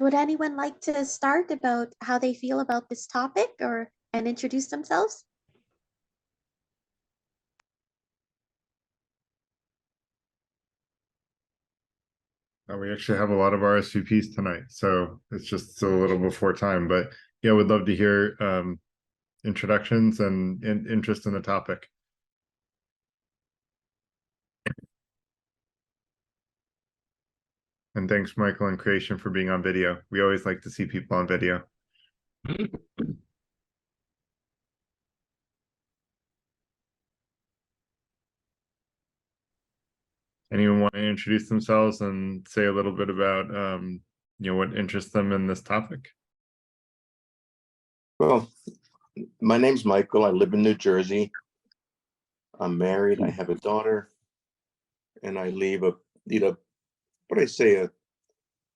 would anyone like to start about how they feel about this topic and introduce themselves? We actually have a lot of RSVPs tonight, so it's just a little before time. But yeah, we'd love to hear introductions and interest in the topic. And thanks, Michael and Creation, for being on video. We always like to see people on video. Anyone want to introduce themselves and say a little bit about what interests them in this topic? Well, my name's Michael. I live in New Jersey. I'm married. I have a daughter, and I lead a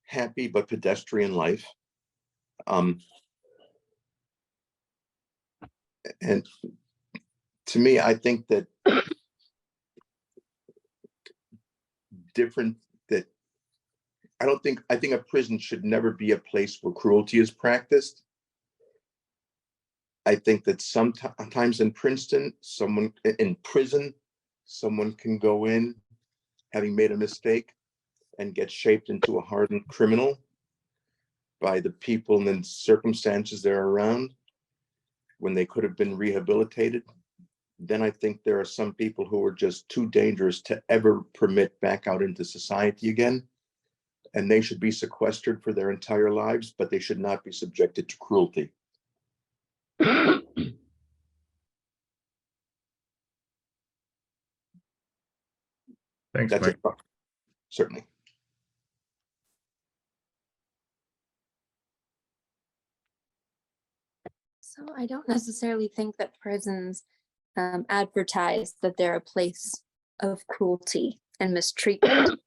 happy but pedestrian life. And to me, I think that I think a prison should never be a place where cruelty is practiced. I think that sometimes in prison, someone can go in having made a mistake and get shaped into a hardened criminal by the people and the circumstances they're around when they could have been rehabilitated. Then I think there are some people who are just too dangerous to ever permit back out into society again. And they should be sequestered for their entire lives, but they should not be subjected to cruelty. Thanks, That's Mike. it. Certainly. So I don't necessarily think that prisons advertise that they're a place of cruelty and mistreatment,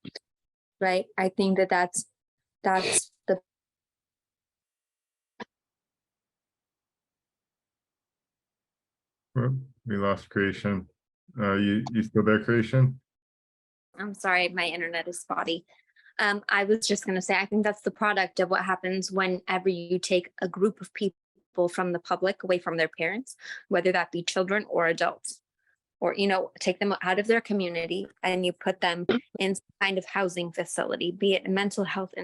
right? I think that that's the Well, we lost Creation. You still there, Creation? I'm sorry, my internet is spotty. I was just going to say, I think that's the product of what happens whenever you take a group of people from the public away from their parents, whether that be children or adults, or, take them out of their community and you put them in some kind of housing facility, be it a mental health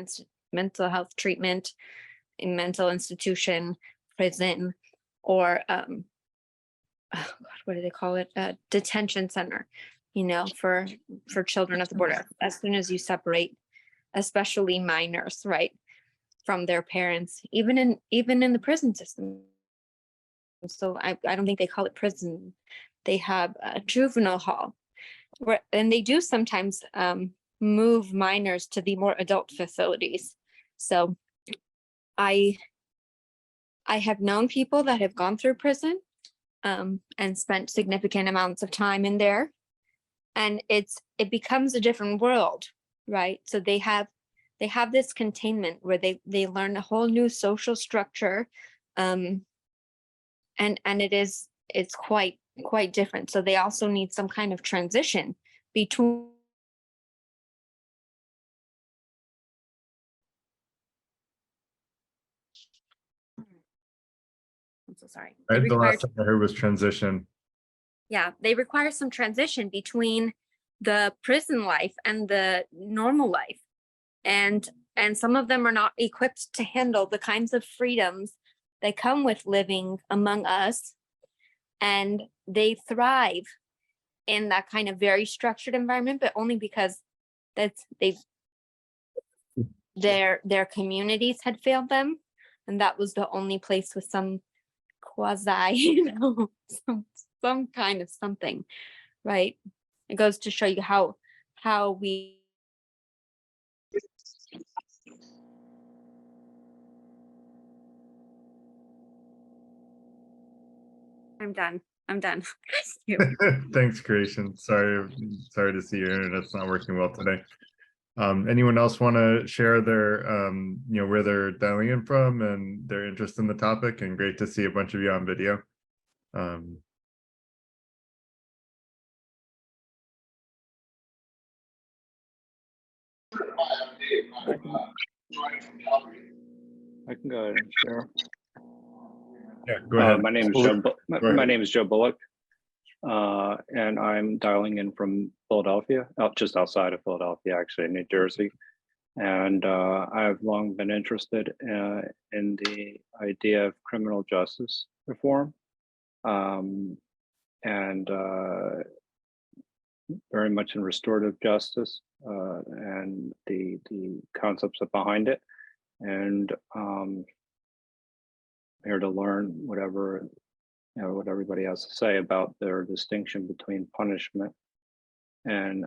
treatment, a mental institution, prison, or what do they call it? A detention center, for children at the border. As soon as you separate, especially minors, right, from their parents, even in the prison system. So I don't think they call it prison. They have a juvenile hall, and they do sometimes move minors to the more adult facilities. So I have known people that have gone through prison and spent significant amounts of time in there, and it becomes a different world, right? So they have this containment where they learn a whole new social structure, and it's quite different. So they also need some kind of transition between. I'm so sorry. The last thing I heard was transition. Yeah, they require some transition between the prison life and the normal life. And some of them are not equipped to handle the kinds of freedoms that come with living among us. And they thrive in that kind of very structured environment, but only because their communities had failed them. And that was the only place with some quasi, some kind of something, right? It goes to show you how we. I'm done. Thanks, Creation. Sorry to see your internet's not working well today. Anyone else want to share their where they're dialing in from and their interest in the topic? And great to see a bunch of you on video. I can go ahead and share. Yeah, go ahead. My name is Bullock. Joe. My name is Joe Bullock, and I'm dialing in from Philadelphia, just outside of Philadelphia, actually, in New Jersey. And I've long been interested in the idea of criminal justice reform, and very much in restorative justice and the concepts behind it. And here to learn whatever what everybody has to say about their distinction between punishment and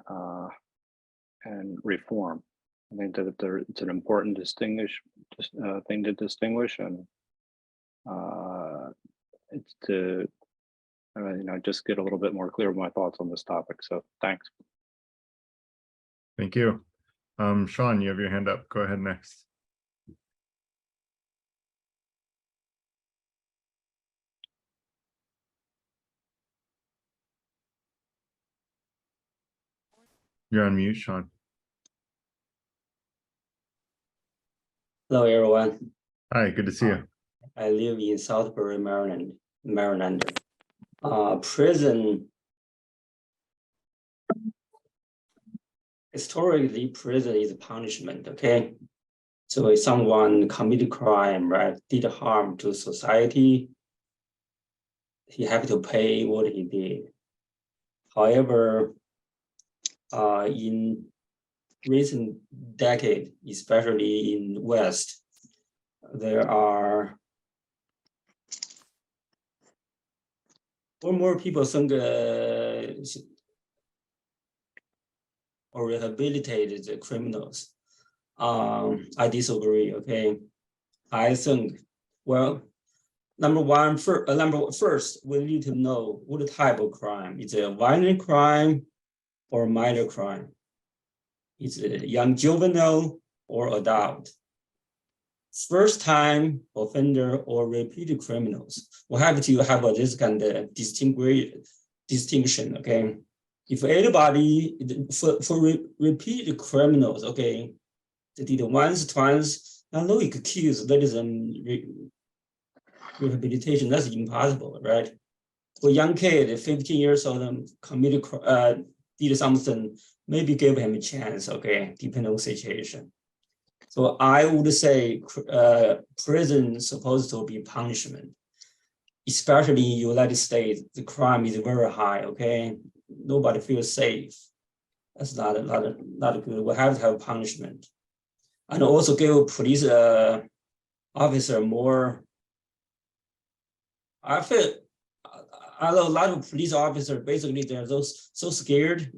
reform. I think that it's an important thing to distinguish, and it's to just get a little bit more clear with my thoughts on this topic. So thanks. Thank you. Sean, you have your hand up. Go ahead next. You're on mute, Sean. Hello, everyone. Hi, good to see you. I live in Southbury, Maryland. Prison, historically, prison is punishment, okay? So if someone committed crime, right, did harm to society, he have to pay what he did. However, in recent decade, especially in West, there are more people think or rehabilitate the criminals. I disagree. Okay, I think first we need to know what type of crime. Is it a violent crime or minor crime? Is it a young juvenile or adult? First time offender or repeated criminals. We have to have this kind of distinction, okay? If anybody, for repeated criminals, okay, they did once, twice, and no excuse, that is rehabilitation, that's impossible, right? For young kid, 15 years old, committed, did something, maybe give him a chance, okay, depending on situation. So I would say prison is supposed to be punishment, especially in the United States. The crime is very high. Okay, nobody feels safe. That's not good. We have to have punishment, and also give police officer more. I know a lot of police officers, basically, they're so scared,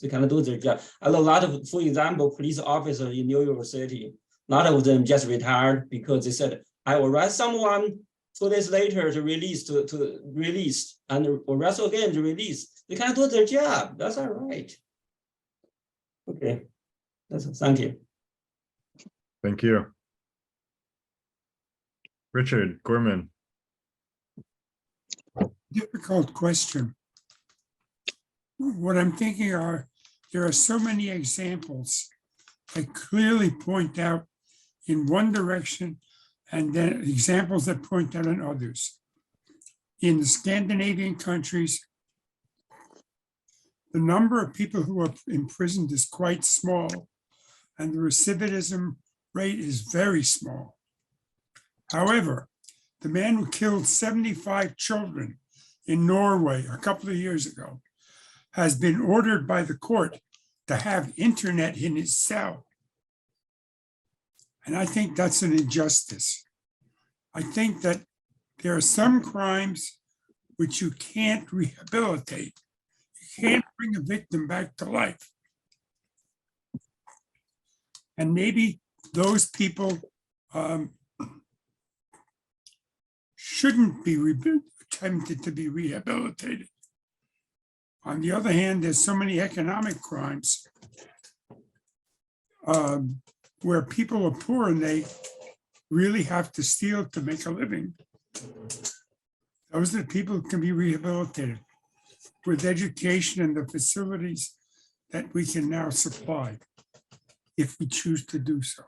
they cannot do their job. I know a lot of, for example, police officers in New York City, a lot of them just retired because they said, I will arrest someone 2 days later to release, to release, and arrest again to release. They can't do their job. That's all right. Okay, thank you. Thank you. Richard Gorman. Difficult question. What I'm thinking are, there are so many examples that clearly point out in one direction and then examples that point out in others. In the Scandinavian countries, the number of people who are imprisoned is quite small and the recidivism rate is very small. However, the man who killed 75 children in Norway a couple of years ago has been ordered by the court to have internet in his cell. And I think that's an injustice. I think that there are some crimes which you can't rehabilitate. You can't bring a victim back to life. And maybe those people shouldn't be attempted to be rehabilitated. On the other hand, there's so many economic crimes where people are poor and they really have to steal to make a living. Those are the people who can be rehabilitated with education and the facilities that we can now supply if we choose to do so.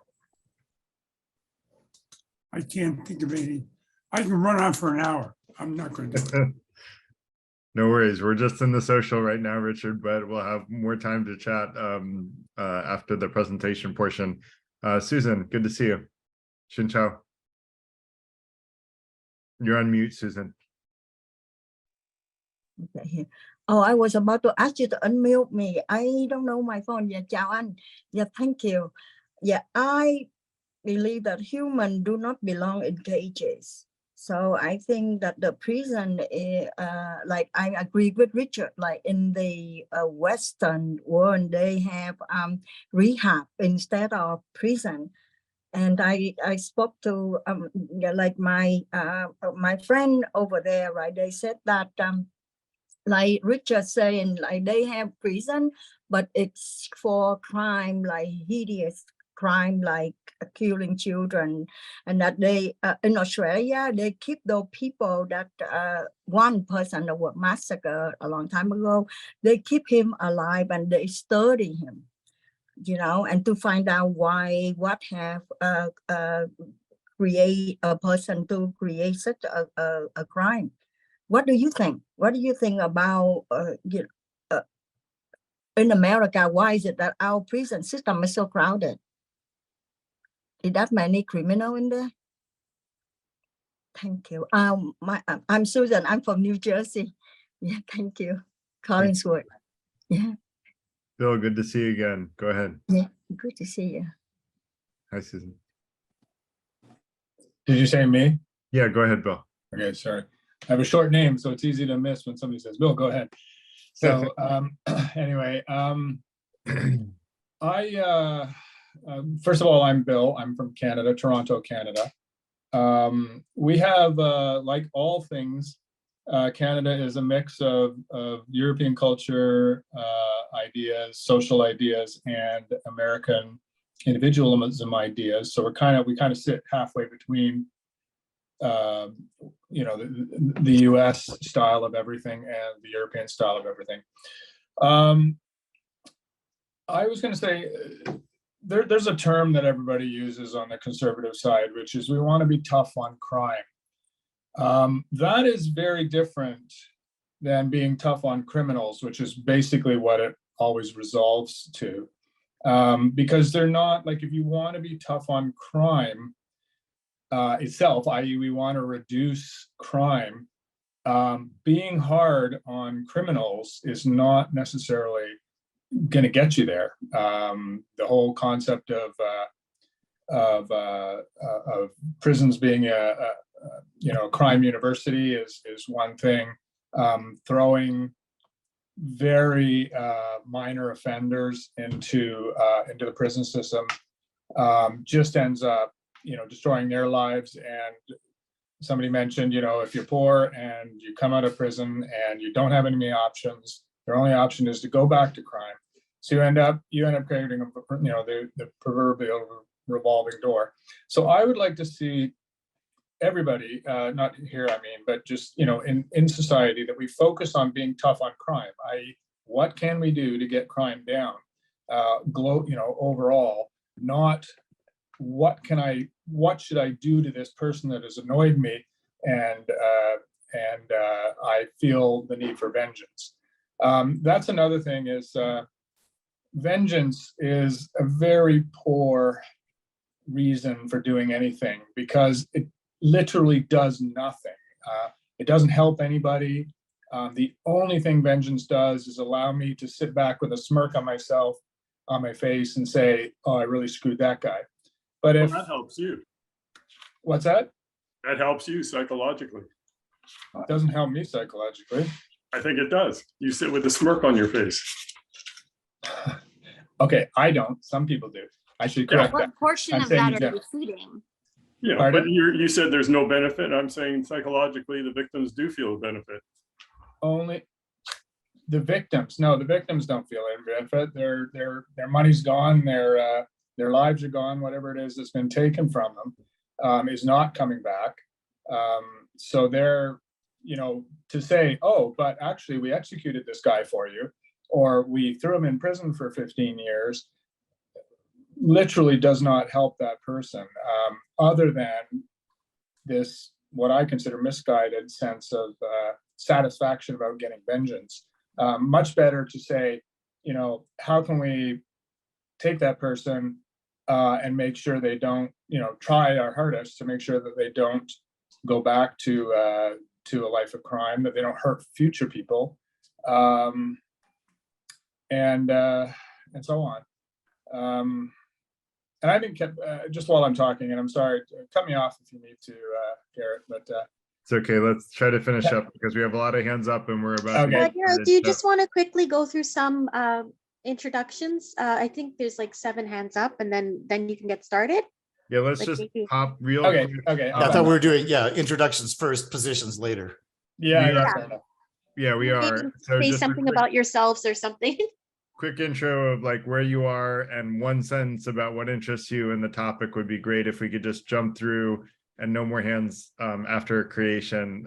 I can't think of any. I can run on for an hour. I'm not going to do it. No worries. We're just in the social right now, Richard, but we'll have more time to chat after the presentation portion. Susan, good to see you. Xin chao. You're on mute, Susan. Okay. Oh, I was about to ask you to unmute me. I don't know my phone. Yeah, chào anh. Yeah, thank you. Yeah, I believe that humans do not belong in cages. So I think that the prison, like I agree with Richard, like in the Western world, they have rehab instead of prison. And I spoke to like my friend over there, right? They said that like Richard saying, like they have prison, but it's for crime, like hideous crime, like killing children, and that they in Australia they keep those people that one person that was massacred a long time ago. They keep him alive and they study him, you know, and to find out why, what have create a person to create such a crime. What do you think? What do you think about in America? Why is it that our prison system is so crowded? Is that many criminal in there? Thank you. I'm Susan. I'm from New Jersey. Yeah, thank you. Collinswood. Yeah. Bill, good to see you again. Go ahead. Yeah, good to see you. Hi, Susan. Did you say me? Yeah, go ahead, Bill. Okay, sorry. I have a short name, so it's easy to miss when somebody says, Bill, go ahead. So anyway, first of all, I'm Bill. I'm from Canada, Toronto, Canada. We have, like all things, Canada is a mix of European culture, ideas, social ideas, and American individualism ideas. So we kind of sit halfway between you know, the US style of everything and the European style of everything. I was going to say, there's a term that everybody uses on the conservative side, which is we want to be tough on crime. That is very different than being tough on criminals, which is basically what it always resolves to. Because they're not, like, if you want to be tough on crime itself, i.e. we want to reduce crime, being hard on criminals is not necessarily going to get you there. The whole concept of prisons being a crime university is one thing. Throwing very minor offenders into the prison system just ends up, destroying their lives. And somebody mentioned, if you're poor and you come out of prison and you don't have any options, your only option is to go back to crime. So you end up creating the proverbial revolving door. So I would like to see everybody, not here, but just, in society, that we focus on being tough on crime, i.e. what can we do to get crime down, overall, not what should I do to this person that has annoyed me, and I feel the need for vengeance. That's another thing is vengeance is a very poor reason for doing anything, because it literally does nothing. It doesn't help anybody. The only thing vengeance does is allow me to sit back with a smirk on my face and say, oh, I really screwed that guy. But if that helps you. What's that? That helps you psychologically. It doesn't help me psychologically. I think it does. You sit with a smirk on your face. Okay, I don't. Some people do. I should correct that. What portion of that are you feeding? Yeah, Pardon? but you said there's no benefit. I'm saying psychologically the victims do feel a benefit. Only the victims. No, the victims don't feel any benefit. Their money's gone. Their lives are gone. Whatever it is that's been taken from them is not coming back. So they're, to say, oh, but actually we executed this guy for you, or we threw him in prison for 15 years, literally does not help that person, other than this, what I consider misguided sense of satisfaction about getting vengeance. Much better to say, you know, how can we take that person and make sure they don't, you know, try our hardest to make sure that they don't go back to a life of crime, that they don't hurt future people, and so on. And I think just while I'm talking, and I'm sorry, cut me off if you need to, Garrett, but it's okay. Let's try to finish up because we have a lot of hands up and we're about to Okay. get Garrett, started, do you so- just want to quickly go through some introductions? I think there's like 7 hands up, and then you can get started. Yeah, let's Like just maybe- pop real Okay, quick. okay. Yeah, I thought we were doing, introductions first, positions later. Yeah, We yeah, are- fair enough. Yeah, we Maybe are. So say just a something quick- about yourselves or something. quick intro of like where you are and one sentence about what interests you in the topic would be great if we could just jump through, and no more hands after creation,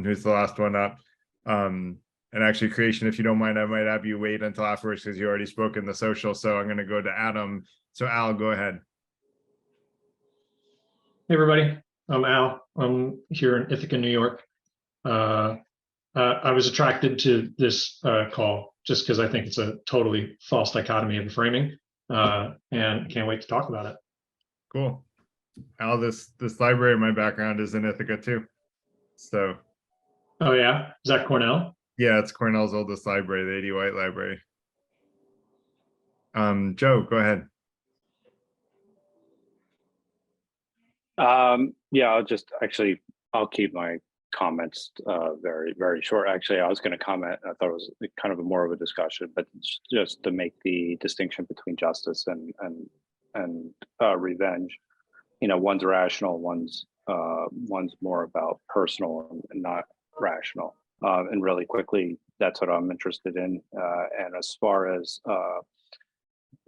who's the last one up. And actually creation, if you don't mind, I might have you wait until afterwards because you already spoke in the social. So I'm going to go to Adam. So Al, go ahead. Hey everybody, I'm Al. I'm here in Ithaca, New York. I was attracted to this call just because I think it's a totally false dichotomy of framing, and can't wait to talk about it. Cool. Al, this library in my background is in Ithaca too. So Oh yeah, is that Cornell? yeah, it's Cornell's oldest library, the 80 White Library. Joe, go ahead. Yeah, I'll keep my comments very, very short. Actually, I was going to comment. I thought it was kind of more of a discussion, but just to make the distinction between justice and revenge. You know, one's rational, one's more about personal and not rational. And really quickly, that's what I'm interested in. And as far as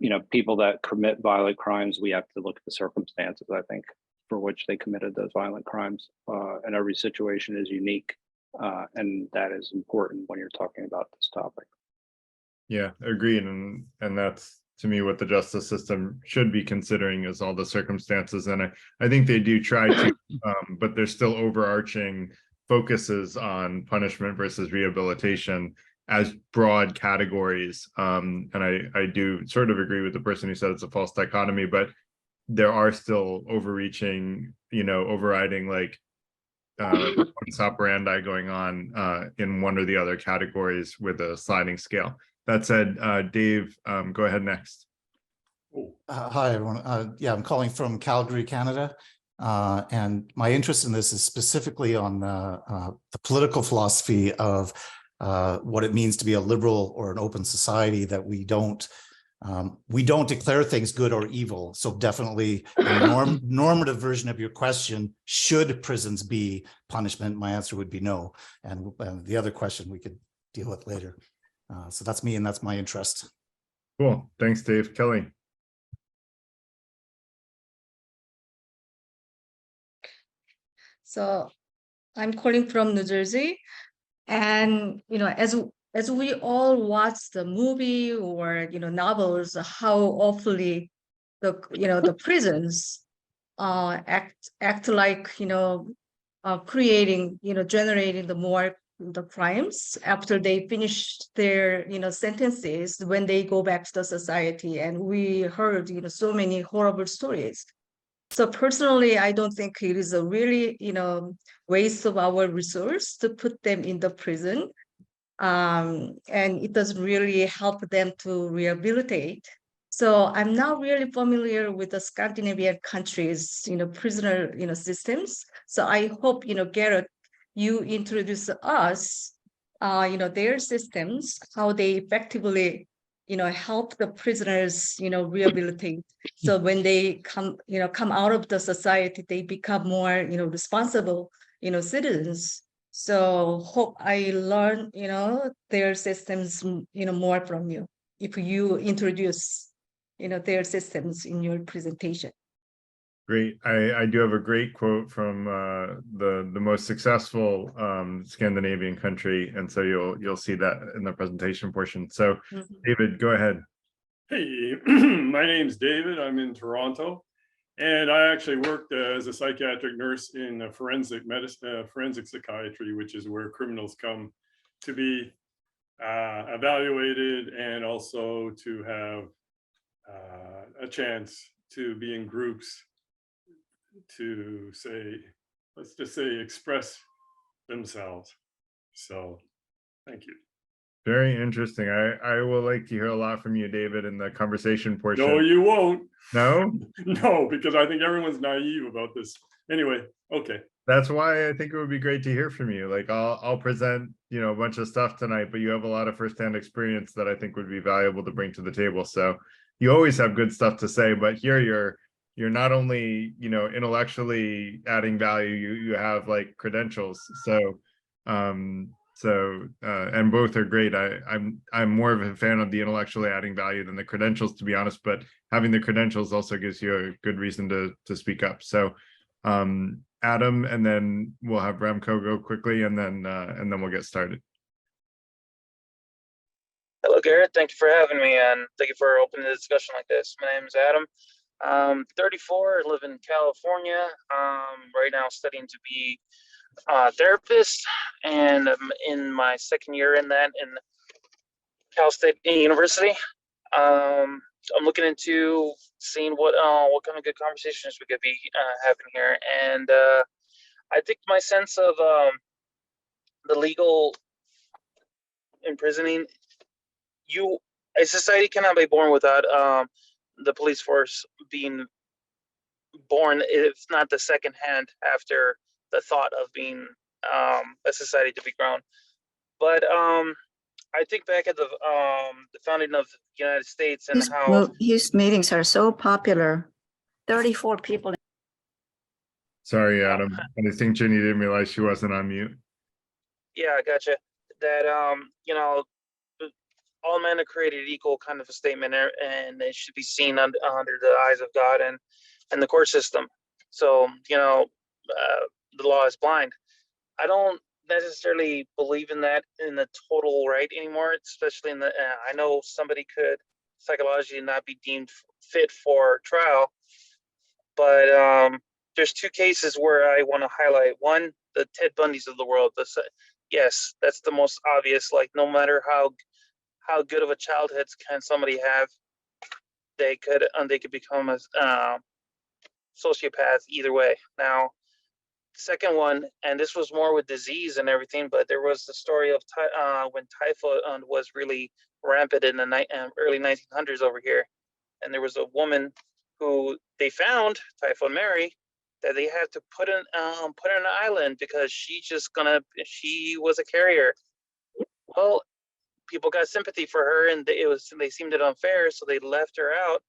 you know, people that commit violent crimes, we have to look at the circumstances, I think, for which they committed those violent crimes. And every situation is unique. And that is important when you're talking about this topic. Yeah, agreed. And that's to me what the justice system should be considering is all the circumstances. And I think they do try to, but there's still overarching focuses on punishment versus rehabilitation as broad categories. And I do sort of agree with the person who said it's a false dichotomy, but there are still overreaching, you know, overriding like modus operandi going on in one or the other categories with a sliding scale. That said, Dave, go ahead next. Hi, everyone. Yeah, I'm calling from Calgary, Canada. And my interest in this is specifically on the political philosophy of what it means to be a liberal or an open society, that we don't declare things good or evil. So definitely the normative version of your question, should prisons be punishment? My answer would be no. And the other question we could deal with later. So that's me, and that's my interest. Cool. Thanks, Dave. Kelly. So I'm calling from New Jersey, and as we all watch the movie or novels, how awfully the prisons act like creating generating the crimes after they finish their sentences when they go back to the society. And we heard so many horrible stories. So personally, I don't think it is a really waste of our resource to put them in the prison, and it doesn't really help them to rehabilitate. So I'm not really familiar with the Scandinavian countries prisoner systems. So I hope Garrett, you introduce us their systems, how they effectively help the prisoners rehabilitate. So when they come out of the society, they become more responsible citizens. So hope I learn their systems more from you if you introduce their systems in your presentation. Great. I do have a great quote from the most successful Scandinavian country, and so you'll see that in the presentation portion. So David, go ahead. Hey, my name's David. I'm in Toronto. And I actually worked as a psychiatric nurse in forensic medicine, forensic psychiatry, which is where criminals come to be evaluated and also to have a chance to be in groups to say, let's just say, express themselves. So thank you. Very interesting. I will like to hear a lot from you, David, in the conversation portion. No, you won't. No? No, because I think everyone's naive about this. Anyway, okay. That's why I think it would be great to hear from you. Like I'll present, you know, a bunch of stuff tonight, but you have a lot of firsthand experience that I think would be valuable to bring to the table. So you always have good stuff to say, but here you're not only, you know, intellectually adding value, you have like credentials. So and both are great. I'm more of a fan of the intellectually adding value than the credentials, to be honest, but having the credentials also gives you a good reason to speak up. So Adam, and then we'll have Remco go quickly, and then we'll get started. Hello, Garrett. Thank you for having me, and thank you for opening the discussion like this. My name is Adam. I'm 34, live in California. Right now studying to be a therapist, and I'm in my second year in that in Cal State University. I'm looking into seeing what kind of good conversations we could be having here, and I think my sense of the legal imprisoning, a society cannot be born without the police force being born, if not the second hand after the thought of being a society to be grown. But I think back at the founding of the United States and how his meetings are so popular. 34 people. Sorry, Adam. I think Jenny didn't realize she wasn't on mute. Yeah, I gotcha. That you know, all men are created equal kind of a statement, and they should be seen under the eyes of God and the court system. So, you know, the law is blind. I don't necessarily believe in that in the total right anymore, especially in the, I know somebody could psychologically not be deemed fit for trial, but there's two cases where I want to highlight. One, the Ted Bundys of the world. Yes, that's the most obvious. Like, no matter how good of a childhood can somebody have, they could become a sociopath either way. Now, second one, and this was more with disease and everything, but there was the story of when typhoid was really rampant in the early 1900s over here, and there was a woman who they found, Typhoid Mary, that they had to put in an island because she was a carrier. Well, people got sympathy for her, and they seemed it unfair, so they left her out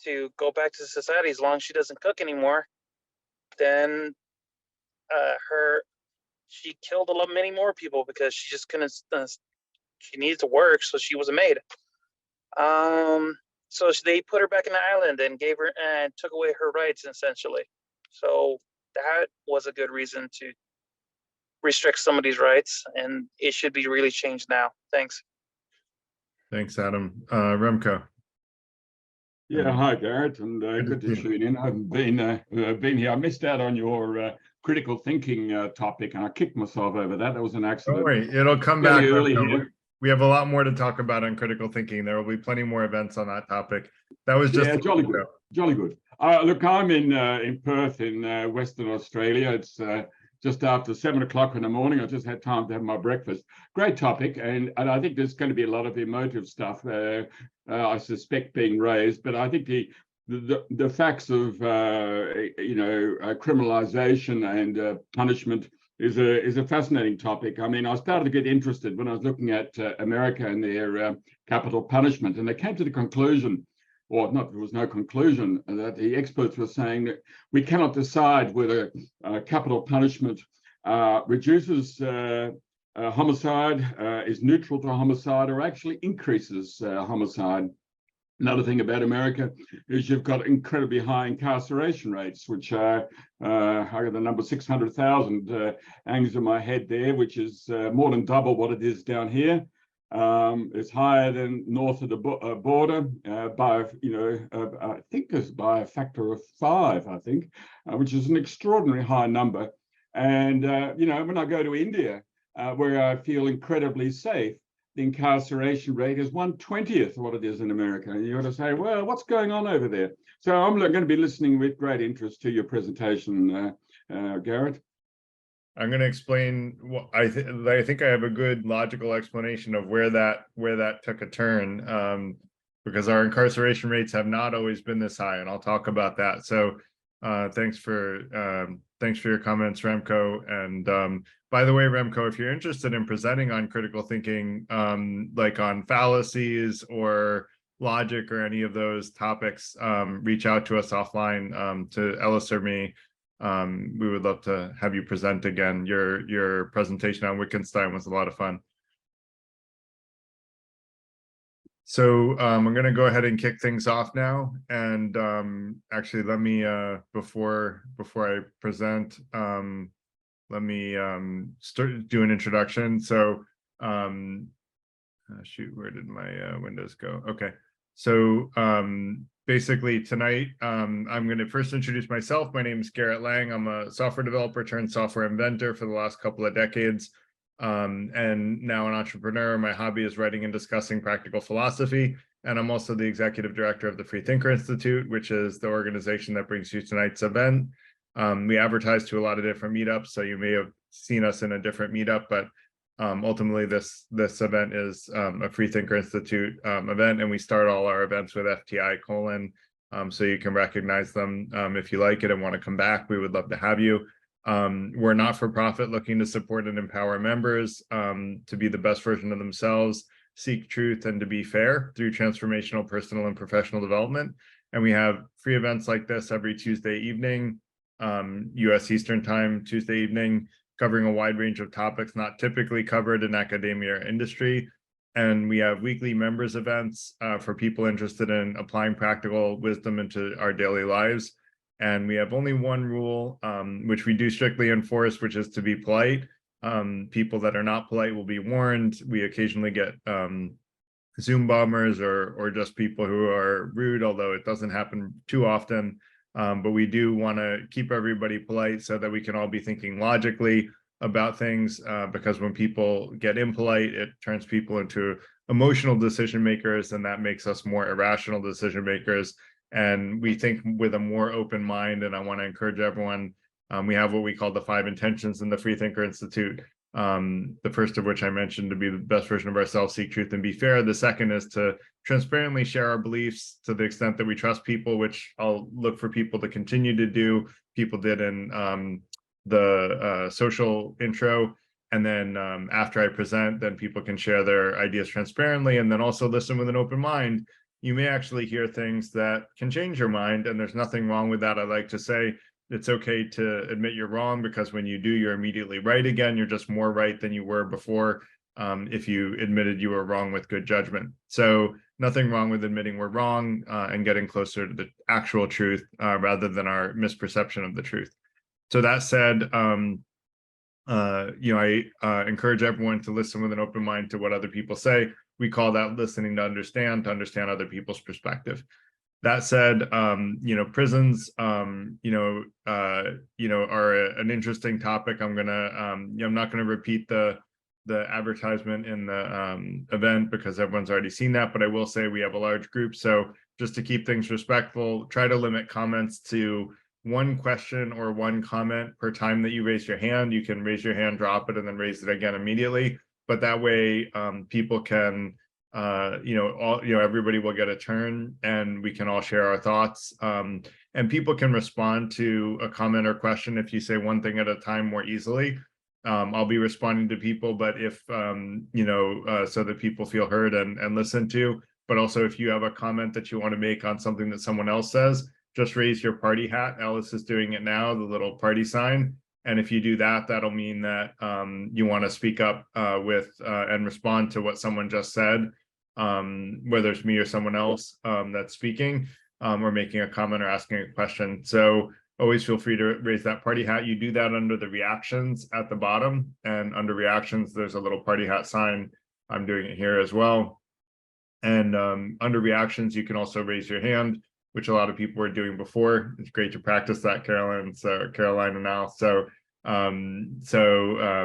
to go back to society. As long as she doesn't cook anymore, then she killed many more people because she just couldn't. She needed to work, so she was a maid. So they put her back in the island and took away her rights, essentially. So that was a good reason to restrict somebody's rights, and it should be really changed now. Thanks. Thanks, Adam. Remco. Yeah, hi, Garrett, and good to tune in. I haven't been here. I missed out on your critical thinking topic, and I kicked myself over that. That was an accident. Don't worry, it'll come back. Early here. We have a lot more to talk about on critical thinking. There will be plenty more events on that topic. That was just jolly good. Jolly good. Look, I'm in Perth in Western Australia. It's just after 7 o'clock in the morning. I just had time to have my breakfast. Great topic, and I think there's going to be a lot of emotive stuff, I suspect, being raised. But I think the facts of criminalization and punishment is a fascinating topic. I mean, I started to get interested when I was looking at America and their capital punishment, and they came to the conclusion, or not, there was no conclusion, that the experts were saying that we cannot decide whether capital punishment reduces homicide, is neutral to homicide, or actually increases homicide. Another thing about America is you've got incredibly high incarceration rates, which are, I got the number 600,000 hangs in my head there, which is more than double what it is down here. It's higher than north of the border by, I think it's by a factor of 5, I think, which is an extraordinary high number. And, when I go to India, where I feel incredibly safe, the incarceration rate is 1/20th what it is in America. And you got to say, well, what's going on over there? So I'm going to be listening with great interest to your presentation, Garrett. I'm going to explain what I think I have a good logical explanation of where that took a turn, because our incarceration rates have not always been this high, and I'll talk about that. So thanks for your comments, Remco. And by the way, Remco, if you're interested in presenting on critical thinking, like on fallacies or logic or any of those topics, reach out to us offline, to Ellis or me. We would love to have you present again. Your presentation on Wittgenstein was a lot of fun. So I'm going to go ahead and kick things off now. And actually, let me before I present, let me do an introduction. So shoot, where did my windows go? Okay. So basically tonight, I'm going to first introduce myself. My name is Garrett Lang. I'm a software developer turned software inventor for the last couple of decades, and now an entrepreneur. My hobby is writing and discussing practical philosophy, and I'm also the executive director of the Free Thinker Institute, which is the organization that brings you tonight's event. We advertise to a lot of different meetups, so you may have seen us in a different meetup, but ultimately this event is a Free Thinker Institute event, and we start all our events with FTI : so you can recognize them if you like it and want to come back. We would love to have you. We're not for profit, looking to support and empower members to be the best version of themselves, seek truth, and to be fair through transformational personal and professional development. And we have free events like this every Tuesday evening, US Eastern Time, Tuesday evening, covering a wide range of topics not typically covered in academia or industry. And we have weekly members events for people interested in applying practical wisdom into our daily lives. And we have only one rule, which we do strictly enforce, which is to be polite. People that are not polite will be warned. We occasionally get Zoom bombers or just people who are rude, although it doesn't happen too often. But we do want to keep everybody polite so that we can all be thinking logically about things, because when people get impolite, it turns people into emotional decision makers, and that makes us more irrational decision makers. And we think with a more open mind, and I want to encourage everyone, we have what we call the 5 intentions in the Free Thinker Institute. The first of which I mentioned, to be the best version of ourselves, seek truth, and be fair. The second is to transparently share our beliefs to the extent that we trust people, which I'll look for people to continue to do. People did in the social intro. And then after I present, then people can share their ideas transparently, and then also listen with an open mind. You may actually hear things that can change your mind, and there's nothing wrong with that. I like to say it's okay to admit you're wrong, because when you do, you're immediately right again. You're just more right than you were before, if you admitted you were wrong with good judgment. So nothing wrong with admitting we're wrong and getting closer to the actual truth rather than our misperception of the truth. So that said, I encourage everyone to listen with an open mind to what other people say. We call that listening to understand other people's perspective. That said, prisons, are an interesting topic. I'm not gonna repeat the advertisement in the event, because everyone's already seen that, but I will say we have a large group. So just to keep things respectful, try to limit comments to 1 question or 1 comment per time that you raise your hand. You can raise your hand, drop it, and then raise it again immediately. But that way, people can, everybody will get a turn, and we can all share our thoughts. And people can respond to a comment or question if you say one thing at a time more easily. I'll be responding to people, but if, so that people feel heard and listened to. But also, if you have a comment that you want to make on something that someone else says, just raise your party hat. Alice is doing it now, the little party sign. And if you do that, that'll mean that you want to speak up and respond to what someone just said, whether it's me or someone else that's speaking or making a comment or asking a question. So always feel free to raise that party hat. You do that under the reactions at the bottom, and under reactions, there's a little party hat sign. I'm doing it here as well. And under reactions, you can also raise your hand, which a lot of people were doing before. It's great to practice that, Caroline. So Caroline and Al. So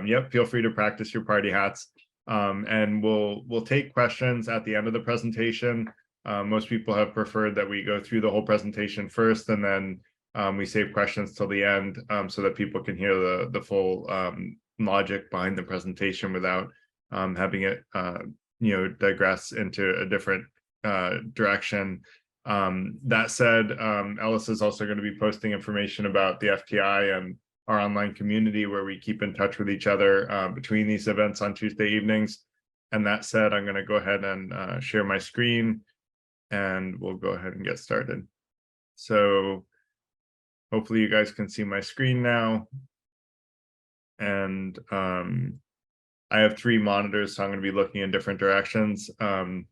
yep, feel free to practice your party hats. And we'll take questions at the end of the presentation. Most people have preferred that we go through the whole presentation first, and then we save questions till the end, so that people can hear the full logic behind the presentation without having it digress into a different direction. That said, Ellis is also going to be posting information about the FTI and our online community, where we keep in touch with each other between these events on Tuesday evenings. And that said, I'm going to go ahead and share my screen, and we'll go ahead and get started. So hopefully you guys can see my screen now. And I have 3 monitors, so I'm going to be looking in different directions. So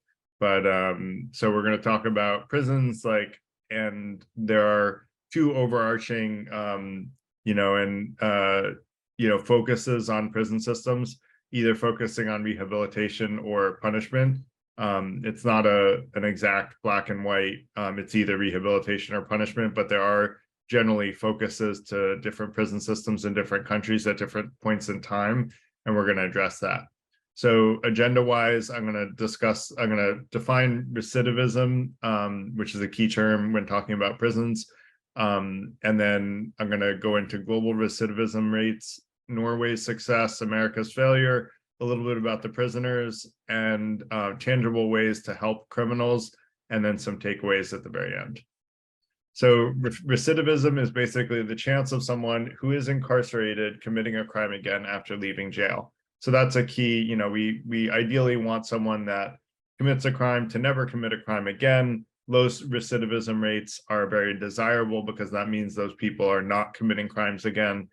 we're going to talk about prisons, and there are 2 overarching, focuses on prison systems, either focusing on rehabilitation or punishment. It's not an exact black and white, it's either rehabilitation or punishment, but there are generally focuses to different prison systems in different countries at different points in time, and we're going to address that. So agenda-wise, I'm going to define recidivism, which is a key term when talking about prisons. And then I'm going to go into global recidivism rates, Norway's success, America's failure, a little bit about the prisoners, and tangible ways to help criminals, and then some takeaways at the very end. So recidivism is basically the chance of someone who is incarcerated committing a crime again after leaving jail. So that's a key. We ideally want someone that commits a crime to never commit a crime again. Low recidivism rates are very desirable because that means those people are not committing crimes again.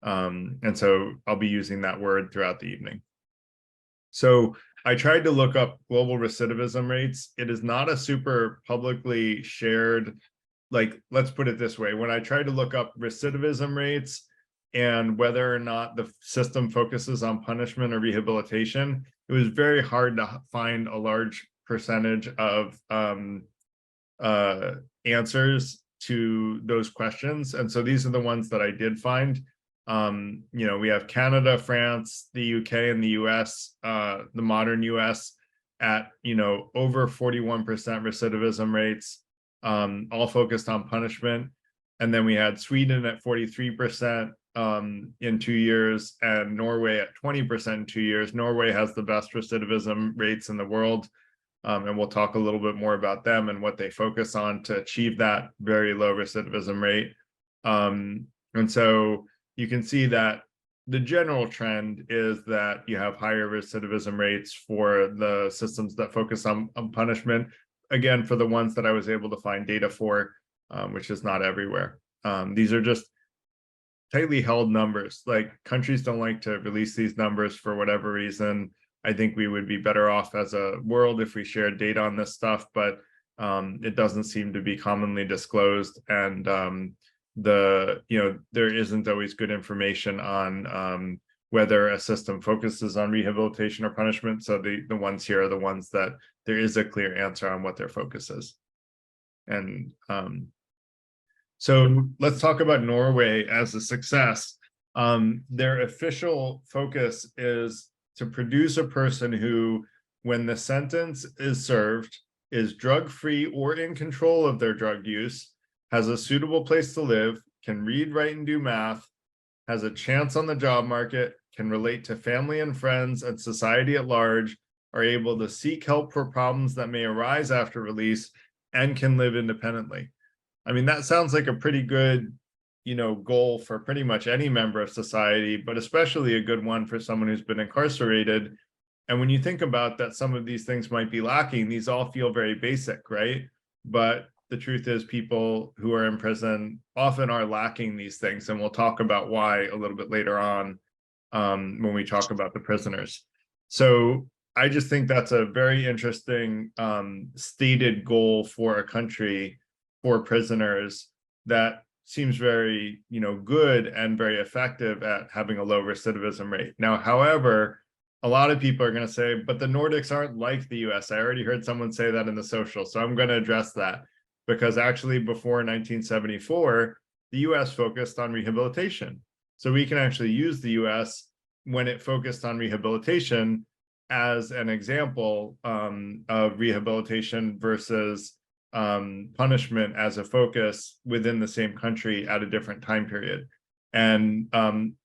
And so I'll be using that word throughout the evening. So I tried to look up global recidivism rates. It is not a super publicly shared, let's put it this way. When I tried to look up recidivism rates and whether or not the system focuses on punishment or rehabilitation, it was very hard to find a large percentage of answers to those questions. And so these are the ones that I did find. We have Canada, France, the UK, and the US, the modern US at, over 41% recidivism rates, all focused on punishment. And then we had Sweden at 43% in 2 years, and Norway at 20% in 2 years. Norway has the best recidivism rates in the world. And we'll talk a little bit more about them and what they focus on to achieve that very low recidivism rate. And so you can see that the general trend is that you have higher recidivism rates for the systems that focus on punishment. Again, for the ones that I was able to find data for, which is not everywhere. These are just tightly held numbers. Countries don't like to release these numbers for whatever reason. I think we would be better off as a world if we shared data on this stuff, but it doesn't seem to be commonly disclosed. And there isn't always good information on whether a system focuses on rehabilitation or punishment. So the ones here are the ones that there is a clear answer on what their focus is. And so let's talk about Norway as a success. Their official focus is to produce a person who, when the sentence is served, is drug-free or in control of their drug use, has a suitable place to live, can read, write, and do math, has a chance on the job market, can relate to family and friends and society at large, are able to seek help for problems that may arise after release, and can live independently. I mean, that sounds like a pretty good, goal for pretty much any member of society, but especially a good one for someone who's been incarcerated. And when you think about that, some of these things might be lacking. These all feel very basic, right? But the truth is, people who are in prison often are lacking these things. And we'll talk about why a little bit later on when we talk about the prisoners. So I just think that's a very interesting stated goal for a country for prisoners that seems very, good and very effective at having a low recidivism rate. Now, however, a lot of people are going to say, but the Nordics aren't like the US. I already heard someone say that in the social. So I'm going to address that, because actually before 1974, the US focused on rehabilitation. So we can actually use the US when it focused on rehabilitation as an example of rehabilitation versus punishment as a focus within the same country at a different time period. And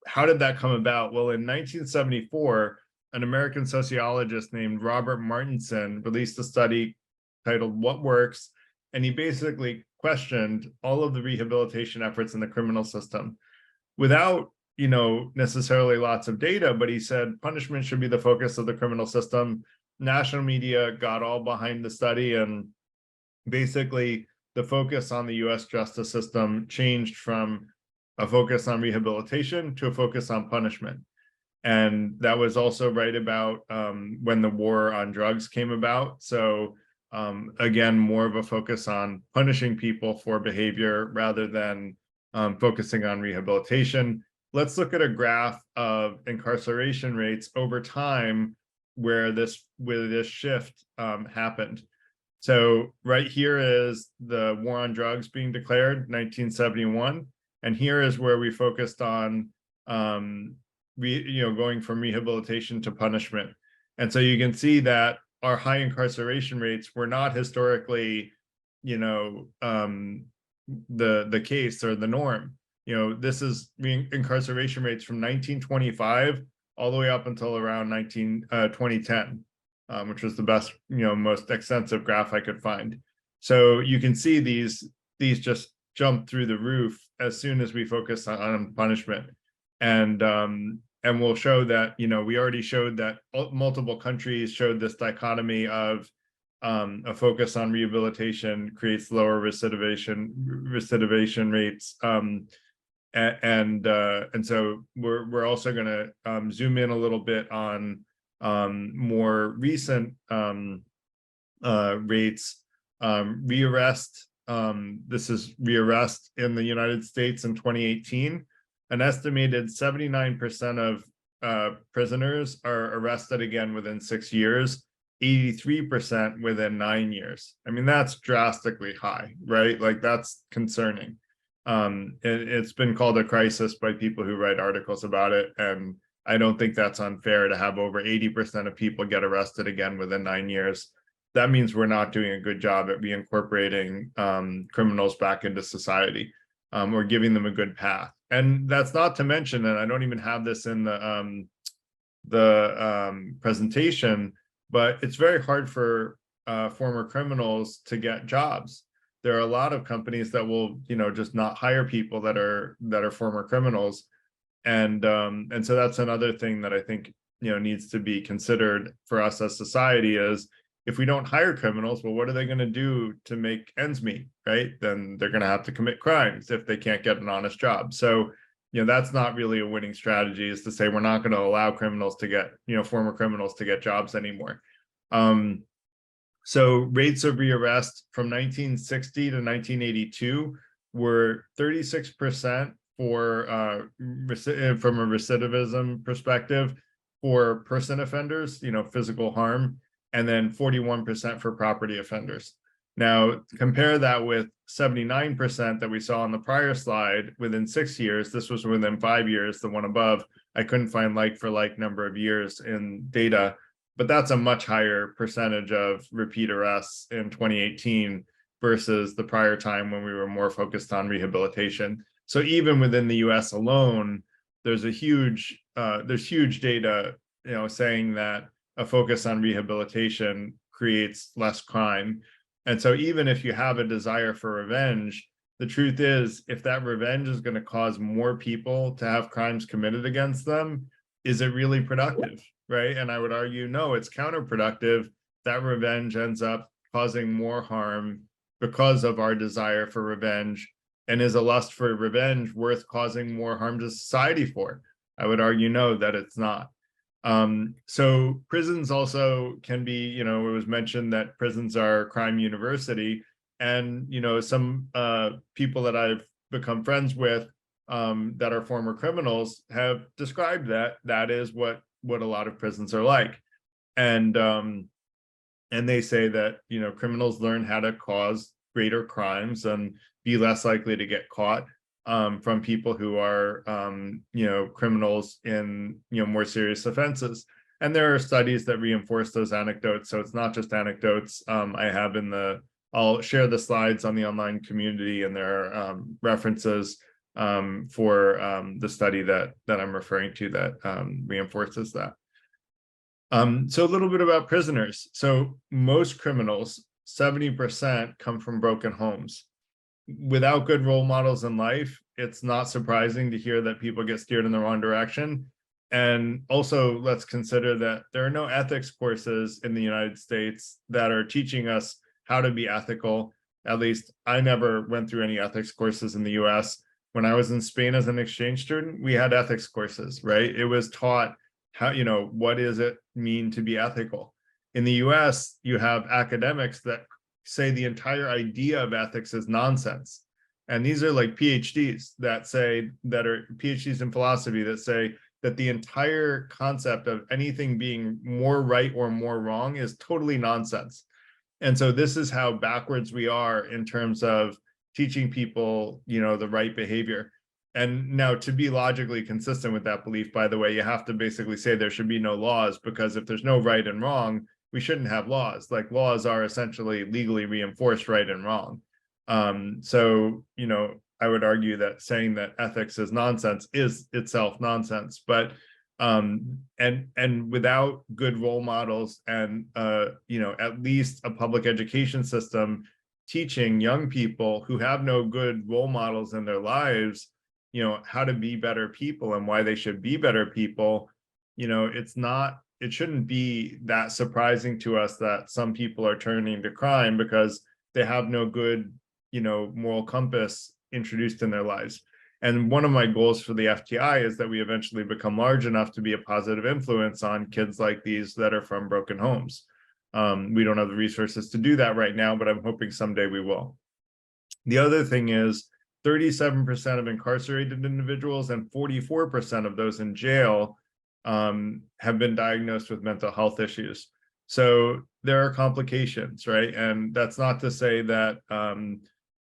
how did that come about? Well, in 1974, an American sociologist named Robert Martinson released a study titled What Works? And he basically questioned all of the rehabilitation efforts in the criminal system without, necessarily lots of data, but he said punishment should be the focus of the criminal system. National media got all behind the study, and basically the focus on the US justice system changed from a focus on rehabilitation to a focus on punishment. And that was also right about when the war on drugs came about. So again, more of a focus on punishing people for behavior rather than focusing on rehabilitation. Let's look at a graph of incarceration rates over time where this shift happened. So right here is the war on drugs being declared, 1971. And here is where we focused on going from rehabilitation to punishment. And so you can see that our high incarceration rates were not historically, the case or the norm. This is incarceration rates from 1925 all the way up until around 2010, which was the best, most extensive graph I could find. So you can see these just jump through the roof as soon as we focus on punishment. And we'll show that, we already showed that multiple countries showed this dichotomy of a focus on rehabilitation creates lower recidivation rates. And so we're also going to zoom in a little bit on more recent rates. Rearrest. This is rearrest in the United States in 2018. An estimated 79% of prisoners are arrested again within 6 years, 83% within 9 years. I mean, that's drastically high, right? Like, that's concerning. It's been called a crisis by people who write articles about it. And I don't think that's unfair to have over 80% of people get arrested again within 9 years. That means we're not doing a good job at reincorporating criminals back into society. Or giving them a good path. And that's not to mention, and I don't even have this in the presentation, but it's very hard for former criminals to get jobs. There are a lot of companies that will, just not hire people that are former criminals, and so that's another thing that I think needs to be considered for us as society is, if we don't hire criminals, well, what are they going to do to make ends meet, right? Then they're going to have to commit crimes if they can't get an honest job. So, that's not really a winning strategy, is to say we're not going to allow criminals to get, former criminals to get jobs anymore. So rates of rearrest from 1960 to 1982 were 36% for from a recidivism perspective for person offenders, physical harm, and then 41% for property offenders. Now, compare that with 79% that we saw on the prior slide within 6 years. This was within 5 years, the one above. I couldn't find like for like number of years in data, but that's a much higher percentage of repeat arrests in 2018 versus the prior time when we were more focused on rehabilitation. So even within the US alone, there's huge data, saying that a focus on rehabilitation creates less crime. And so even if you have a desire for revenge, the truth is, if that revenge is going to cause more people to have crimes committed against them, is it really productive, right? And I would argue, no, it's counterproductive. That revenge ends up causing more harm because of our desire for revenge. And is a lust for revenge worth causing more harm to society for? I would argue, no, that it's not. So prisons also can be, it was mentioned that prisons are crime university, and, some people that I've become friends with that are former criminals have described that is what what a lot of prisons are like. And they say that, you know, criminals learn how to cause greater crimes and be less likely to get caught from people who are, you know, criminals in, you know, more serious offenses. And there are studies that reinforce those anecdotes. So it's not just anecdotes. I have I'll share the slides on the online community, and there are references for the study that I'm referring to that reinforces that. So a little bit about prisoners. So most criminals, 70% come from broken homes. Without good role models in life, it's not surprising to hear that people get steered in the wrong direction. And also, let's consider that there are no ethics courses in the United States that are teaching us how to be ethical. At least I never went through any ethics courses in the US. When I was in Spain as an exchange student, we had ethics courses, right? It was taught how, you know, what does it mean to be ethical? In the US, you have academics that say the entire idea of ethics is nonsense. And these are like PhDs that are PhDs in philosophy that say that the entire concept of anything being more right or more wrong is totally nonsense. And so this is how backwards we are in terms of teaching people, you know, the right behavior. And now, to be logically consistent with that belief, by the way, you have to basically say there should be no laws, because if there's no right and wrong, we shouldn't have laws. Like, laws are essentially legally reinforced right and wrong. So, you know, I would argue that saying that ethics is nonsense is itself nonsense. But and without good role models and you know, at least a public education system teaching young people who have no good role models in their lives, you know, how to be better people and why they should be better people, you know, it shouldn't be that surprising to us that some people are turning to crime because they have no good, you know, moral compass introduced in their lives. And one of my goals for the FTI is that we eventually become large enough to be a positive influence on kids like these that are from broken homes. We don't have the resources to do that right now, but I'm hoping someday we will. The other thing is 37% of incarcerated individuals and 44% of those in jail have been diagnosed with mental health issues. So there are complications, right? And that's not to say that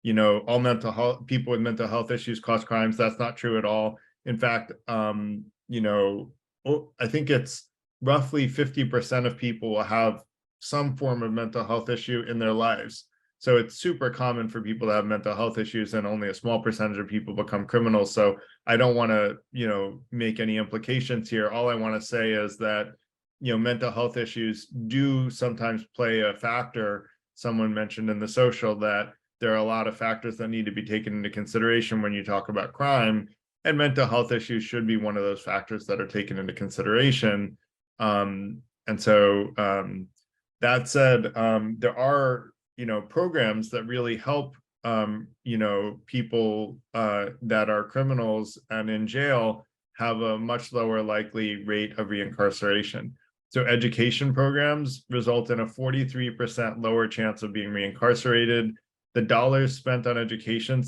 you know, all mental health people with mental health issues cause crimes. That's not true at all. In fact, you know, I think it's roughly 50% of people will have some form of mental health issue in their lives. So it's super common for people to have mental health issues, and only a small percentage of people become criminals. So I don't want to, you know, make any implications here. All I want to say is that, you know, mental health issues do sometimes play a factor. Someone mentioned in the social that there are a lot of factors that need to be taken into consideration when you talk about crime, and mental health issues should be one of those factors that are taken into consideration. And so that said, there are, you know, programs that really help, you know, people that are criminals and in jail have a much lower likely rate of reincarceration. So education programs result in a 43% lower chance of being reincarcerated. The dollars spent on education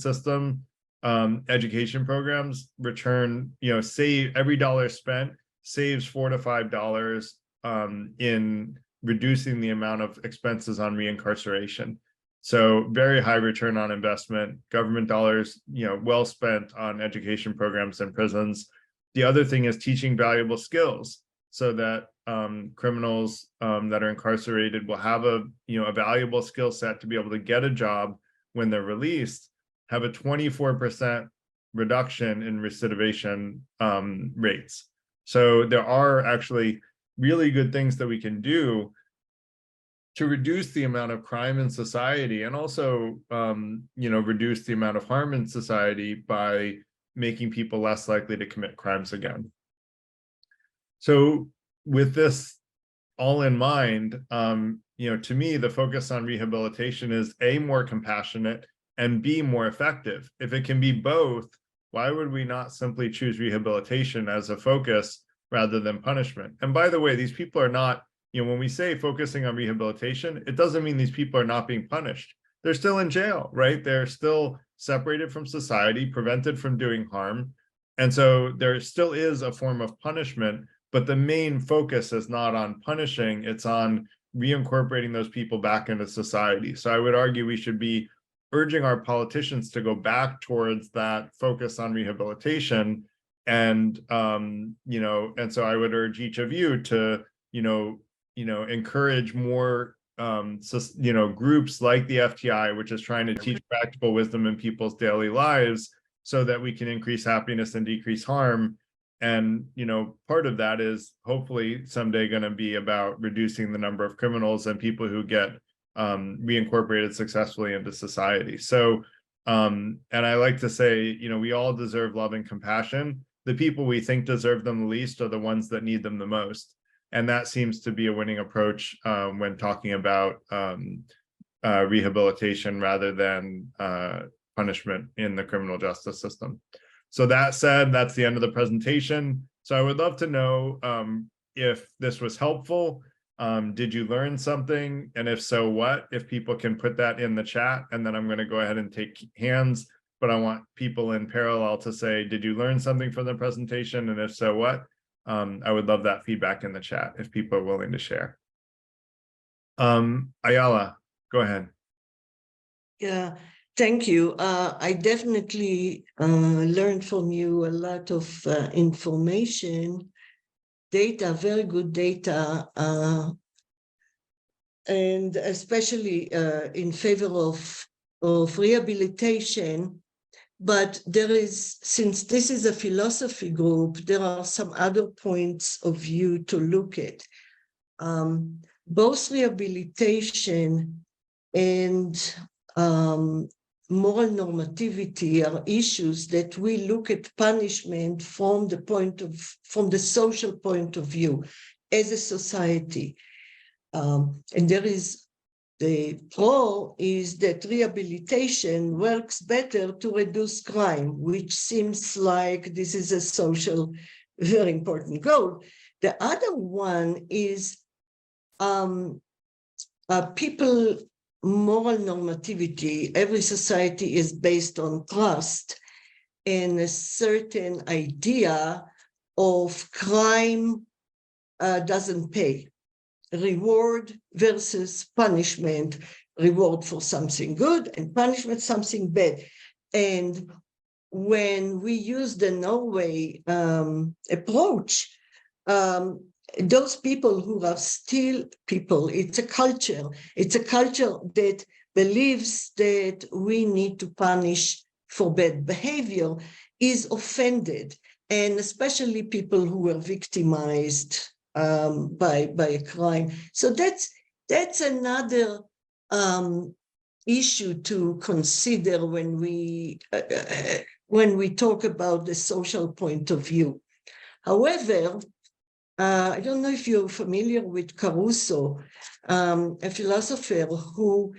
programs return, you know, save every dollar spent saves $4 to $5 in reducing the amount of expenses on reincarceration. So very high return on investment, government dollars, you know, well spent on education programs in prisons. The other thing is teaching valuable skills so that criminals that are incarcerated will have a, you know, a valuable skill set to be able to get a job when they're released, have a 24% reduction in recidivation rates. So there are actually really good things that we can do to reduce the amount of crime in society, and also, you know, reduce the amount of harm in society by making people less likely to commit crimes again. So with this all in mind, you know, to me, the focus on rehabilitation is A, more compassionate, and B, more effective. If it can be both, why would we not simply choose rehabilitation as a focus rather than punishment? And by the way, these people are not, you know, when we say focusing on rehabilitation, it doesn't mean these people are not being punished. They're still in jail, right? They're still separated from society, prevented from doing harm. And so there still is a form of punishment, but the main focus is not on punishing, it's on reincorporating those people back into society. So I would argue we should be urging our politicians to go back towards that focus on rehabilitation. And and so I would urge each of you to encourage more groups like the FTI, which is trying to teach practical wisdom in people's daily lives so that we can increase happiness and decrease harm. And part of that is hopefully someday going to be about reducing the number of criminals and people who get reincorporated successfully into society. So and I like to say, we all deserve love and compassion. The people we think deserve them the least are the ones that need them the most. And that seems to be a winning approach when talking about rehabilitation rather than punishment in the criminal justice system. So that said, that's the end of the presentation. So I would love to know if this was helpful. Did you learn something? And if so, what? If people can put that in the chat, and then I'm going to go ahead and take hands. But I want people in parallel to say, did you learn something from the presentation? And if so, what? I would love that feedback in the chat if people are willing to share. Ayala, go ahead. Yeah, thank you. I definitely learned from you a lot of information, data, very good data, and especially in favor of rehabilitation. But there is, since this is a philosophy group, there are some other points of view to look at. Both rehabilitation and moral normativity are issues that we look at punishment from the social point of view as a society. And there is the pro is that rehabilitation works better to reduce crime, which seems like this is a social, very important goal. The other one is people moral normativity. Every society is based on trust and a certain idea of crime doesn't pay. Reward versus punishment, reward for something good and punishment something bad. And when we use the Norway approach, those people who are still people, it's a culture that believes that we need to punish for bad behavior, is offended, and especially people who were victimized by a crime. So that's another issue to consider when we talk about the social point of view. However, I don't know if you're familiar with Caruso, a philosopher who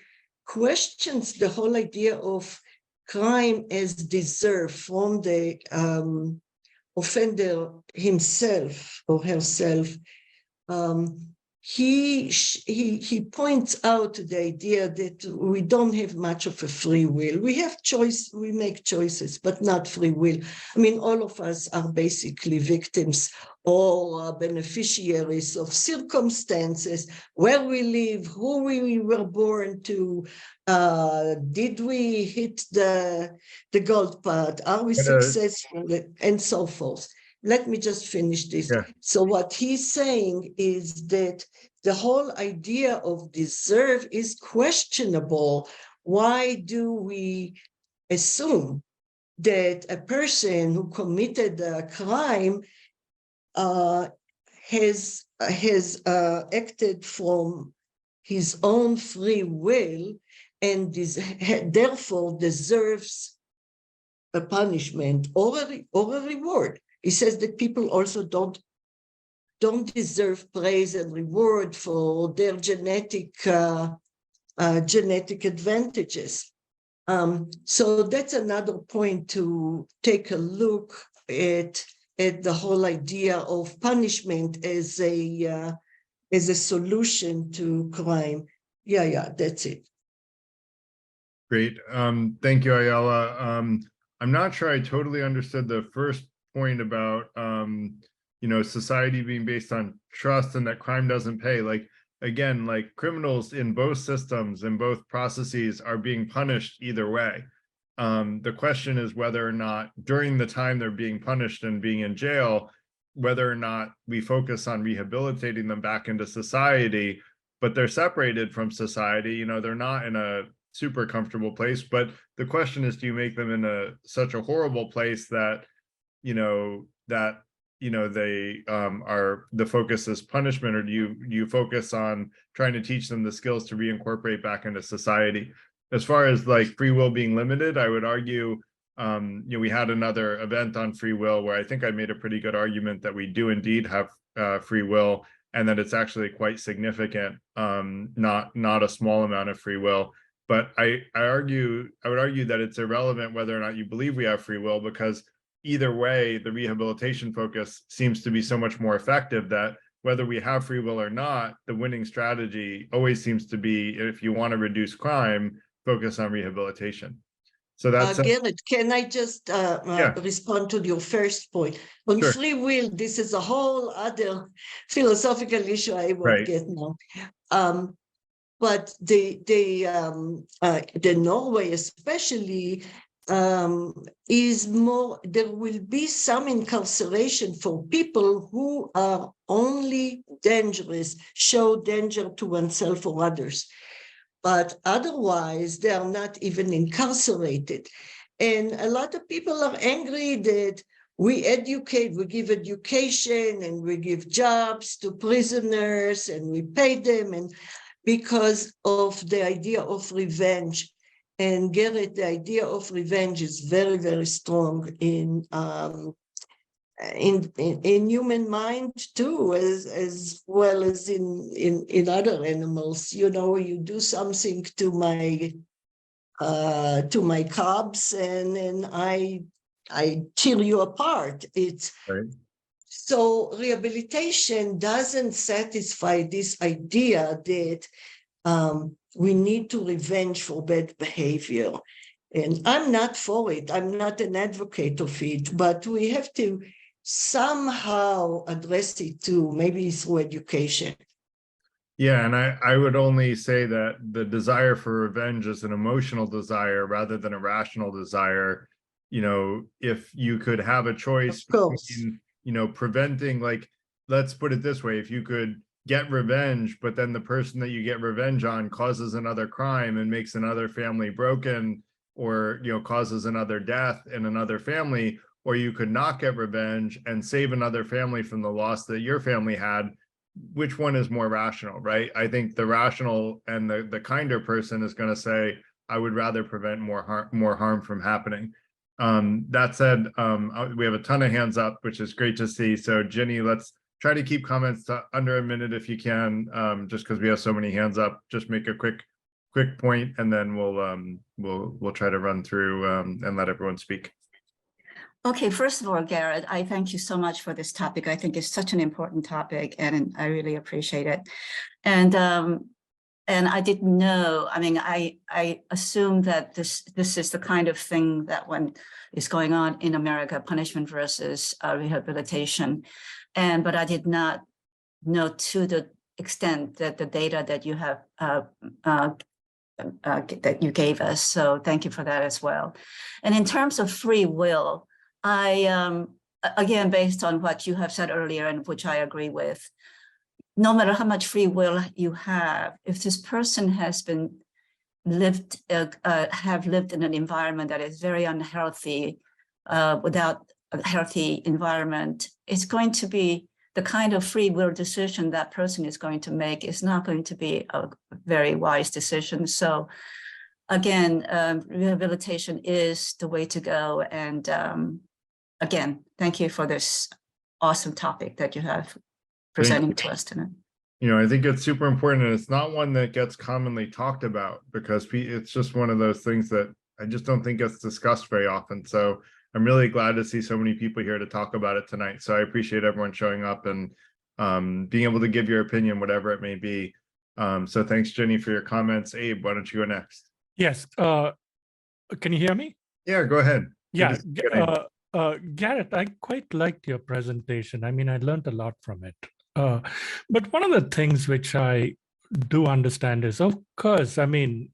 questions the whole idea of crime as deserved from the offender himself or herself. He points out the idea that we don't have much of a free will. We have choice, we make choices, but not free will. I mean, all of us are basically victims or beneficiaries of circumstances, where we live, who we were born to, did we hit the gold part, are we successful, and so forth. Let me just finish this. Yeah. So what he's saying is that the whole idea of deserve is questionable. Why do we assume that a person who committed a crime has acted from his own free will and therefore deserves a punishment or a reward? He says that people also don't deserve praise and reward for their genetic advantages. So that's another point to take a look at the whole idea of punishment as a solution to crime. Yeah, that's it. Great. Thank you, Ayala. I'm not sure I totally understood the first point about society being based on trust and that crime doesn't pay. Like, again, like criminals in both systems, in both processes are being punished either way. The question is whether or not during the time they're being punished and being in jail, whether or not we focus on rehabilitating them back into society, but they're separated from society. They're not in a super comfortable place, but the question is, do you make them in such a horrible place that they are, the focus is punishment, or do you focus on trying to teach them the skills to reincorporate back into society? As far as like free will being limited, I would argue, we had another event on free will where I think I made a pretty good argument that we do indeed have free will, and that it's actually quite significant, not a small amount of free will. But I would argue that it's irrelevant whether or not you believe we have free will, because either way, the rehabilitation focus seems to be so much more effective that whether we have free will or not, the winning strategy always seems to be, if you want to reduce crime, focus on rehabilitation. So that's Garrett, can I just respond to your first point? On Sure. free will, this is a whole other philosophical issue I won't get now. But the Norway especially is more, there will be some incarceration for people who are only dangerous, show danger to oneself or others. But otherwise, they are not even incarcerated. And a lot of people are angry that we educate, we give education and we give jobs to prisoners and we pay them, and because of the idea of revenge. And Garrett, the idea of revenge is very, very strong in human mind too, as well as in other animals. You do something to my cubs, and I tear you apart. It's right. So rehabilitation doesn't satisfy this idea that we need to revenge for bad behavior. And I'm not for it. I'm not an advocate of it, but we have to somehow address it too, maybe through education. Yeah, and I would only say that the desire for revenge is an emotional desire rather than a rational desire. If you could have a choice between, preventing, like, let's put it this way, if you could get revenge, but then the person that you get revenge on causes another crime and makes another family broken, or causes another death in another family, or you could not get revenge and save another family from the loss that your family had, which one is more rational, right? I think the rational and the kinder person is going to say, I would rather prevent more harm from happening. That said, we have a ton of hands up, which is great to see. So Jenny, let's try to keep comments to under a minute if you can, just because we have so many hands up. Just make a quick point, and then we'll try to run through and let everyone speak. Okay, first of all, Garrett, I thank you so much for this topic. I think it's such an important topic, and I really appreciate it. And I didn't know. I mean, I assume that this is the kind of thing that when is going on in America, punishment versus rehabilitation. But I did not know to the extent that the data that you have that you gave us. So thank you for that as well. And in terms of free will, I again, based on what you have said earlier, and which I agree with, no matter how much free will you have, if this person has been lived in an environment that is very unhealthy, without a healthy environment, it's going to be the kind of free will decision that person is going to make is not going to be a very wise decision. So again, rehabilitation is the way to go. And again, thank you for this awesome topic that you have presenting to us tonight. I think it's super important, and it's not one that gets commonly talked about, because it's just one of those things that I just don't think gets discussed very often. So I'm really glad to see so many people here to talk about it tonight. So I appreciate everyone showing up and being able to give your opinion, whatever it may be. So thanks, Jenny, for your comments. Abe, why don't you go next? Yes. Can you hear me? Yeah, go ahead. Yeah. Garrett, I quite liked your presentation. I mean, I learned a lot from it. But one of the things which I do understand is, of course, I mean,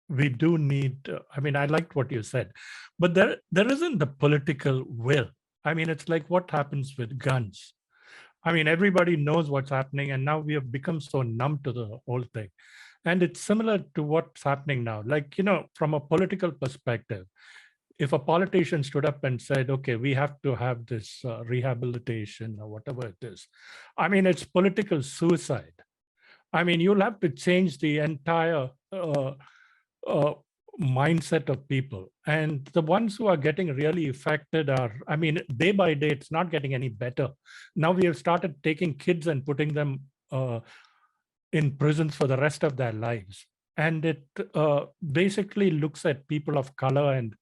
we do need, I mean, I liked what you said, but there isn't the political will. I mean, it's like what happens with guns. I mean, everybody knows what's happening, and now we have become so numb to the whole thing. And it's similar to what's happening now. Like, from a political perspective, if a politician stood up and said, okay, we have to have this rehabilitation or whatever it is, I mean, it's political suicide. I mean, you'll have to change the entire mindset of people. And the ones who are getting really affected are, I mean, day by day, it's not getting any better. Now we have started taking kids and putting them in prisons for the rest of their lives. And it basically looks at people of color and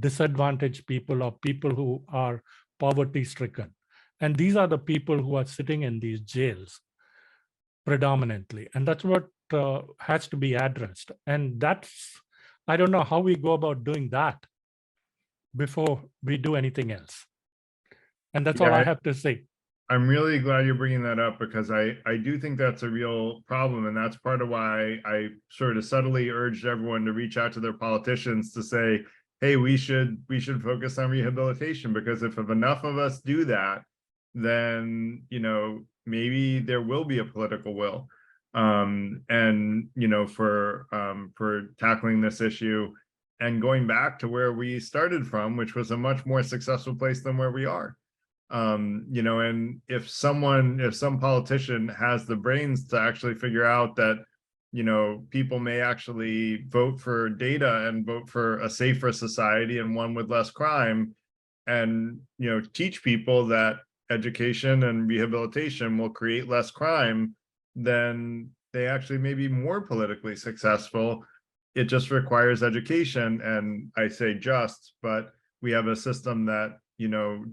disadvantaged people, or people who are poverty stricken. And these are the people who are sitting in these jails predominantly. And that's what has to be addressed. And that's, I don't know how we go about doing that before we do anything else. And that's all I have to say. I'm really glad you're bringing that up, because I do think that's a real problem. And that's part of why I sort of subtly urged everyone to reach out to their politicians to say, hey, we should focus on rehabilitation, because if enough of us do that, then, maybe there will be a political will. And, for tackling this issue and going back to where we started from, which was a much more successful place than where we are. And if some politician has the brains to actually figure out that, people may actually vote for data and vote for a safer society and one with less crime, and, teach people that education and rehabilitation will create less crime, then they actually may be more politically successful. It just requires education. And I say just, but we have a system that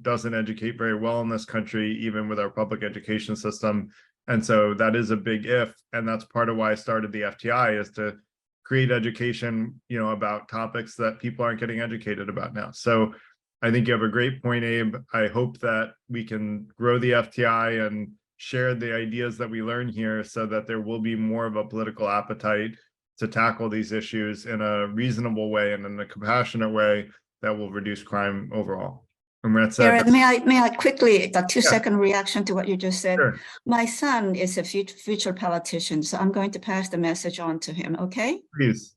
doesn't educate very well in this country, even with our public education system. And so that is a big if, and that's part of why I started the FTI, is to create education, about topics that people aren't getting educated about now. So I think you have a great point, Abe. I hope that we can grow the FTI and share the ideas that we learn here, so that there will be more of a political appetite to tackle these issues in a reasonable way and in a compassionate way that will reduce crime overall. Garrett, may I quickly, a 2-second reaction to what you just said? Sure. My son is a future politician, so I'm going to pass the message on to him, okay? Please.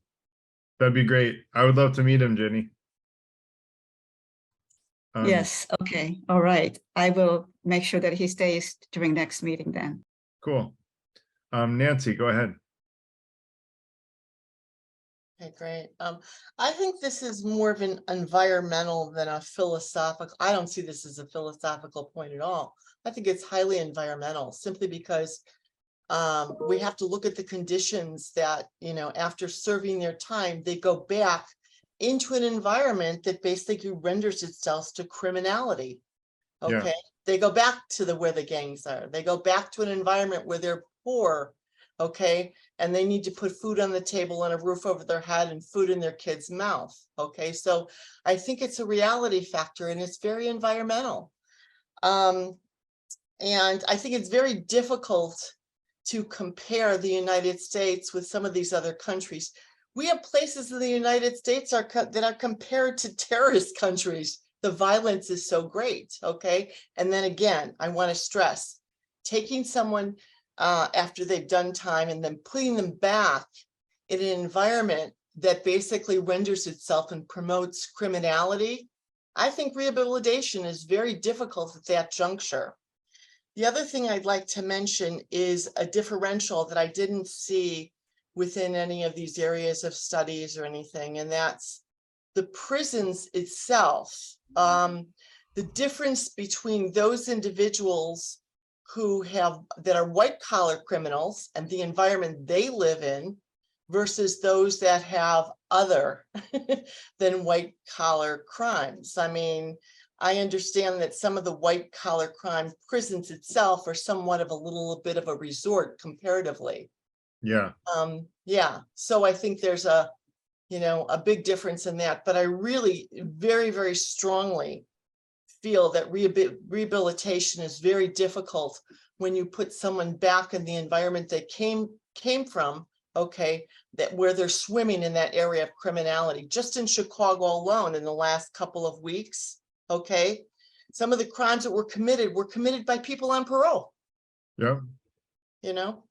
That'd be great. I would love to meet him, Jenny. Yes, okay, all right. I will make sure that he stays during next meeting then. Cool. Nancy, go ahead. Okay, great. I think this is more of an environmental than a philosophical. I don't see this as a philosophical point at all. I think it's highly environmental, simply because we have to look at the conditions that, after serving their time, they go back into an environment that basically renders itself to criminality. Okay. Yeah. They go back to where the gangs are. They go back to an environment where they're poor. Okay. And they need to put food on the table and a roof over their head and food in their kid's mouth. Okay. So I think it's a reality factor, and it's very environmental. And I think it's very difficult to compare the United States with some of these other countries. We have places in the United States that are compared to terrorist countries. The violence is so great. Okay. And then again, I want to stress, taking someone after they've done time and then putting them back in an environment that basically renders itself and promotes criminality. I think rehabilitation is very difficult at that juncture. The other thing I'd like to mention is a differential that I didn't see within any of these areas of studies or anything, and that's the prisons itself. The difference between those individuals that are white collar criminals and the environment they live in versus those that have other than white collar crimes. I mean, I understand that some of the white collar crime prisons itself are somewhat of a little bit of a resort comparatively. Yeah. Yeah. So I think there's a big difference in that, but I really very, very strongly feel that rehabilitation is very difficult when you put someone back in the environment they came from, okay, that where they're swimming in that area of criminality. Just in Chicago alone in the last couple of weeks, okay, some of the crimes that were committed by people on parole, Yeah. you know?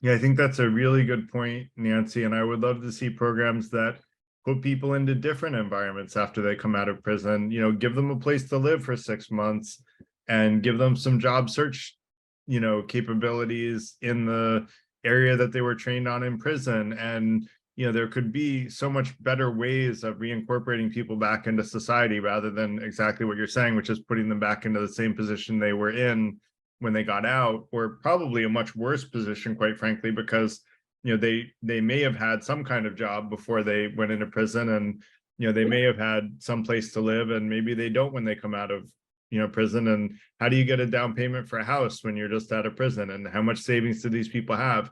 Yeah, I think that's a really good point, Nancy. And I would love to see programs that put people into different environments after they come out of prison, you know, give them a place to live for 6 months and give them some job search, you know, capabilities in the area that they were trained on in prison. And, you know, there could be so much better ways of reincorporating people back into society rather than exactly what you're saying, which is putting them back into the same position they were in when they got out, or probably a much worse position, quite frankly, because you know they may have had some kind of job before they went into prison, and you know they may have had some place to live, and maybe they don't when they come out of prison. And how do you get a down payment for a house when you're just out of prison, and how much savings do these people have?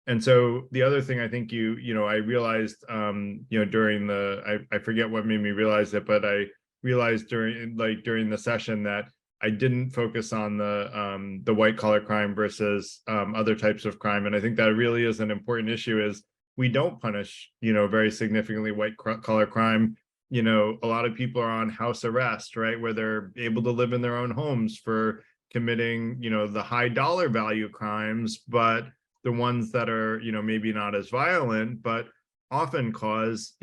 And so the other thing I think I realized during the I forget what made me realize it, but I realized during the session that I didn't focus on the white collar crime versus other types of crime. And I think that really is an important issue. Is we don't punish, very significantly white collar crime. A lot of people are on house arrest, right, where they're able to live in their own homes for committing, the high dollar value crimes, but the ones that are, maybe not as violent, but often cause,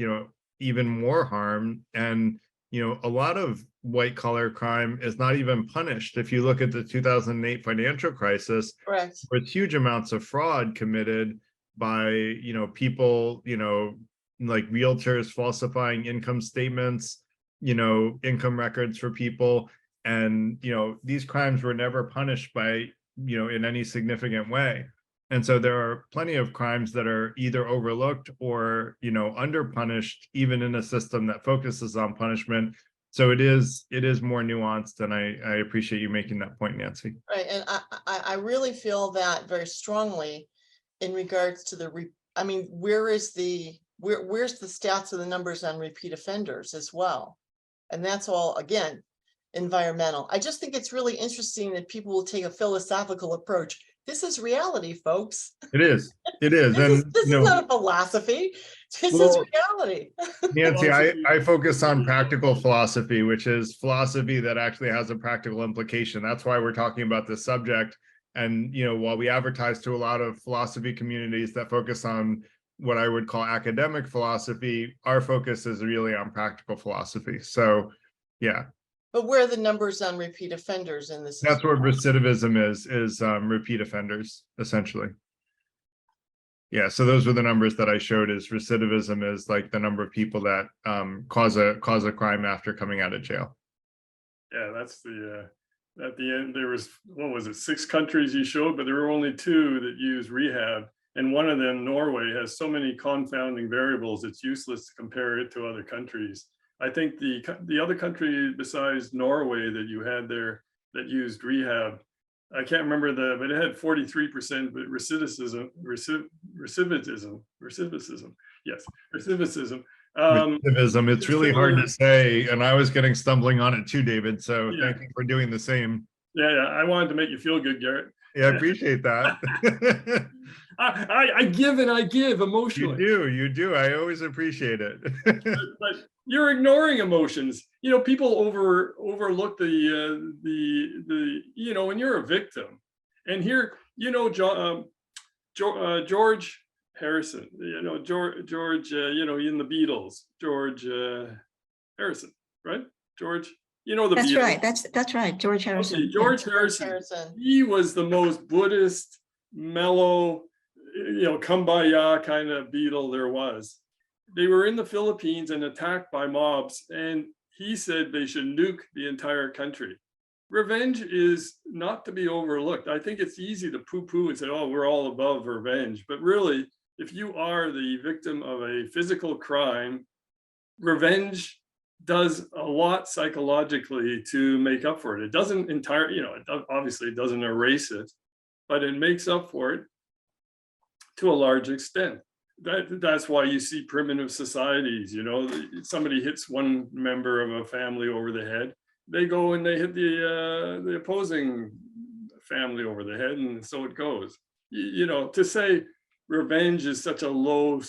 even more harm. And a lot of white collar crime is not even punished. If you look at the 2008 financial crisis, correct, with huge amounts of fraud committed by, people, like realtors falsifying income statements, income records for people. And, these crimes were never punished by, in any significant way. And so there are plenty of crimes that are either overlooked or, under punished, even in a system that focuses on punishment. So it is more nuanced, and I appreciate you making that point, Nancy. right. And I really feel that very strongly in regards to where's the stats of the numbers on repeat offenders as well? And that's all, again, environmental. I just think it's really interesting that people will take a philosophical approach. This is reality, folks. It is. This is not a philosophy. This is reality. Nancy, I focus on practical philosophy, which is philosophy that actually has a practical implication. That's why we're talking about this subject. And, while we advertise to a lot of philosophy communities that focus on what I would call academic philosophy, our focus is really on practical philosophy. So, yeah. But where are the numbers on repeat offenders in this? That's what recidivism is repeat offenders, essentially. Yeah, so those were the numbers that I showed. Is recidivism is like the number of people that cause a crime after coming out of jail. Yeah, that's at the end there was, what was it, 6 countries you showed, but there were only 2 that use rehab. And one of them, Norway, has so many confounding variables, it's useless to compare it to other countries. I think the other country besides Norway that you had there that used rehab, I can't remember but it had 43% recidivism. Yes, recidivism. Recidivism, it's really hard to say, and I was getting stumbling on it too, David. So yeah. Thank you for doing the same. Yeah, I wanted to make you feel good, Garrett. Yeah, I appreciate that. I give and I give emotionally. You do. I always appreciate it. but you're ignoring emotions. People overlook the when you're a victim. And here, George Harrison, George, in the Beatles, George Harrison, right? George, the That's Beatles. right. That's right. George Harrison. Okay, George Harrison. He was the most Buddhist, mellow, kumbaya kind of Beatle there was. They were in the Philippines and attacked by mobs, and he said they should nuke the entire country. Revenge is not to be overlooked. I think it's easy to poo-poo and say, oh, we're all above revenge. But really, if you are the victim of a physical crime, revenge does a lot psychologically to make up for it. It doesn't obviously it doesn't erase it, but it makes up for it to a large extent. That's why you see primitive societies, somebody hits one member of a family over the head, they go and they hit the opposing family over the head, and so it goes. You know, to say revenge is such a low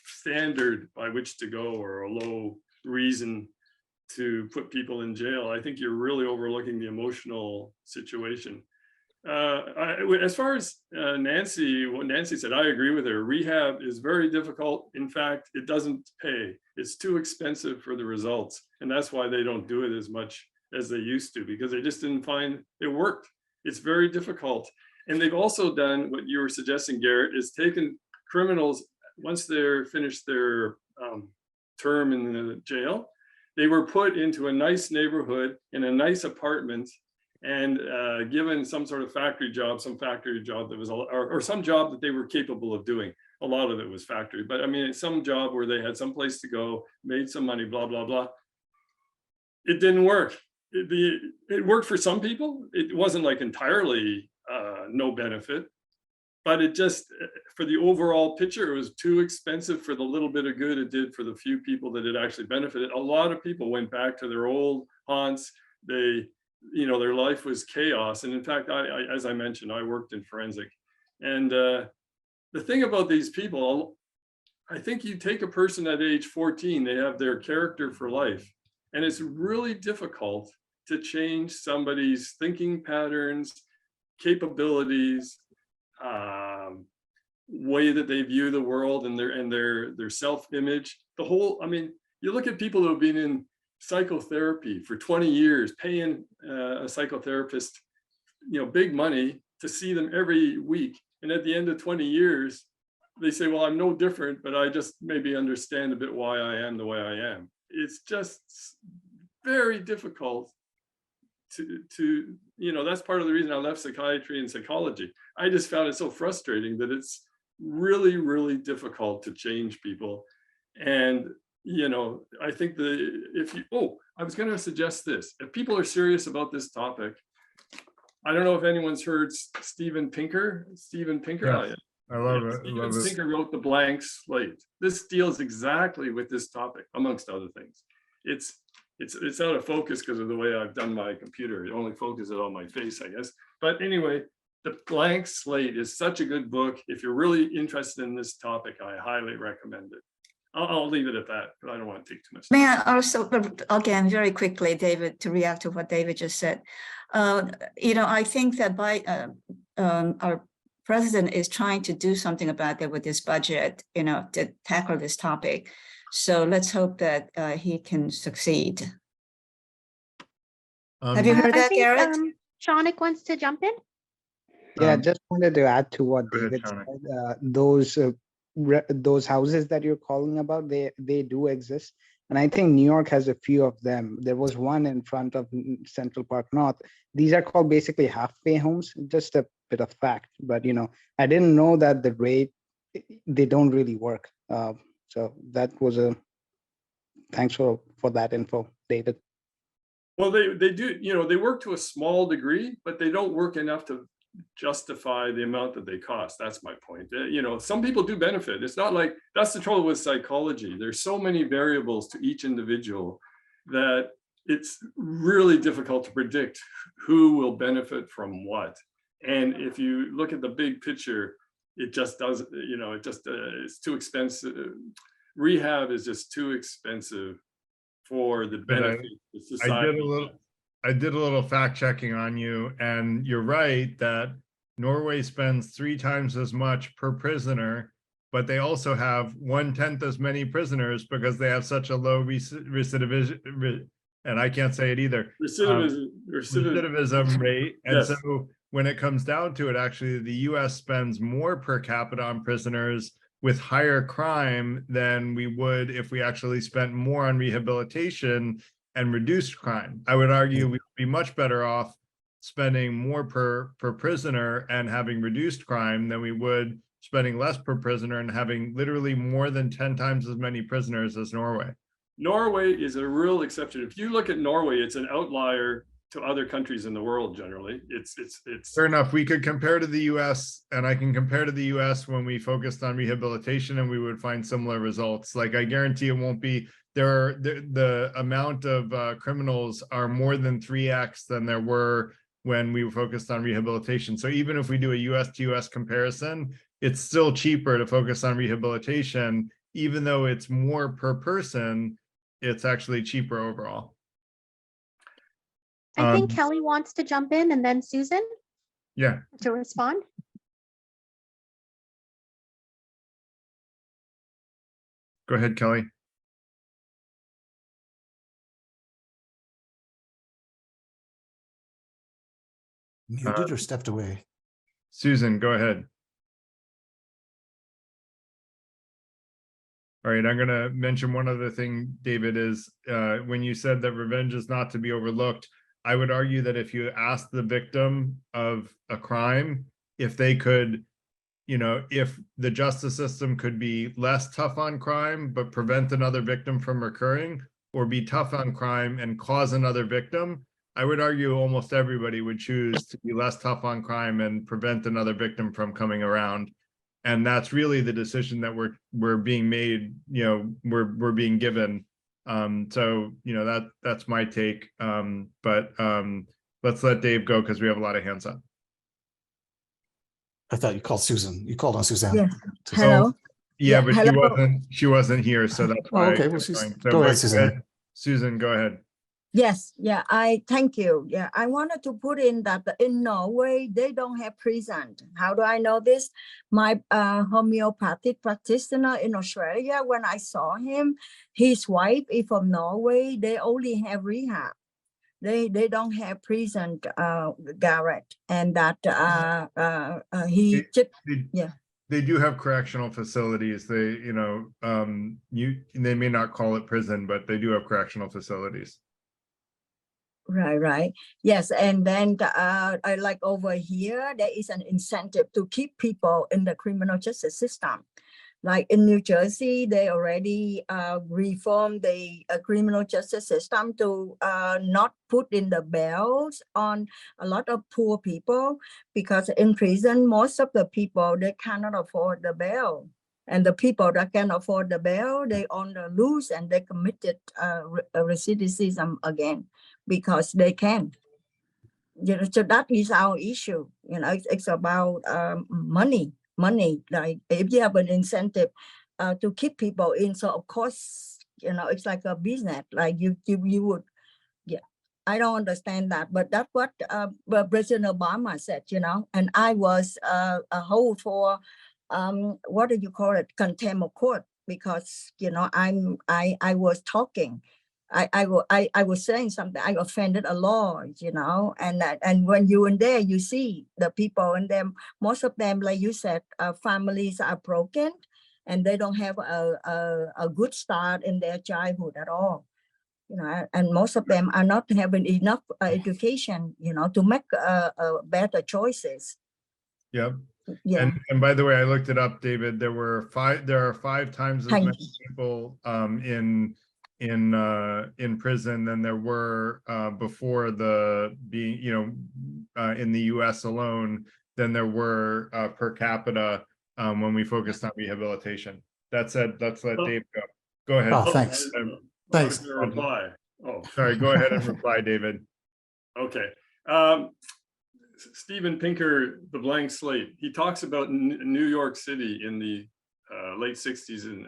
standard by which to go, or a low reason to put people in jail, I think you're really overlooking the emotional situation. As far as Nancy, what Nancy said, I agree with her. Rehab is very difficult. In fact, it doesn't pay. It's too expensive for the results. And that's why they don't do it as much as they used to, because they just didn't find it worked. It's very difficult. And they've also done what you were suggesting, Garrett, is taken criminals, once they're finished their term in the jail, they were put into a nice neighborhood in a nice apartment and given some sort of factory job, that was, or some job that they were capable of doing. A lot of it was factory, but I mean, some job where they had some place to go, made some money, blah, blah, blah. It didn't work. It worked for some people. It wasn't like entirely no benefit, but it just, for the overall picture, it was too expensive for the little bit of good it did for the few people that it actually benefited. A lot of people went back to their old haunts. They, you know, their life was chaos. And in fact, as I mentioned, I worked in forensic. And the thing about these people, I think you take a person at age 14, they have their character for life. And it's really difficult to change somebody's thinking patterns, capabilities, way that they view the world, and their self-image. The whole, I mean, you look at people who have been in psychotherapy for 20 years, paying a psychotherapist, you know, big money to see them every week. And at the end of 20 years, they say, well, I'm no different, but I just maybe understand a bit why I am the way I am. It's just very difficult to, you know, that's part of the reason I left psychiatry and psychology. I just found it so frustrating that it's really, really difficult to change people. And, you know, I think I was going to suggest this. If people are serious about this topic, I don't know if anyone's heard Steven Pinker. Steven Pinker. Yes, I love it. Steven Pinker wrote The Blank Slate. This deals exactly with this topic, amongst other things. It's out of focus because of the way I've done my computer. It only focuses on my face, I guess. But anyway, The Blank Slate is such a good book. If you're really interested in this topic, I highly recommend it. I'll leave it at that, but I don't want to take too much time. May I also, again, very quickly, David, to react to what David just said. You know, I think that our president is trying to do something about that with this budget, you know, to tackle this topic. So let's hope that he can succeed. Have you heard that, Garrett? Shaunik wants to jump in. Yeah, just wanted to add to what David said. Those houses that you're calling about, they do exist. And I think New York has a few of them. There was one in front of Central Park North. These are called basically halfway homes, just a bit of fact. But, you know, I didn't know that the rate, they don't really work. So that was thanks for that info, David. Well, they do, you know, they work to a small degree, but they don't work enough to justify the amount that they cost. That's my point. You know, some people do benefit. It's not like, that's the trouble with psychology. There's so many variables to each individual that it's really difficult to predict who will benefit from what. And if you look at the big picture, it just doesn't, you know, it's too expensive. Rehab is just too expensive for the benefit of society. I did a little fact checking on you, and you're right that Norway spends 3 times as much per prisoner, but they also have 1/10 as many prisoners because they have such a low recidivism, and I can't say it either. Recidivism rate. And yes. So when it comes down to it, actually, the US spends more per capita on prisoners with higher crime than we would if we actually spent more on rehabilitation and reduced crime. I would argue we'd be much better off spending more per prisoner and having reduced crime than we would spending less per prisoner and having literally more than 10 times as many prisoners as Norway. Norway is a real exception. If you look at Norway, it's an outlier to other countries in the world generally. It's fair enough. We could compare to the US, and I can compare to the US when we focused on rehabilitation, and we would find similar results. Like, I guarantee it won't be the amount of criminals are more than 3x than there were when we focused on rehabilitation. So even if we do a US to US comparison, it's still cheaper to focus on rehabilitation, even though it's more per person, it's actually cheaper overall. I think Kelly wants to jump in, and then Susan. Yeah. To respond. Go ahead, Kelly. Muted or stepped away? Susan, go ahead. All right, I'm going to mention one other thing, David, is when you said that revenge is not to be overlooked, I would argue that if you ask the victim of a crime, if they could, you know, if the justice system could be less tough on crime, but prevent another victim from recurring, or be tough on crime and cause another victim, I would argue almost everybody would choose to be less tough on crime and prevent another victim from coming around. And that's really the decision that we're being made, you know, we're being given. So, you know, that's my take. But let's let Dave go because we have a lot of hands up. I thought you called Susan. You called on Suzanne. Yeah. Hello. Yeah, but hello. she wasn't here, so that's why. Okay, well, so, go ahead, Suzanne. Susan, go ahead. Yes, yeah, I thank you. Yeah, I wanted to put in that in Norway, they don't have prison. How do I know this? My homeopathic practitioner in Australia, when I saw him, his wife is from Norway, they only have rehab. They don't have prison, Garrett, and that They do have correctional facilities. They, you know, they may not call it prison, but they do have correctional facilities. Right. Yes, and then I like over here, there is an incentive to keep people in the criminal justice system. Like in New Jersey, they already reformed the criminal justice system to not put in the bails on a lot of poor people, because in prison, most of the people, they cannot afford the bail. And the people that can afford the bail, they on the loose and they committed recidivism again because they can. You know, so that is our issue. You know, it's about money. Like if you have an incentive to keep people in, so of course, you know, it's like a business. Like you would, yeah. I don't understand that, but that's what President Obama said. You know, and I was a hold for what do you call it, contempt of court, because you know I was talking. I was saying something. I offended a law, you know, and when you in there, you see the people in them. Most of them, like you said, families are broken, and they don't have a good start in their childhood at all, you know. And most of them are not having enough education, you know, to make better choices. Yep. Yeah. And by the way, I looked it up, David. There are 5 times as many people in prison than there were before the being, you know, in the US alone than there were per capita when we focused on rehabilitation. That said, let's let Dave go. Go ahead. Oh, thanks. Thanks. Reply. Oh, sorry. Go ahead and reply, David. Okay. Steven Pinker, The Blank Slate, he talks about New York City in the late 60s and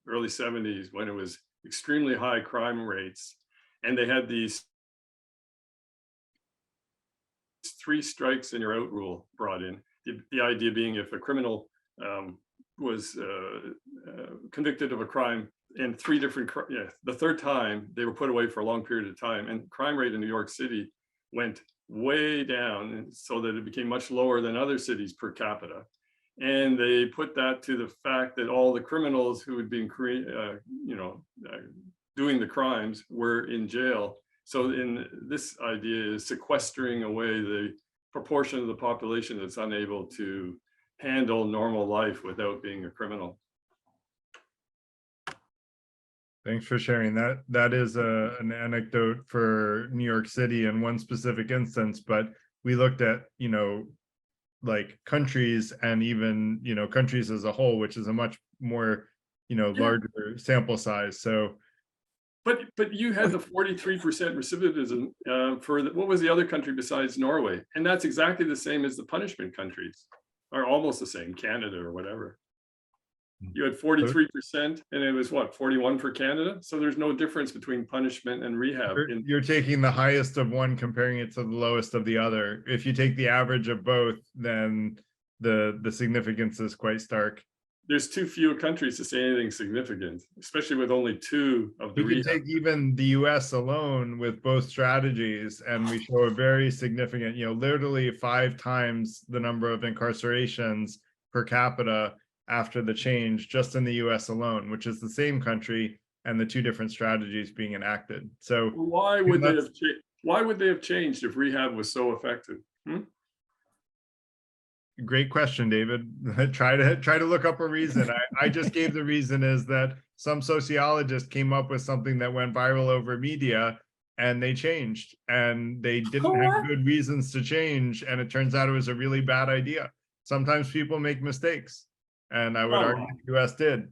early 70s when it was extremely high crime rates. And they had these 3 strikes and you're out rule brought in. The idea being if a criminal was convicted of a crime and 3 different, the 3rd time they were put away for a long period of time, and crime rate in New York City went way down, and so that it became much lower than other cities per capita. And they put that to the fact that all the criminals who had been, doing the crimes were in jail. So in this idea is sequestering away the proportion of the population that's unable to handle normal life without being a criminal. Thanks for sharing that. That is an anecdote for New York City in one specific instance, but we looked at, you know, like countries and even, you know, countries as a whole, which is a much more, you know, larger sample size. So But you had the 43% recidivism for what was the other country besides Norway? And that's exactly the same as the punishment countries, or almost the same, Canada or whatever. You had 43% and it was what, 41 for Canada? So there's no difference between punishment and rehab. You're taking the highest of one, comparing it to the lowest of the other. If you take the average of both, then the significance is quite stark. There's too few countries to say anything significant, especially with only 2 of the We can rehab. take even the US alone with both strategies, and we show a very significant, literally 5 times the number of incarcerations per capita after the change just in the US alone, which is the same country and the 2 different strategies being enacted. So why would they have changed if rehab was so effective? Great question, David. try to look up a reason. I just gave the reason is that some sociologist came up with something that went viral over media, and they changed, and they didn't have good reasons to change, and it turns out it was a really bad idea. Sometimes people make mistakes, and I would argue the US did.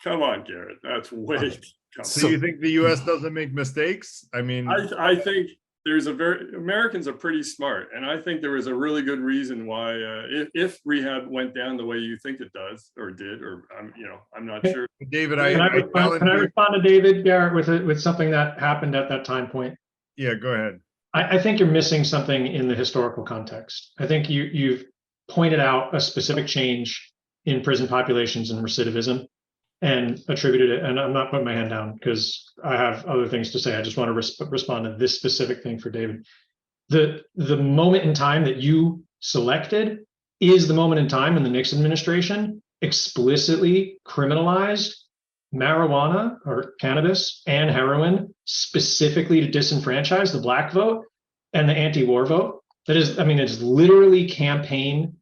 Come on, Garrett, that's way. So you think the US doesn't make mistakes? I mean, I think Americans are pretty smart, and I think there was a really good reason why if rehab went down the way you think it does or did, or I'm not sure. David, can I respond to David, Garrett, with something that happened at that time point? Yeah, go ahead. I think you're missing something in the historical context. I think you've pointed out a specific change in prison populations and recidivism and attributed it, and I'm not putting my hand down because I have other things to say. I just want to respond to this specific thing for David. The moment in time that you selected is the moment in time when the Nixon administration explicitly criminalized marijuana or cannabis and heroin specifically to disenfranchise the Black vote and the anti-war vote. That is, it's literally campaign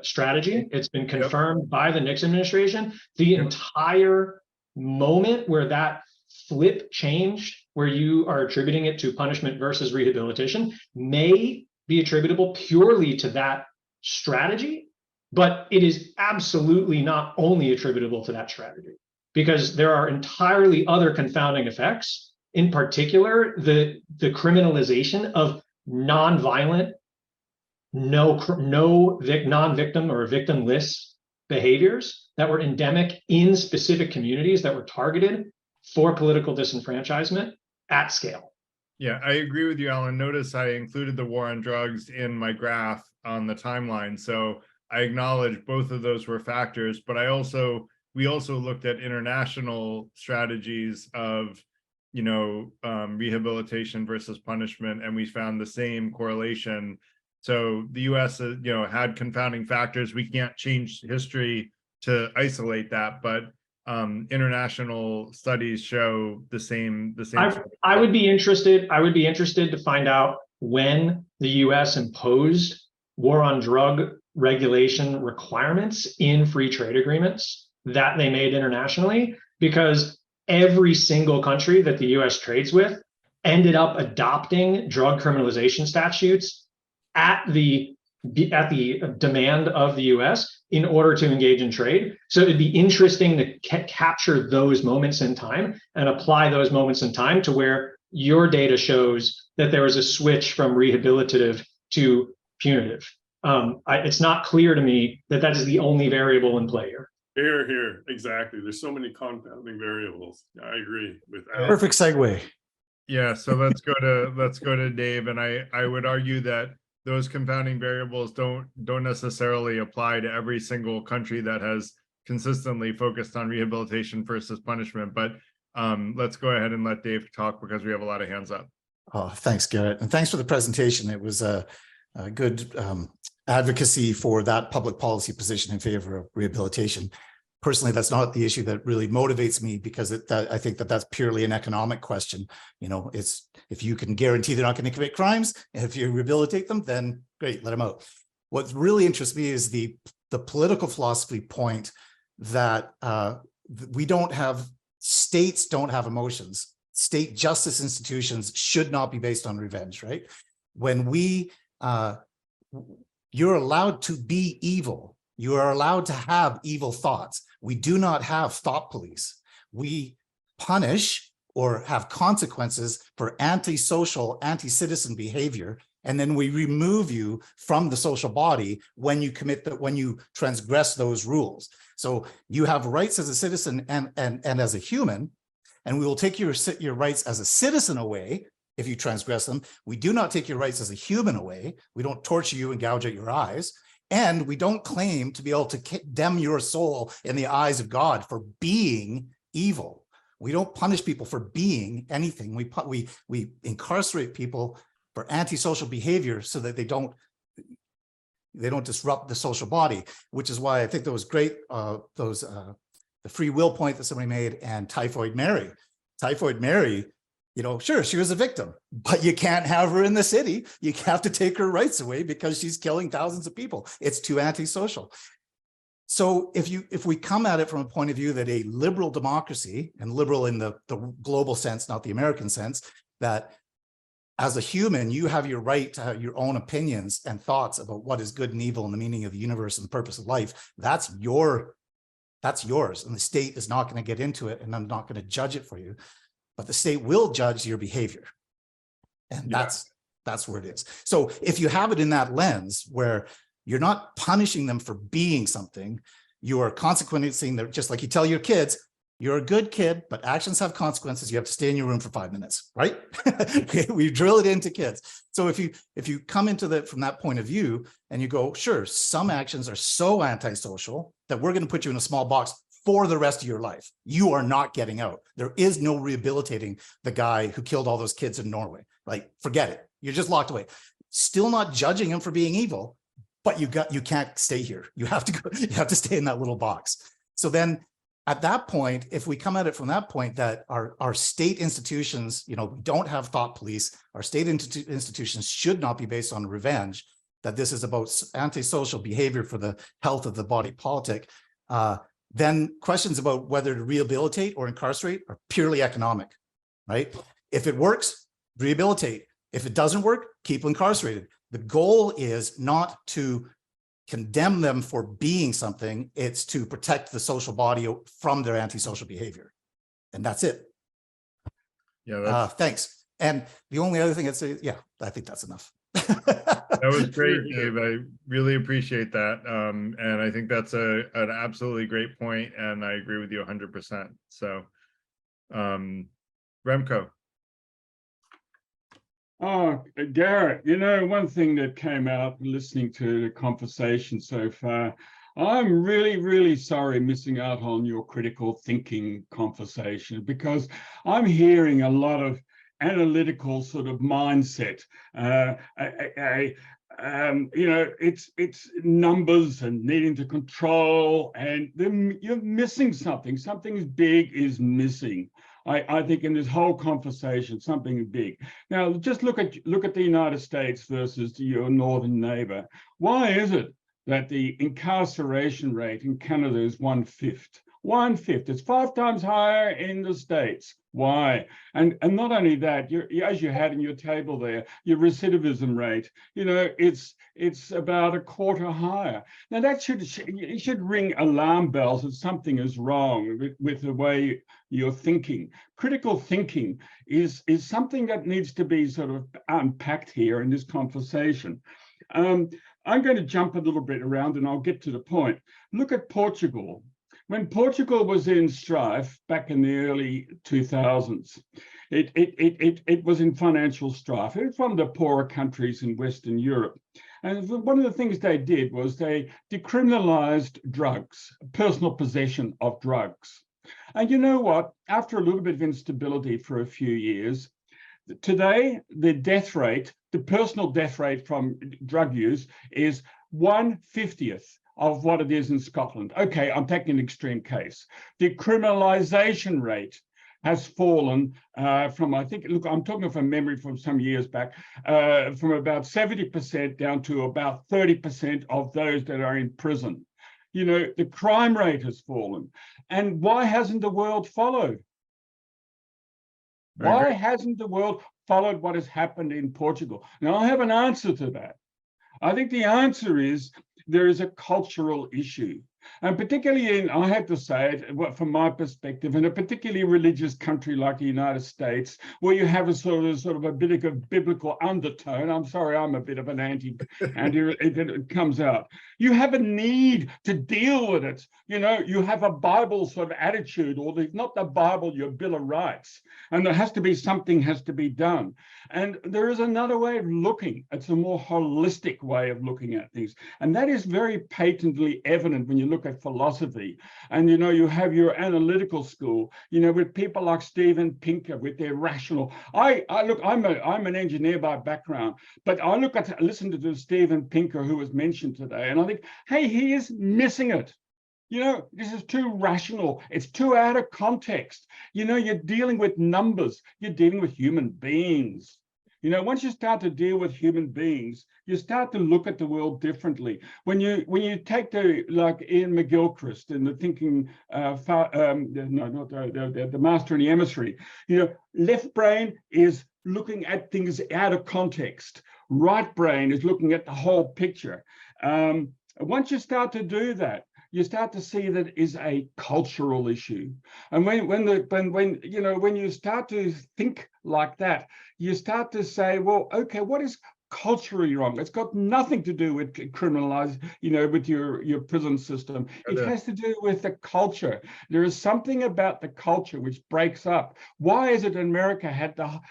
strategy. It's been confirmed by the Nixon administration. The entire moment where that flip changed, where you are attributing it to punishment versus rehabilitation, may be attributable purely to that strategy, but it is absolutely not only attributable to that strategy, because there are entirely other confounding effects, in particular, the criminalization of nonviolent, non-victim or victimless behaviors that were endemic in specific communities that were targeted for political disenfranchisement at scale. Yeah, I agree with you, Alan. Notice I included the war on drugs in my graph on the timeline. So I acknowledge both of those were factors, but we also looked at international strategies of, rehabilitation versus punishment, and we found the same correlation. So the US, had confounding factors. We can't change history to isolate that, but international studies show the same. I would be interested to find out when the US imposed war on drug regulation requirements in free trade agreements that they made internationally, because every single country that the US trades with ended up adopting drug criminalization statutes at the demand of the US in order to engage in trade. So it'd be interesting to capture those moments in time and apply those moments in time to where your data shows that there was a switch from rehabilitative to punitive. It's not clear to me that is the only variable in play here. Here, exactly. There's so many compounding variables. I agree with Alan. Perfect segue. Yeah, so let's go to Dave, and I would argue that those confounding variables don't necessarily apply to every single country that has consistently focused on rehabilitation versus punishment. But let's go ahead and let Dave talk, because we have a lot of hands up. Oh, thanks, Garrett. And thanks for the presentation. It was a good advocacy for that public policy position in favor of rehabilitation. Personally, that's not the issue that really motivates me, because I think that's purely an economic question. It's if you can guarantee they're not going to commit crimes, and if you rehabilitate them, then great, let them out. What really interests me is the political philosophy point that states don't have emotions. State justice institutions should not be based on revenge, right? When you're allowed to be evil. You are allowed to have evil thoughts. We do not have thought police. We punish or have consequences for antisocial, anti-citizen behavior. And then we remove you from the social body when you when you transgress those rules. So you have rights as a citizen and as a human, and we will take your rights as a citizen away if you transgress them. We do not take your rights as a human away. We don't torture you and gouge out your eyes. And we don't claim to be able to condemn your soul in the eyes of God for being evil. We don't punish people for being anything. We incarcerate people for antisocial behavior so that they don't disrupt the social body, which is why I think that was great, the free will point that somebody made, and Typhoid Mary. Typhoid Mary, you know, sure, she was a victim, but you can't have her in the city. You have to take her rights away because she's killing thousands of people. It's too antisocial. So if we come at it from a point of view that a liberal democracy, and liberal in the global sense, not the American sense, that as a human, you have your right to have your own opinions and thoughts about what is good and evil and the meaning of the universe and the purpose of life, that's yours. And the state is not going to get into it, and I'm not going to judge it for you, but the state will judge your behavior. And that's where it is. So if you have it in that lens where you're not punishing them for being something, you are consequently seeing that, just like you tell your kids, you're a good kid, but actions have consequences. You have to stay in your room for 5 minutes, right? We drill it into kids. So if you come into that from that point of view and you go, sure, some actions are so antisocial that we're going to put you in a small box for the rest of your life. You are not getting out. There is no rehabilitating the guy who killed all those kids in Norway. Like, forget it. You're just locked away. Still not judging him for being evil, but you can't stay here. You have to go, you have to stay in that little box. So then at that point, if we come at it from that point that our state institutions, you know, we don't have thought police, our state institutions should not be based on revenge, that this is about antisocial behavior for the health of the body politic, then questions about whether to rehabilitate or incarcerate are purely economic, right? If it works, rehabilitate. If it doesn't work, keep incarcerated. The goal is not to condemn them for being something, it's to protect the social body from their antisocial behavior. And that's it. Yeah. Thanks. And the only other thing I'd say, yeah, I think that's enough. That was great, Dave. I really appreciate that. And I think that's an absolutely great point, and I agree with you 100%. So, Remco. Oh, Garrett, you know, one thing that came out listening to the conversation so far, I'm really, really sorry missing out on your critical thinking conversation, because I'm hearing a lot of analytical sort of mindset. You know, it's numbers and needing to control, and then you're missing something. Something big is missing. I think in this whole conversation, something big. Now, just look at the United States versus your northern neighbor. Why is it that the incarceration rate in Canada is 1/5? 1/5. It's 5 times higher in the States. Why? And not only that, as you had in your table there, your recidivism rate, you know, it's about 1/4 higher. Now that should ring alarm bells that something is wrong with the way you're thinking. Critical thinking is something that needs to be sort of unpacked here in this conversation. I'm going to jump a little bit around and I'll get to the point. Look at Portugal. When Portugal was in strife back in the early 2000s, it was in financial strife. It was one of the poorer countries in Western Europe. And one of the things they did was they decriminalized drugs, personal possession of drugs. And you know what? After a little bit of instability for a few years, today the death rate, the personal death rate from drug use is 1/50th of what it is in Scotland. Okay, I'm taking an extreme case. The criminalization rate has fallen from, I think, look, I'm talking from memory from some years back, from about 70% down to about 30% of those that are in prison. You know, the crime rate has fallen. And why hasn't the world followed? Why hasn't the world followed what has happened in Portugal? Now, I have an answer to that. I think the answer is there is a cultural issue. And particularly in, I have to say it, from my perspective, in a particularly religious country like the United States, where you have a sort of a bit of a biblical undertone. I'm sorry, I'm a bit of an it comes out. You have a need to deal with it. You know, you have a Bible sort of attitude, or if not the Bible, your Bill of Rights. And there has to be something has to be done. And there is another way of looking. It's a more holistic way of looking at things. And that is very patently evident when you look at philosophy. And, you know, you have your analytical school, you know, with people like Steven Pinker with their rational. I look, I'm an engineer by background, but I listen to Steven Pinker, who was mentioned today, and I think, hey, he is missing it. You know, this is too rational. It's too out of context. You know, you're dealing with numbers. You're dealing with human beings. You know, once you start to deal with human beings, you start to look at the world differently. When you take like Ian McGilchrist in the thinking, the master and the emissary, you know, left brain is looking at things out of context. Right brain is looking at the whole picture. Once you start to do that, you start to see that is a cultural issue. And when you start to think like that, you start to say, well, okay, what is culturally wrong? It's got nothing to do with criminalize, you know, with your prison system. It has to do with the culture. There is something about the culture which breaks up. Why is it America had a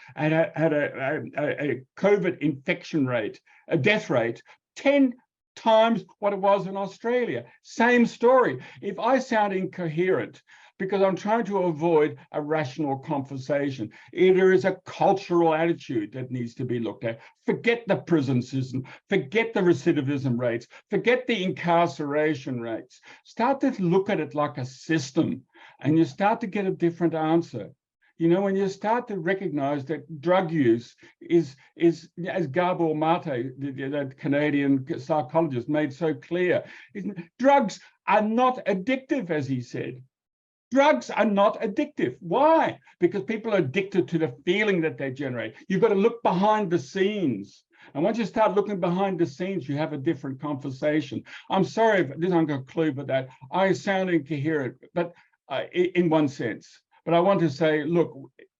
COVID infection rate, a death rate, 10 times what it was in Australia? Same story. If I sound incoherent because I'm trying to avoid a rational conversation, there is a cultural attitude that needs to be looked at. Forget the prison system, forget the recidivism rates, forget the incarceration rates. Start to look at it like a system, and you start to get a different answer. You know, when you start to recognize that drug use is as Gabor Mate, that Canadian psychologist, made so clear, drugs are not addictive, as he said. Drugs are not addictive. Why? Because people are addicted to the feeling that they generate. You've got to look behind the scenes. And once you start looking behind the scenes, you have a different conversation. I'm sorry if this I'm going to conclude with that. I sound incoherent, but in one sense. But I want to say, look,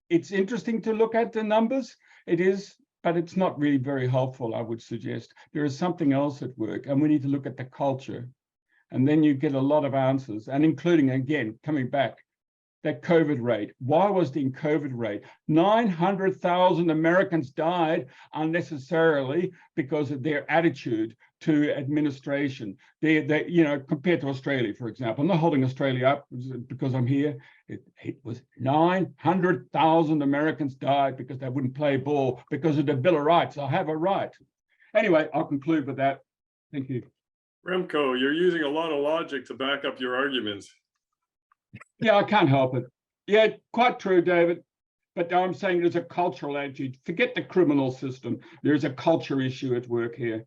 it's interesting to look at the numbers. It is, but it's not really very helpful, I would suggest. There is something else at work, and we need to look at the culture. And then you get a lot of answers, and including, again, coming back, that COVID rate. Why was the COVID rate? 900,000 Americans died unnecessarily because of their attitude to administration. They you know, compared to Australia, for example. I'm not holding Australia up because I'm here. It was 900,000 Americans died because they wouldn't play ball because of the Bill of Rights. I have a right. Anyway, I'll conclude with that. Thank you. Remco, you're using a lot of logic to back up your arguments. Yeah, I can't help it. Yeah, quite true, David. But I'm saying there's a cultural attitude. Forget the criminal system. There's a culture issue at work here.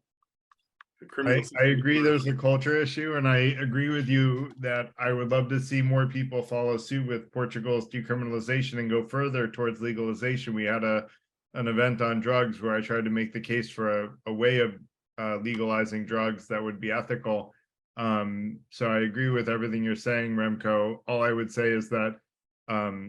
I agree there's a culture issue, and I agree with you that I would love to see more people follow suit with Portugal's decriminalization and go further towards legalization. We had an event on drugs where I tried to make the case for a way of legalizing drugs that would be ethical. So I agree with everything you're saying, Remco. All I would say is that,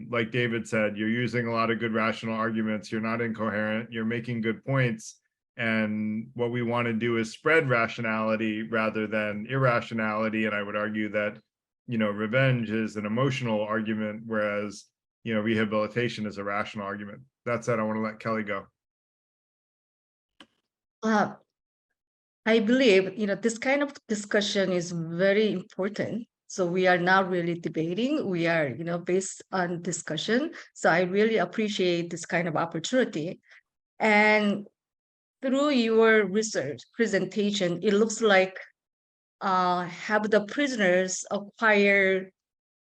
like David said, you're using a lot of good rational arguments. You're not incoherent. You're making good points. And what we want to do is spread rationality rather than irrationality. And I would argue that, you know, revenge is an emotional argument, whereas, you know, rehabilitation is a rational argument. That said, I want to let Kelly go. I believe, you know, this kind of discussion is very important. So we are not really debating. We are, you know, based on discussion. So I really appreciate this kind of opportunity. And through your research presentation, it looks like have the prisoners acquire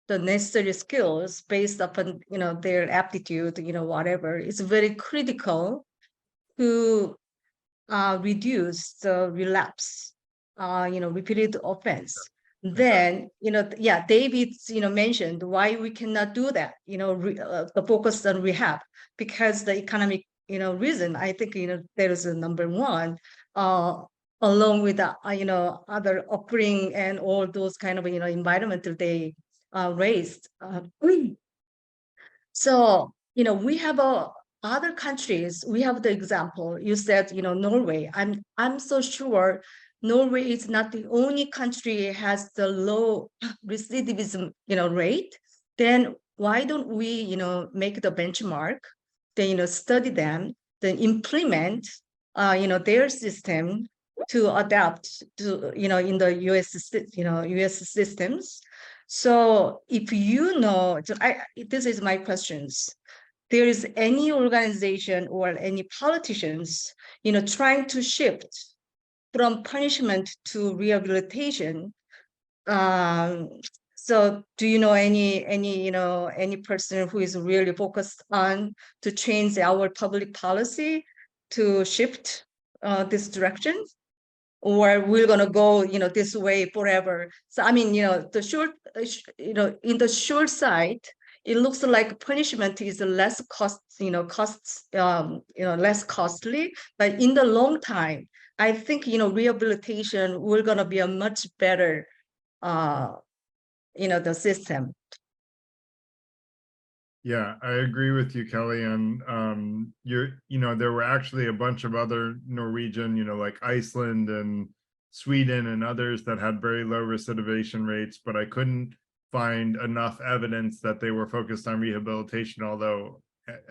the necessary skills based upon, you know, their aptitude, you know, whatever. It's very critical to reduce the relapse, you know, repeated offense. Then, you know, yeah, David, you know, mentioned why we cannot do that, you know, the focus on rehab, because the economic, you know, reason. I think, you know, there is a number one, along with other upbringing and all those kind of environmental they raised. So we have other countries. We have the example you said, Norway. I'm so sure Norway is not the only country has the low recidivism rate. Then why don't we make the benchmark, then study them, then implement their system to adapt to in the US systems. So if this is my questions, there is any organization or any politicians trying to shift from punishment to rehabilitation. So do you know any person who is really focused on to change our public policy to shift this direction? Or we're gonna go, this way forever. So I mean, the short, in the short side, it looks like punishment is less less costly. But in the long time, I think rehabilitation will gonna be a much better, the system. Yeah, I agree with you, Kelly. And there were actually a bunch of other Norwegian, like Iceland and Sweden and others that had very low recidivation rates, but I couldn't find enough evidence that they were focused on rehabilitation, although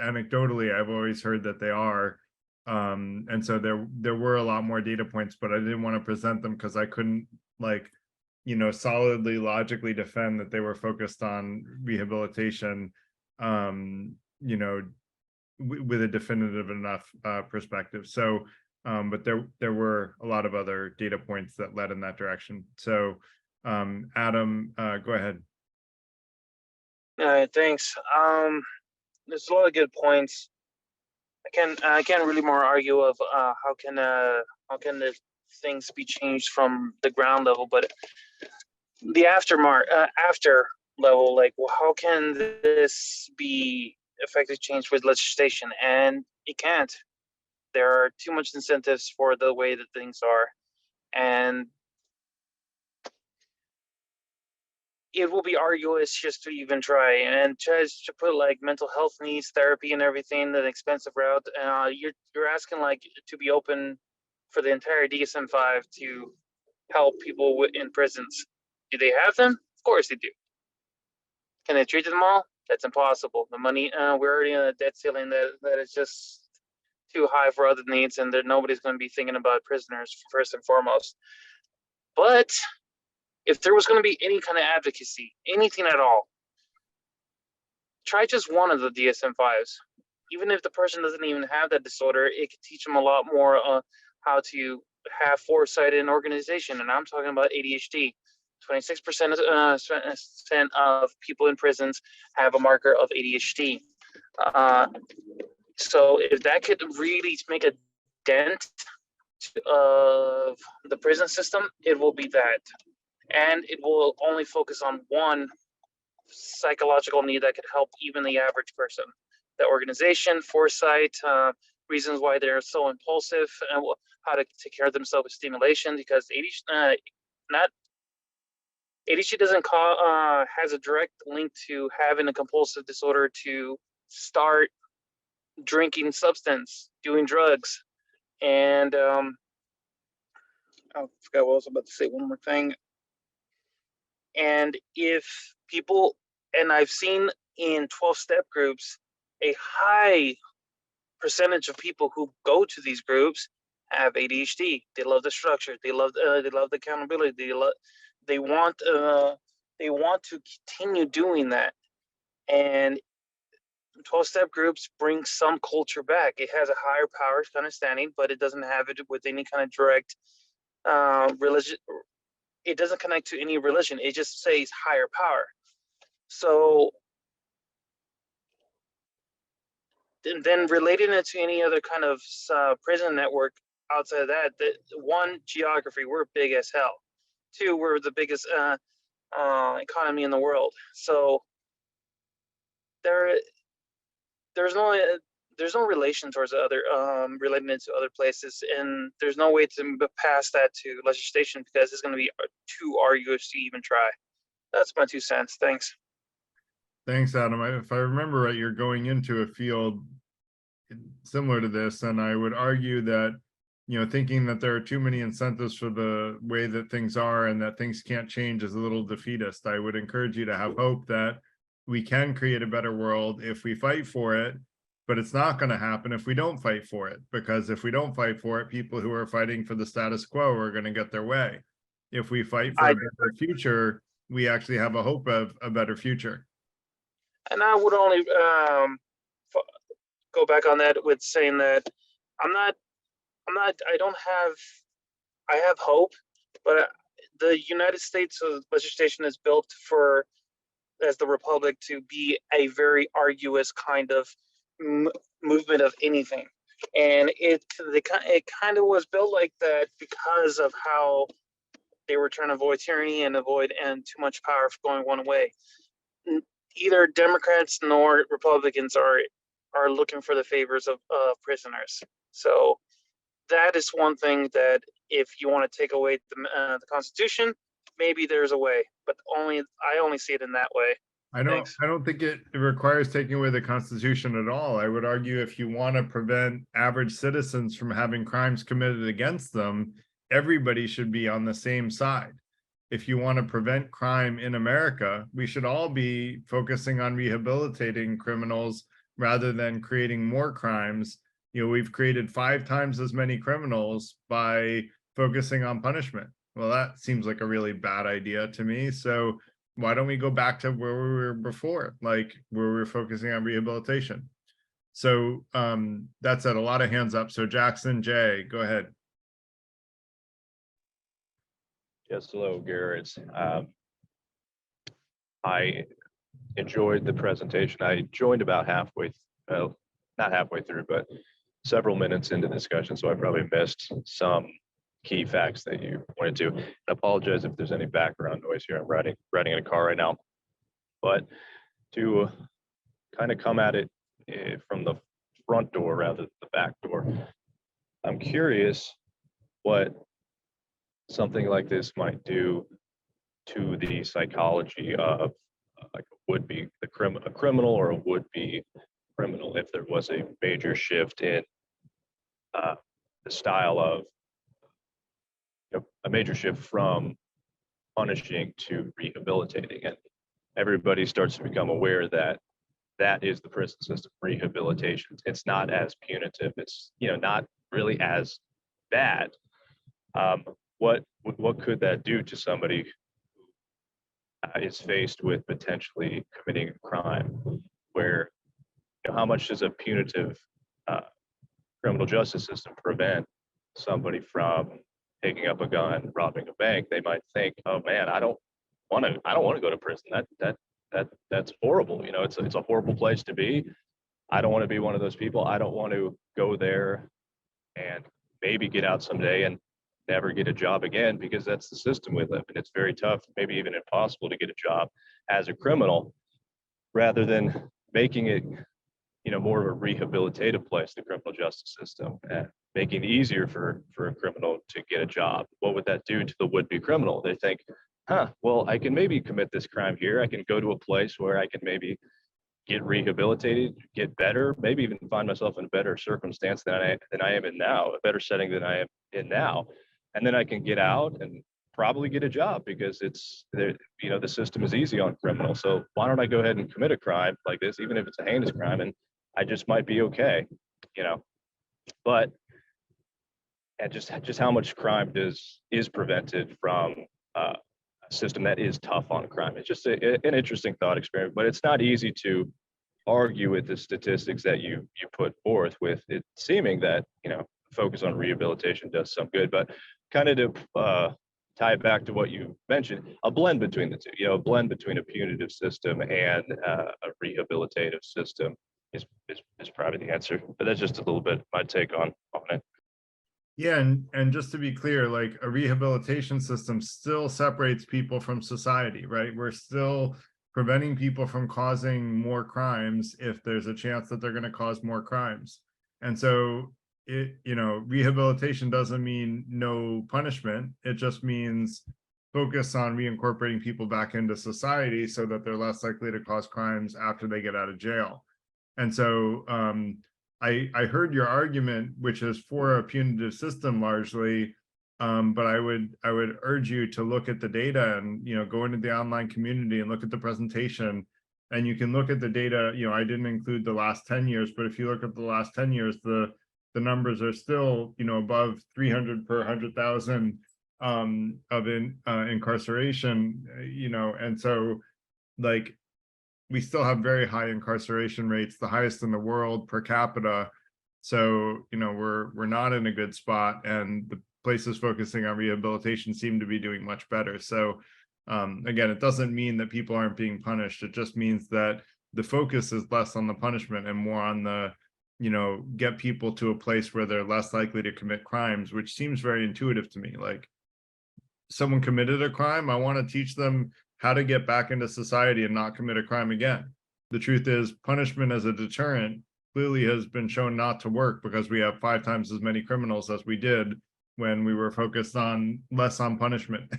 anecdotally, I've always heard that they are. And so there were a lot more data points, but I didn't want to present them because I couldn't solidly, logically defend that they were focused on rehabilitation. With a definitive enough perspective. So, but there were a lot of other data points that led in that direction. So, Adam, go ahead. All right, thanks. There's a lot of good points. I can't really more argue of how can the things be changed from the ground level, but the after level, like, well, how can this be effectively changed with legislation? And it can't. There are too much incentives for the way that things are, and it will be arduous just to even try and just to put like mental health needs, therapy, and everything, the expensive route. You're asking like to be open for the entire DSM-5 to help people in prisons. Do they have them? Of course they do. Can they treat them all? That's impossible. The money, we're already in a debt ceiling that is just too high for other needs, and nobody's going to be thinking about prisoners first and foremost. But if there was going to be any kind of advocacy, anything at all, try just one of the DSM-5s. Even if the person doesn't even have that disorder, it could teach them a lot more how to have foresight in organization. And I'm talking about ADHD. 26% of people in prisons have a marker of ADHD. So if that could really make a dent of the prison system, it will be that. And it will only focus on one psychological need that could help even the average person. The organization, foresight, reasons why they're so impulsive, and how to take care of themselves with stimulation, because ADHD doesn't has a direct link to having a compulsive disorder to start drinking substance, doing drugs. And I forgot what I was about to say, one more thing. And if people, and I've seen in 12-step groups, a high percentage of people who go to these groups have ADHD. They love the structure. They love the accountability. They want to continue doing that. And 12-step groups bring some culture back. It has a higher power understanding, but it doesn't have it with any kind of direct religion. It doesn't connect to any religion. It just says higher power. So then relating it to any other kind of prison network outside of that, one, geography, we're big as hell. Two, we're the biggest economy in the world. So there's no there's no relation towards the other relating it to other places, and there's no way to pass that to legislation because it's going to be too arduous to even try. That's my 2 cents. Thanks. Thanks, Adam. If I remember right, you're going into a field similar to this, and I would argue that, you know, thinking that there are too many incentives for the way that things are and that things can't change is a little defeatist. I would encourage you to have hope that we can create a better world if we fight for it, but it's not going to happen if we don't fight for it, because if we don't fight for it, people who are fighting for the status quo are going to get their way. If we fight for a better future, we actually have a hope of a better future. And I would only go back on that with saying that I have hope, but the United States legislation is built for, as the Republic, to be a very arduous kind of movement of anything. And it kind of was built like that because of how they were trying to avoid tyranny and too much power going one way. Either Democrats nor Republicans are looking for the favors of prisoners. So that is one thing that if you want to take away the Constitution, maybe there's a way, but I only see it in that way. I don't think it requires taking away the Constitution at all. I would argue if you want to prevent average citizens from having crimes committed against them, everybody should be on the same side. If you want to prevent crime in America, we should all be focusing on rehabilitating criminals rather than creating more crimes. You know, we've created 5 times as many criminals by focusing on punishment. Well, that seems like a really bad idea to me. So why don't we go back to where we were before, like where we were focusing on rehabilitation? So that said, a lot of hands up. So Jackson, Jay, go ahead. Yes, hello, Garrett. I enjoyed the presentation. I joined about halfway, not halfway through, but several minutes into the discussion, so I probably missed some key facts that you pointed to. I apologize if there's any background noise here. I'm riding in a car right now. But to kind of come at it from the front door rather than the back door, I'm curious what something like this might do to the psychology of like a would-be a criminal or a would-be criminal if there was a major shift in the style of a major shift from punishing to rehabilitating, and everybody starts to become aware that that is the prison system, rehabilitation. It's not as punitive. It's not really as bad. What could that do to somebody who is faced with potentially committing a crime? Where how much does a punitive criminal justice system prevent somebody from taking up a gun, robbing a bank? They might think, "Oh man, I don't want to go to prison. That's horrible. It's a horrible place to be. I don't want to be one of those people. I don't want to go there and maybe get out someday and never get a job again, because that's the system we live in. It's very tough, maybe even impossible to get a job as a criminal, rather than making it more of a rehabilitative place, the criminal justice system, and making it easier for a criminal to get a job. What would that do to the would-be criminal? They think, well, I can maybe commit this crime here. I can go to a place where I can maybe get rehabilitated, get better, maybe even find myself in a better circumstance than I am in now, a better setting than I am in now. And then I can get out and probably get a job, because the system is easy on criminals. So why don't I go ahead and commit a crime like this, even if it's a heinous crime, and I just might be okay, But and just how much crime is prevented from a system that is tough on crime? It's just an interesting thought experiment, but it's not easy to argue with the statistics that you put forth, with it seeming that focus on rehabilitation does some good. But kind of to tie it back to what you mentioned, a blend between the two, a blend between a punitive system and a rehabilitative system is probably the answer. But that's just a little bit my take on it. Yeah, and just to be clear, like a rehabilitation system still separates people from society, right? We're still preventing people from causing more crimes if there's a chance that they're going to cause more crimes. And so rehabilitation doesn't mean no punishment. It just means focus on reincorporating people back into society so that they're less likely to cause crimes after they get out of jail. And so I heard your argument, which is for a punitive system largely, but I would urge you to look at the data and go into the online community and look at the presentation, and you can look at the data. I didn't include the last 10 years, but if you look at the last 10 years, the numbers are still above 300 per 100,000 of incarceration, and so like we still have very high incarceration rates, the highest in the world per capita. So we're not in a good spot, and the places focusing on rehabilitation seem to be doing much better. So again, it doesn't mean that people aren't being punished. It just means that the focus is less on the punishment and more on the get people to a place where they're less likely to commit crimes, which seems very intuitive to me. Like, someone committed a crime, I want to teach them how to get back into society and not commit a crime again. The truth is, punishment as a deterrent clearly has been shown not to work, because we have 5 times as many criminals as we did when we were focused on less on punishment.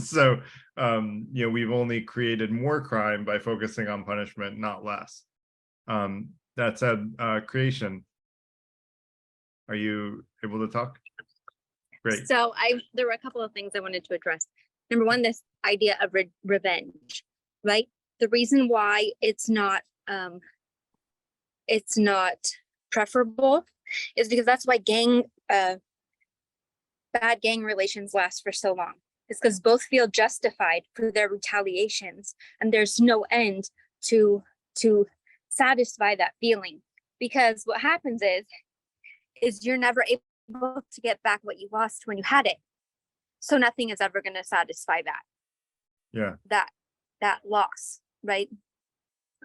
So we've only created more crime by focusing on punishment, not less. That said, creation, are you able to talk? Great. So there were a couple of things I wanted to address. Number one, this idea of revenge, right? The reason why it's not preferable is because that's why bad gang relations last for so long. It's because both feel justified for their retaliations, and there's no end to satisfy that feeling. Because what happens is you're never able to get back what you lost when you had it. So nothing is ever going to satisfy that. Yeah. That loss, right?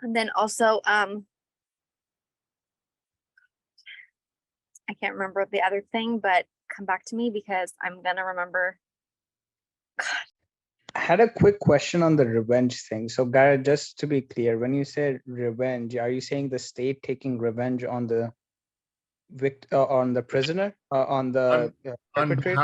And then also, I can't remember the other thing, but come back to me because I'm gonna remember. I had a quick question on the revenge thing. So Garrett, just to be clear, when you say revenge, are you saying the state taking revenge on the on the prisoner, on the perpetrator?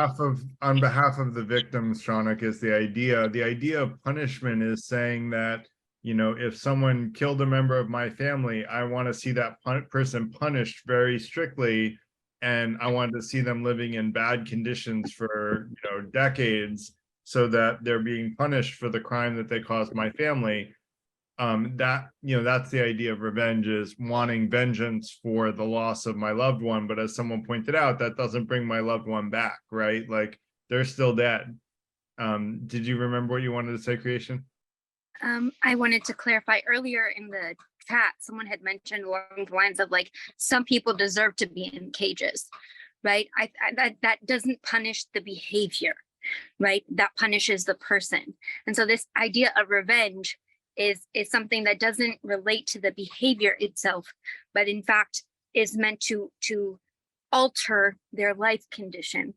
On behalf of the victims, Shaunak, is the idea. The idea of punishment is saying that, if someone killed a member of my family, I want to see that person punished very strictly, and I want to see them living in bad conditions for decades, so that they're being punished for the crime that they caused my family. That's the idea of revenge, is wanting vengeance for the loss of my loved one. But as someone pointed out, that doesn't bring my loved one back, right? Like, they're still dead. Did you remember what you wanted to say, Creation? I wanted to clarify earlier in the chat, someone had mentioned along the lines of like, some people deserve to be in cages, right? That doesn't punish the behavior, right? That punishes the person. And so this idea of revenge is something that doesn't relate to the behavior itself, but in fact is meant to alter their life condition.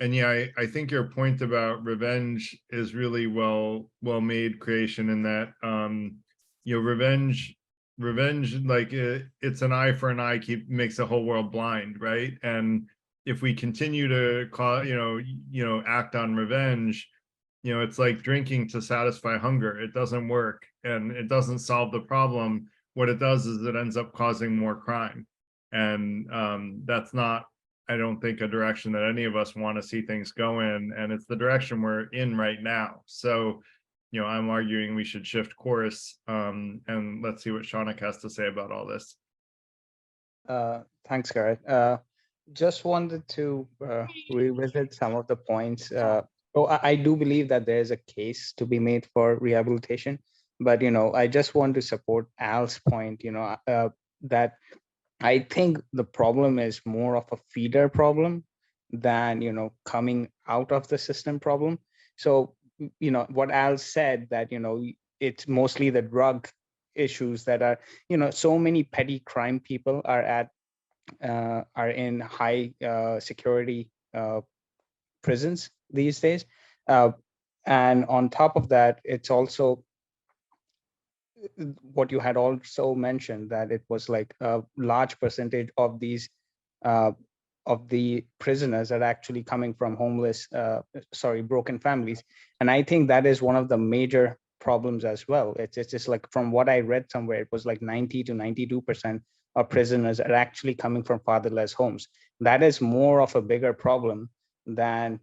And yeah, I think your point about revenge is really well made, Creation, in that revenge, like it's an eye for an eye makes the whole world blind, right? And if we continue to act on revenge, it's like drinking to satisfy hunger. It doesn't work, and it doesn't solve the problem. What it does is it ends up causing more crime, and that's not, I don't think, a direction that any of us want to see things go in, and it's the direction we're in right now. So, I'm arguing we should shift course, and let's see what Shaunak has to say about all this. Thanks, Garrett. Just wanted to revisit some of the points. I do believe that there's a case to be made for rehabilitation, but I just want to support Al's point. That I think the problem is more of a feeder problem than coming out of the system problem. So what Al said, that it's mostly the drug issues that are so many petty crime people are in high security prisons these days. And on top of that, it's also what you had also mentioned, that it was like a large percentage of these of the prisoners are actually coming from broken families. And I think that is one of the major problems as well. It's just like, from what I read somewhere, it was like 90 to 92% of prisoners are actually coming from fatherless homes. That is more of a bigger problem than,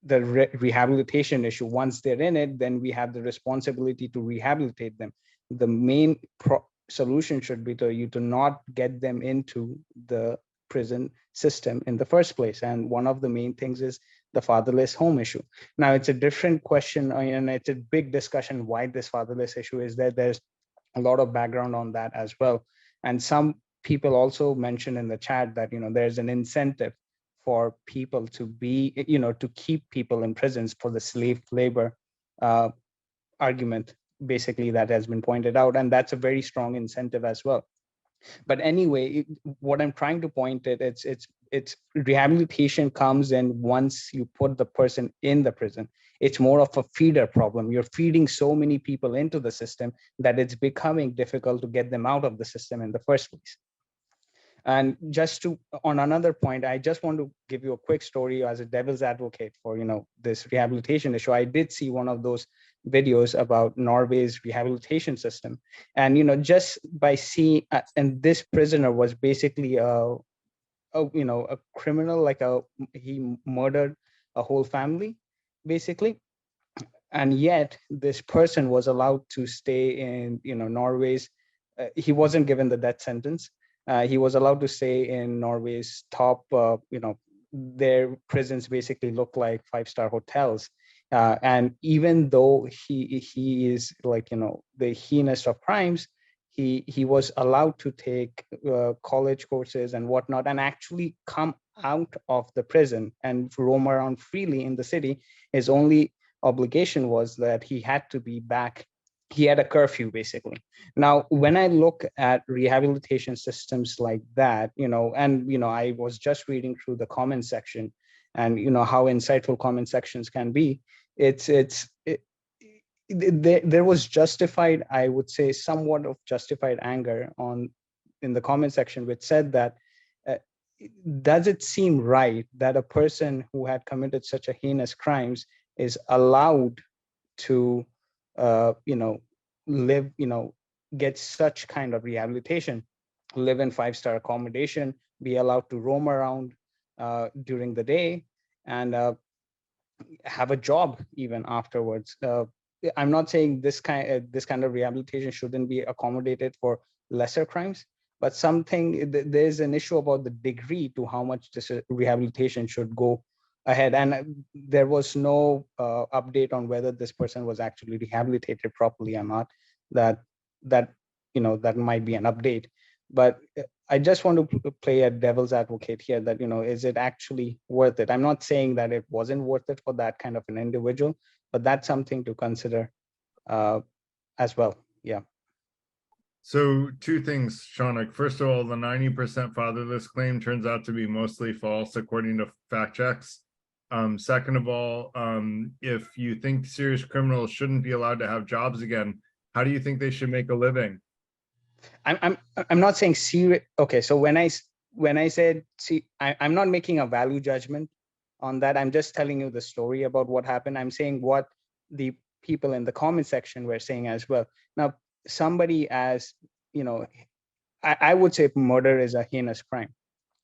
the rehabilitation issue. Once they're in it, then we have the responsibility to rehabilitate them. The main solution should be to not get them into the prison system in the first place. And one of the main things is the fatherless home issue. Now, it's a different question, and it's a big discussion why this fatherless issue is there. There's a lot of background on that as well. And some people also mentioned in the chat that, there's an incentive for people to be, to keep people in prisons for the slave labor argument, basically, that has been pointed out. And that's a very strong incentive as well. But anyway, what I'm trying to point at, it's rehabilitation comes in once you put the person in the prison. It's more of a feeder problem. You're feeding so many people into the system that it's becoming difficult to get them out of the system in the first place. And just on another point, I just want to give you a quick story as a devil's advocate for, this rehabilitation issue. I did see one of those videos about Norway's rehabilitation system. And, just by seeing, and this prisoner was basically a criminal, he murdered a whole family, basically. And yet this person was allowed to stay in, Norway's, he wasn't given the death sentence. He was allowed to stay in Norway's top, their prisons basically look like 5-star hotels. And even though he is the heinous of crimes, he was allowed to take college courses and whatnot, and actually come out of the prison and roam around freely in the city. His only obligation was that he had to be back. He had a curfew, basically. Now, when I look at rehabilitation systems like that, and I was just reading through the comment section, and how insightful comment sections can be. There was justified, I would say, somewhat of justified anger in the comment section, which said that, does it seem right that a person who had committed such a heinous crimes is allowed to live, get such kind of rehabilitation, live in 5-star accommodation, be allowed to roam around during the day, and have a job even afterwards? I'm not saying this kind of rehabilitation shouldn't be accommodated for lesser crimes, but there's an issue about the degree to how much this rehabilitation should go ahead. And there was no update on whether this person was actually rehabilitated properly or not. That might be an update. But I just want to play a devil's advocate here, that, is it actually worth it? I'm not saying that it wasn't worth it for that kind of an individual, but that's something to consider as well. Yeah. So 2 things, Shaunak. First of all, the 90% fatherless claim turns out to be mostly false, according to fact checks. Second of all, if you think serious criminals shouldn't be allowed to have jobs again, how do you think they should make a living? I'm not saying serious. Okay, so when I said, see, I'm not making a value judgment on that. I'm just telling you the story about what happened. I'm saying what the people in the comment section were saying as well. Now, somebody, as I would say murder is a heinous crime,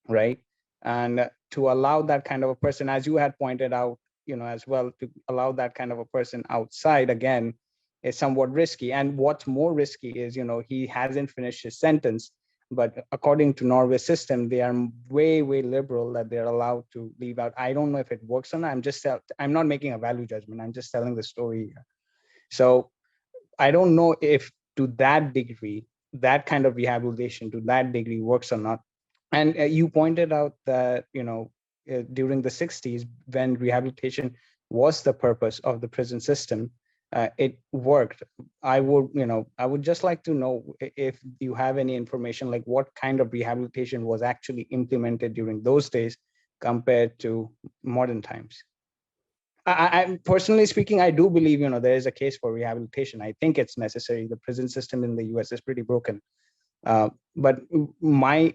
right? And to allow that kind of a person, as you had pointed out, as well, to allow that kind of a person outside again is somewhat risky. And what's more risky is, he hasn't finished his sentence, but according to Norway's system, they are way, way liberal that they're allowed to leave out. I don't know if it works or not. I'm not making a value judgment. I'm just telling the story here. So I don't know if to that degree, that kind of rehabilitation to that degree works or not. And you pointed out that, during the 60s, when rehabilitation was the purpose of the prison system, it worked. I would just like to know if you have any information, like what kind of rehabilitation was actually implemented during those days compared to modern times. I personally speaking, I do believe, there is a case for rehabilitation. I think it's necessary. The prison system in the US is pretty broken. But my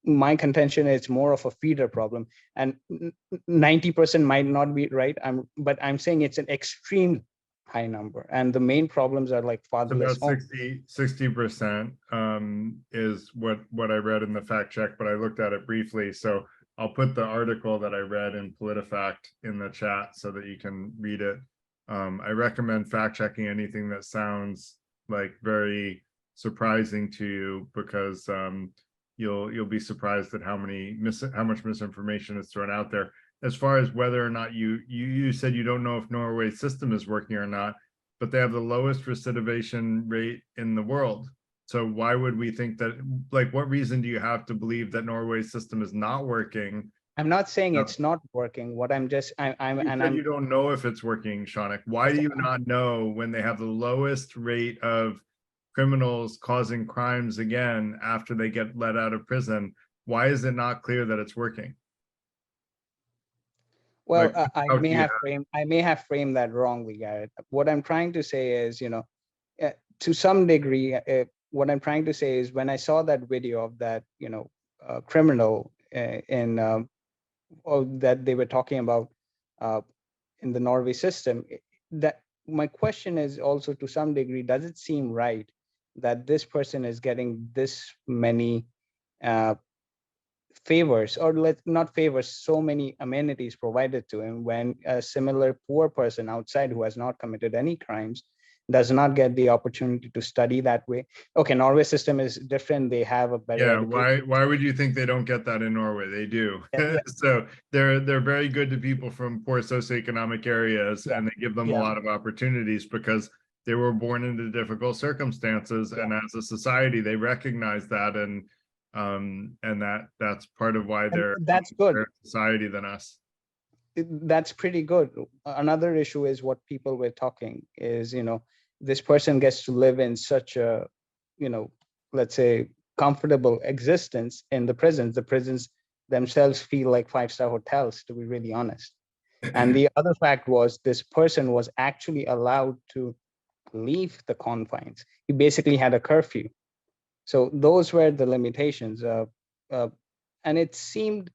contention is more of a feeder problem, and 90% might not be right. But I'm saying it's an extreme high number, and the main problems are like fatherless About homes. 60% is what I read in the fact check, but I looked at it briefly. So I'll put the article that I read in PolitiFact in the chat so that you can read it. I recommend fact checking anything that sounds like very surprising to you, because you'll be surprised at how much misinformation is thrown out there. As far as whether or not you said you don't know if Norway's system is working or not, but they have the lowest recidivation rate in the world. So why would we think that, like, what reason do you have to believe that Norway's system is not working? I'm not saying it's not working. What I'm just, you don't know if it's working, Shaunak. Why do you not know when they have the lowest rate of criminals causing crimes again after they get let out of prison? Why is it not clear that it's working? Well, Like, I may have framed that wrongly, Garrett. What I'm trying to say is, to some degree, what I'm trying to say is when I saw that video of that, criminal that they were talking about in the Norway system, that my question is also to some degree, does it seem right that this person is getting this many favors, or not favors, so many amenities provided to him, when a similar poor person outside who has not committed any crimes does not get the opportunity to study that way? Okay, Norway system is different. They have a better education. Why would you think they don't get that in Norway? They do. So they're very good to people from poor socioeconomic areas, and they give them a lot of opportunities because they were born into difficult circumstances, and as a society they recognize that, and that's part of why they're that's good better society than us. That's pretty good. Another issue is what people were talking is, this person gets to live in such a, let's say, comfortable existence in the prisons. The prisons themselves feel like 5-star hotels, to be really honest. And the other fact was, this person was actually allowed to leave the confines. He basically had a curfew. So those were the limitations. And it seemed,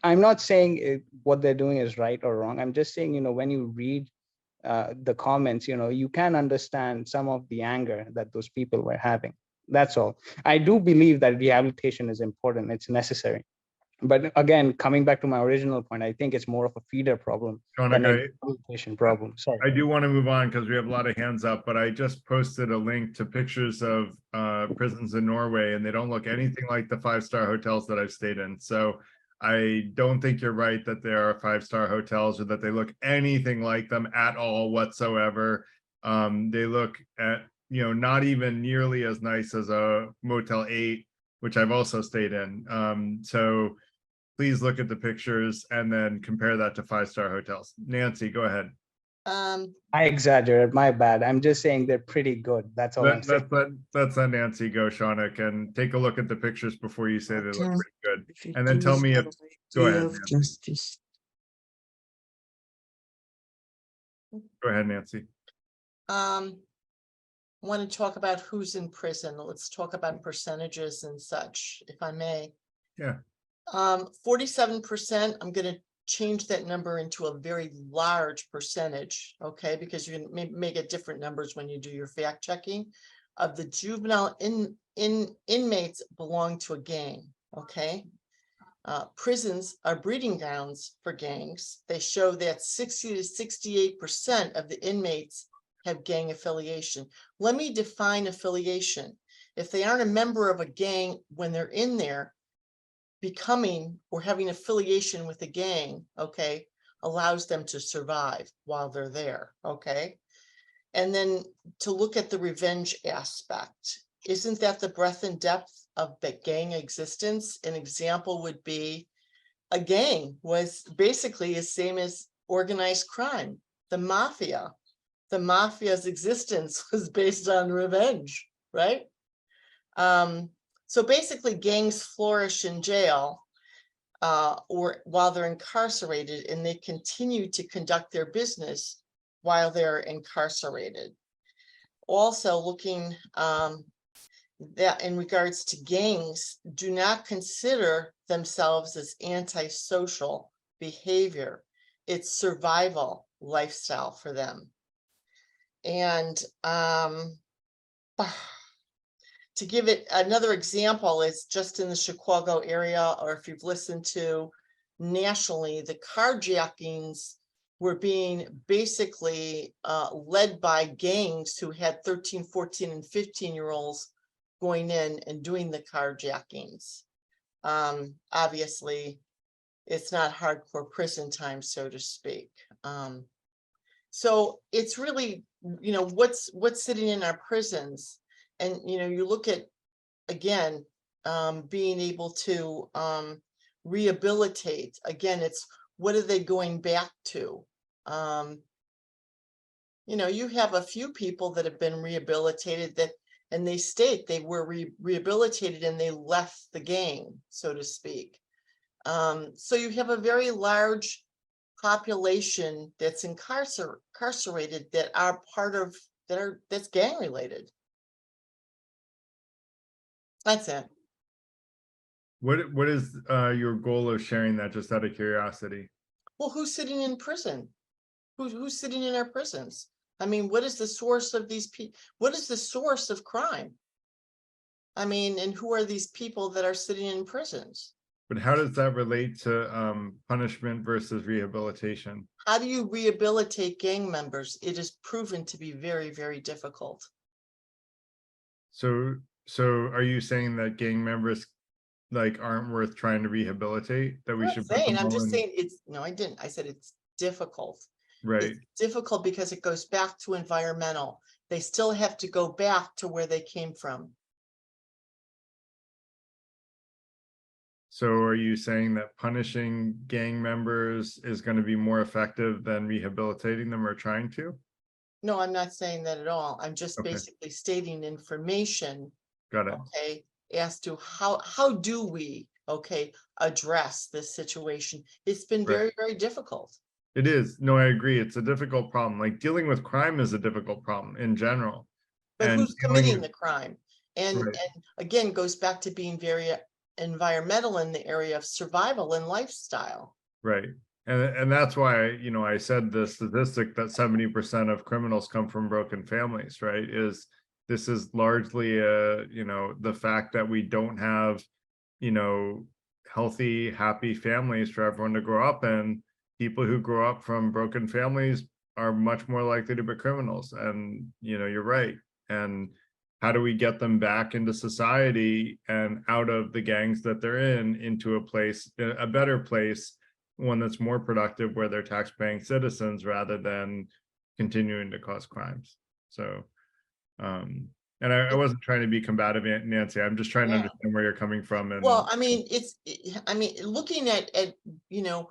I'm not saying what they're doing is right or wrong. I'm just saying, when you read the comments, you can understand some of the anger that those people were having. That's all. I do believe that rehabilitation is important. It's necessary. But again, coming back to my original point, I think it's more of a feeder problem than a rehabilitation problem. Sorry. I do want to move on because we have a lot of hands up, but I just posted a link to pictures of prisons in Norway, and they don't look anything like the 5-star hotels that I've stayed in. So I don't think you're right that there are 5-star hotels or that they look anything like them at all whatsoever. They look at, not even nearly as nice as a Motel 8, which I've also stayed in. So please look at the pictures and then compare that to 5-star hotels. Nancy, go ahead. I exaggerate, my bad. I'm just saying they're pretty good. That's all I'm saying. Let's let Nancy go, Shaunak, and take a look at the pictures before you say they look pretty good. And then tell me if, go ahead, Nancy. Go ahead, Nancy. Want to talk about who's in prison. Let's talk about percentages and such, if I may. Yeah. 47%, I'm going to change that number into a very large percentage, okay? Because you can may get different numbers when you do your fact checking. Of the juvenile inmates belong to a gang, okay? Prisons are breeding grounds for gangs. They show that 60 to 68% of the inmates have gang affiliation. Let me define affiliation. If they aren't a member of a gang when they're in there, becoming or having affiliation with a gang, okay, allows them to survive while they're there, okay? And then to look at the revenge aspect, isn't that the breadth and depth of the gang existence? An example would be a gang was basically the same as organized crime. the mafia. The mafia's existence was based on revenge, right? So basically gangs flourish in jail or while they're incarcerated, and they continue to conduct their business while they're incarcerated. Also looking that in regards to gangs, do not consider themselves as antisocial behavior. It's survival lifestyle for them. And to give it another example, it's just in the Chicago area, or if you've listened to nationally, the carjackings were being basically led by gangs who had 13, 14, and 15-year-olds going in and doing the carjackings. Obviously, it's not hardcore prison time, so to speak. So it's really, you know, what's sitting in our prisons. And, you know, you look at, again, being able to rehabilitate. Again, it's what are they going back to? You know, you have a few people that have been rehabilitated that, and they state they were rehabilitated and they left the gang, so to speak. So you have a very large population that's incarcerated that are part of, that's gang related. That's it. What is your goal of sharing that, just out of curiosity? Well, who's sitting in prison? Who's sitting in our prisons? I mean, what is the source of these people? What is the source of crime? I mean, and who are these people that are sitting in prisons? But how does that relate to punishment versus rehabilitation? How do you rehabilitate gang members? It is proven to be very, very difficult. So are you saying that gang members like aren't worth trying to rehabilitate? That we should put them I'm all just in- saying it's, no, I didn't. I said it's difficult. Right. It's difficult because it goes back to environmental. They still have to go back to where they came from. So are you saying that punishing gang members is going to be more effective than rehabilitating them or trying to? No, I'm not saying that at all. I'm just Okay. basically stating information. Got it. Okay, as to how do we, okay, address this situation? It's been Right. very, very difficult. It is. No, I agree. It's a difficult problem. Like dealing with crime is a difficult problem in general. But And who's dealing committing with- the crime? And Right. and again, goes back to being very environmental in the area of survival and lifestyle. Right. And that's why, you know, I said the statistic that 70% of criminals come from broken families, right? This is largely you know, the fact that we don't have, you know, healthy, happy families for everyone to grow up in. People who grow up from broken families are much more likely to be criminals. And, you know, you're right. And how do we get them back into society and out of the gangs that they're in, into a place, a better place, one that's more productive, where they're tax-paying citizens rather than continuing to cause crimes. So, and I wasn't trying to be combative, Nancy. I'm just trying to Yeah. understand where you're coming from. And Well, I mean, I mean, looking at, you know,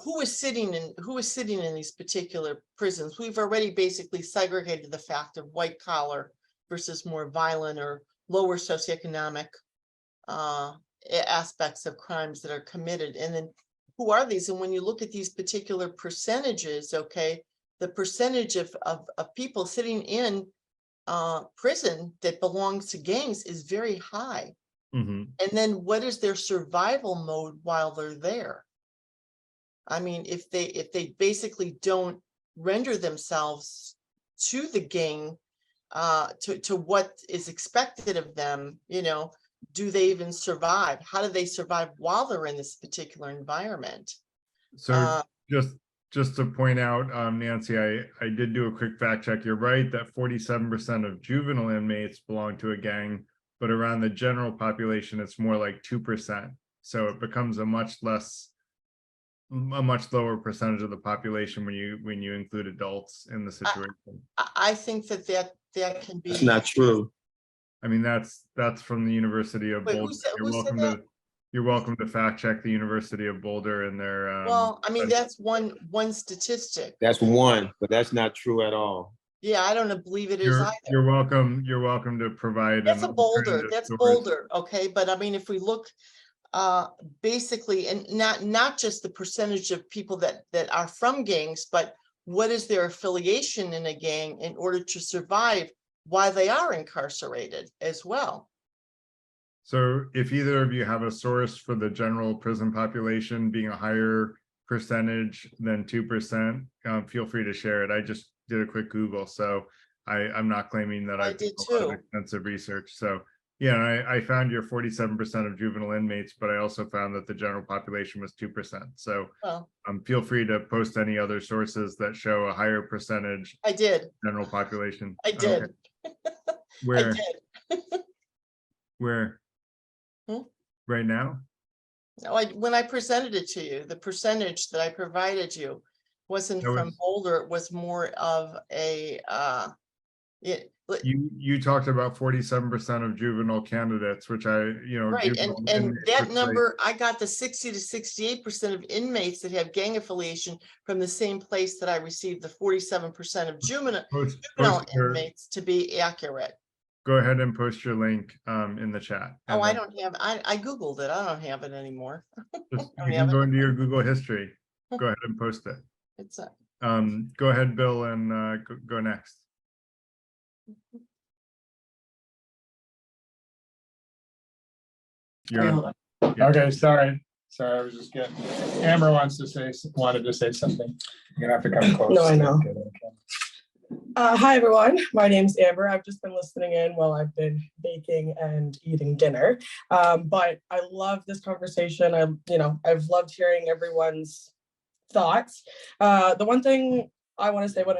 who is sitting in these particular prisons. We've already basically segregated the fact of white collar versus more violent or lower socioeconomic aspects of crimes that are committed. And then who are these? And when you look at these particular percentages, okay, the percentage of people sitting in prison that belongs to gangs is very high. Mhm. And then what is their survival mode while they're there? I mean, if they basically don't render themselves to the gang, to what is expected of them, you know, do they even survive? How do they survive while they're in this particular environment? So just to point out, Nancy, I did do a quick fact check. You're right that 47% of juvenile inmates belong to a gang, but around the general population, it's more like 2%. So it becomes a much lower percentage of the population when you include adults in the situation. I think that can be. That's not true. I mean, that's from the University of Wait, Boulder. who You're said welcome that? to You're welcome to fact check the University of Boulder and their. Well, I mean, that's one statistic. That's one, but that's not true at all. Yeah, I don't believe it is either. You're welcome to provide. That's a Boulder, alternative that's source. Boulder, okay, but I mean, if we look basically, and not just the percentage of people that are from gangs, but what is their affiliation in a gang in order to survive while they are incarcerated as well. So if either of you have a source for the general prison population being a higher percentage than 2%, feel free to share it. I just did a quick Google, so I'm not claiming that I did a lot of extensive research. So yeah, I found your 47% of juvenile inmates, but I also found that the general population was 2%. So feel free to post any other sources that show a higher percentage. I did. General population. I did. Okay. Where? I did. Where? Right now? No, when I presented it to you, the percentage that I provided you wasn't from Boulder. It was more of a you talked about 47% of juvenile candidates, which right, and that number, I got the 60 to 68% of inmates that have gang affiliation from the same place that I received the 47% of juvenile inmates to be accurate. Go ahead and post your link in the chat. Oh, I don't have, I Googled it. I don't have it anymore. You can go into your Google history. Go ahead and post it. It's a, go ahead, Bill, and go next. Okay, sorry. I was just getting, Amber wanted to say something. You're gonna have to come close. No, I know. Hi, everyone. My name's Amber. I've just been listening in while I've been baking and eating dinner. But I love this conversation. I've loved hearing everyone's thoughts. The one thing I want to say when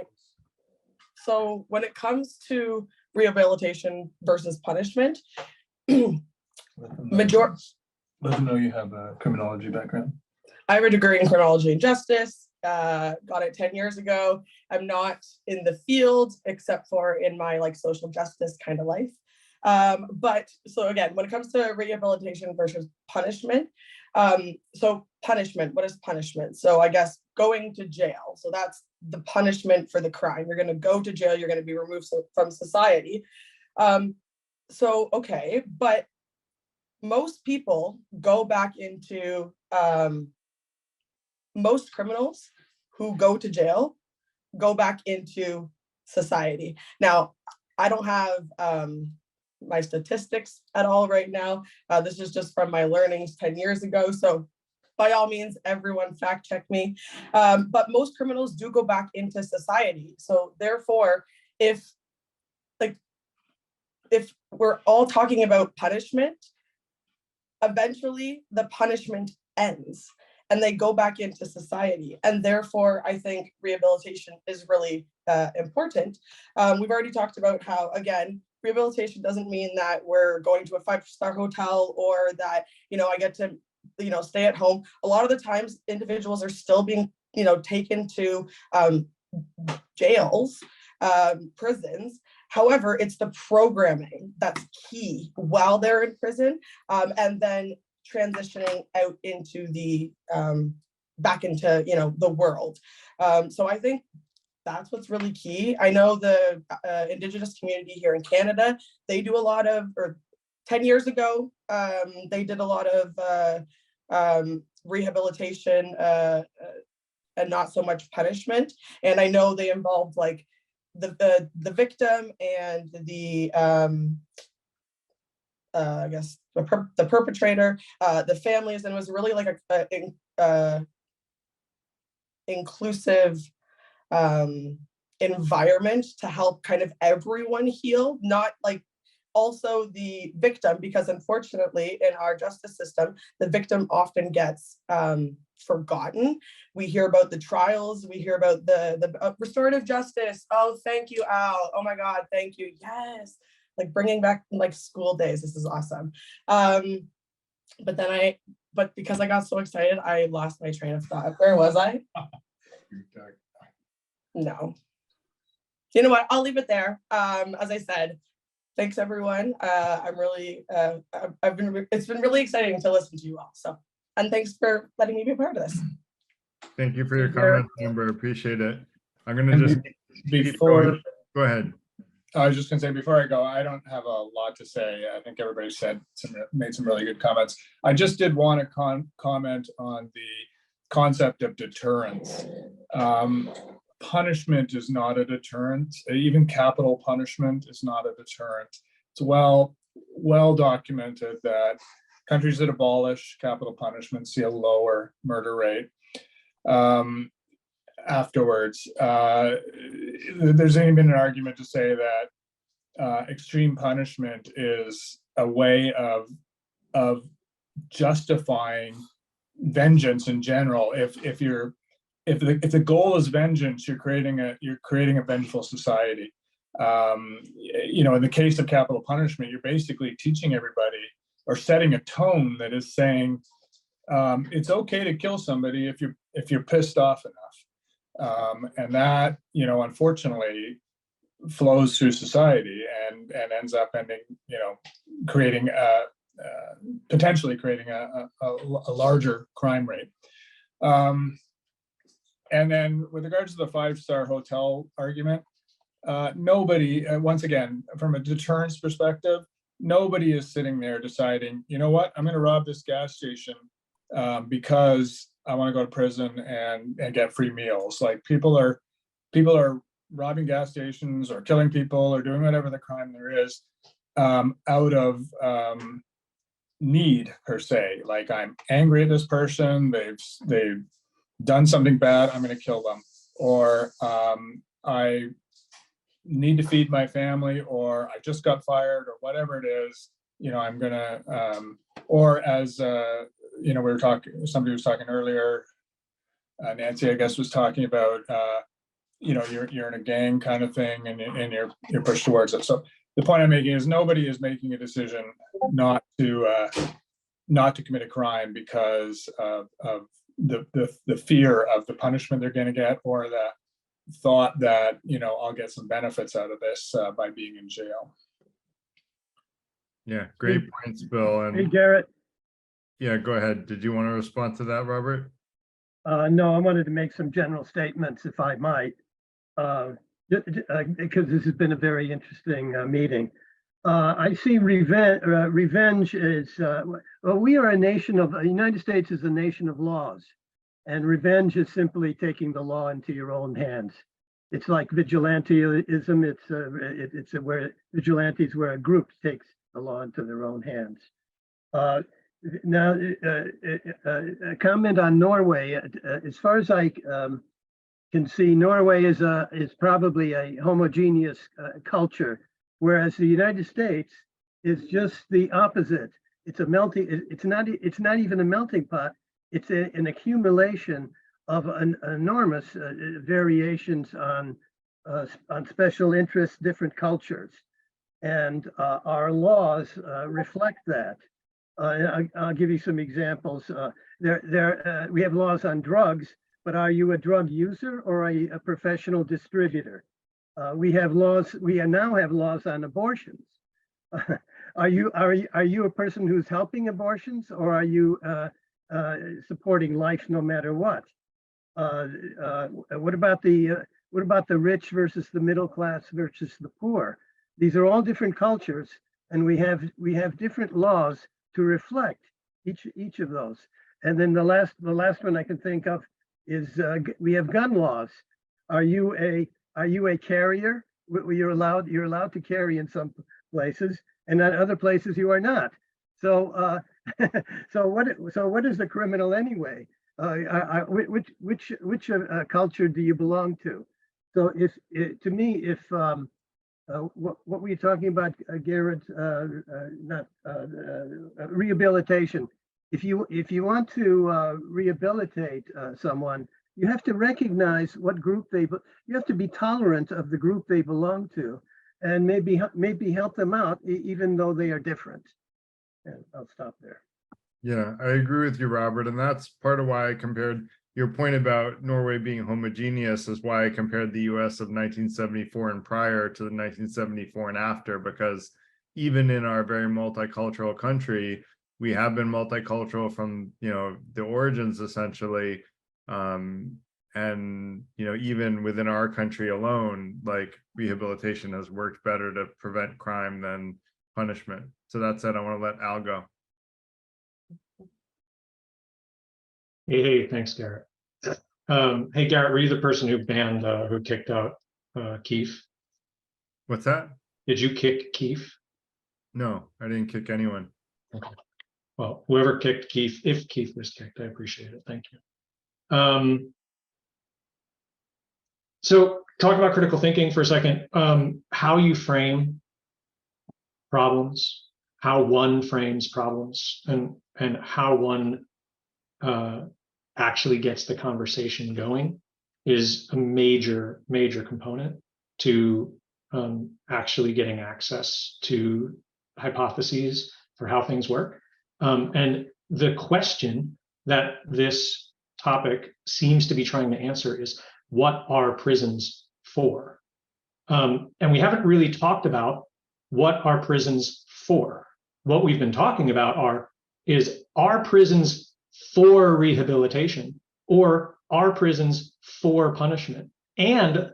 it comes to rehabilitation versus punishment, Let them know you have a criminology background. I have a degree in criminology and justice. Got it 10 years ago. I'm not in the field except for in my social justice kind of life. But so again, when it comes to rehabilitation versus punishment, so punishment, what is punishment? So I guess going to jail. So that's the punishment for the crime. You're going to go to jail. You're going to be removed from society. Okay, but most people go back into most criminals who go to jail go back into society. Now, I don't have my statistics at all right now. This is just from my learnings 10 years ago. So by all means, everyone fact check me. But most criminals do go back into society. So therefore, if we're all talking about punishment, eventually the punishment ends and they go back into society. And therefore, I think rehabilitation is really important. We've already talked about how, again, rehabilitation doesn't mean that we're going to a 5-star hotel or that, I get to, stay at home. A lot of the times individuals are still being, taken to jails, prisons. However, it's the programming that's key while they're in prison, and then transitioning out into the back into the world. So I think that's what's really key. I know the Indigenous community here in Canada, they do a lot of, or 10 years ago, they did a lot of rehabilitation and not so much punishment. And I know they involved the victim and the I guess the perpetrator, the families, and it was really like a inclusive environment to help kind of everyone heal, not also the victim, because unfortunately in our justice system, the victim often gets forgotten. We hear about the trials, we hear about the restorative justice. Oh, thank you, Al. Oh my God, thank you. Yes. Bringing back school days. This is awesome. But because I got so excited, I lost my train of thought. Where was I? No. You know what? I'll leave it there. As I said, Thanks, everyone. I'm really, it's been really exciting to listen to you all. So, and thanks for letting me be a part of this. Thank you for your Garrett. comments, Amber. Appreciate it. I'm gonna And just keep going. Go ahead. I was just gonna say, before I go, I don't have a lot to say. I think everybody made some really good comments. I just did want to comment on the concept of deterrence. Punishment is not a deterrent. Even capital punishment is not a deterrent. It's well documented that countries that abolish capital punishment see a lower murder rate afterwards. There's even been an argument to say that extreme punishment is a way of justifying vengeance in general. If the goal is vengeance, you're creating a vengeful society. In the case of capital punishment, you're basically teaching everybody or setting a tone that is saying it's okay to kill somebody if you're pissed off enough, and that unfortunately flows through society and ends up creating potentially creating a larger crime rate. And then with regards to the 5-star hotel argument, nobody, once again, from a deterrence perspective, nobody is sitting there deciding, you know what, I'm going to rob this gas station because I want to go to prison and get free meals. Like people are robbing gas stations or killing people or doing whatever the crime there is out of need per se. Like, I'm angry at this person, they've done something bad, I'm going to kill them, or I need to feed my family, or I just got fired, or whatever it is. I'm gonna or as we were talking, somebody was talking earlier, Nancy, I guess, was talking about you're in a gang kind of thing, and you're pushed towards it. So the point I'm making is nobody is making a decision not to commit a crime because of the fear of the punishment they're going to get, or the thought that I'll get some benefits out of this by being in jail. Yeah, great points, Bill. And hey, Garrett. Yeah, go ahead. Did you want to respond to that, Robert? No, I wanted to make some general statements, if I might, because this has been a very interesting meeting. I see revenge is, well, we are a nation of, the United States is a nation of laws, and revenge is simply taking the law into your own hands. It's like vigilantism. It's where vigilantes, where a group takes the law into their own hands. Now, a comment on Norway. As far as I can see, Norway is probably a homogeneous culture, whereas the United States is just the opposite. It's a melting. It's not even a melting pot. It's an accumulation of enormous variations on special interests, different cultures, and our laws reflect that. I'll give you some examples. We have laws on drugs, but are you a drug user or a professional distributor? We have laws. We now have laws on abortions. Are you a person who's helping abortions, or are you supporting life no matter what? What about the rich versus the middle class versus the poor? These are all different cultures, and we have different laws to reflect each of those. And then the last one I can think of is we have gun laws. Are you a carrier? You're allowed to carry in some places, and in other places you are not. So so what is a criminal anyway? Which culture do you belong to? So to me, what were you talking about, Garrett? Rehabilitation. If you want to rehabilitate someone, you have to recognize what group you have to be tolerant of the group they belong to, and maybe help them out even though they are different. And I'll stop there. Yeah, I agree with you, Robert. And that's part of why I compared your point about Norway being homogeneous, is why I compared the US of 1974 and prior to the 1974 and after, because even in our very multicultural country, we have been multicultural from, you know, the origins essentially. And, you know, even within our country alone, like rehabilitation has worked better to prevent crime than punishment. So that said, I want to let Al go. Hey, thanks, Garrett. Hey, Garrett, were you the person who banned, who kicked out Keefe? What's that? Did you kick Keefe? No, I didn't kick anyone. Okay. Well, whoever kicked Keefe, if Keefe was kicked, I appreciate it. Thank you. So talk about critical thinking for a second. How you frame problems, how one frames problems, and how one actually gets the conversation going is a major component to actually getting access to hypotheses for how things work. And the question that this topic seems to be trying to answer is, what are prisons for? And we haven't really talked about what are prisons for. What we've been talking about are prisons for rehabilitation, or are prisons for punishment, and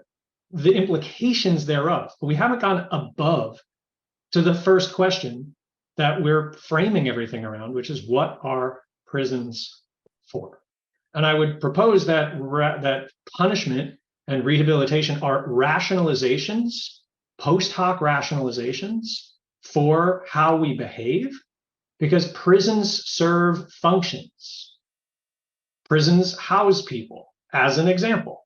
the implications thereof. But we haven't gone above to the first question that we're framing everything around, which is, what are prisons for? And I would propose that that punishment and rehabilitation are rationalizations, post hoc rationalizations for how we behave, because prisons serve functions. Prisons house people, as an example.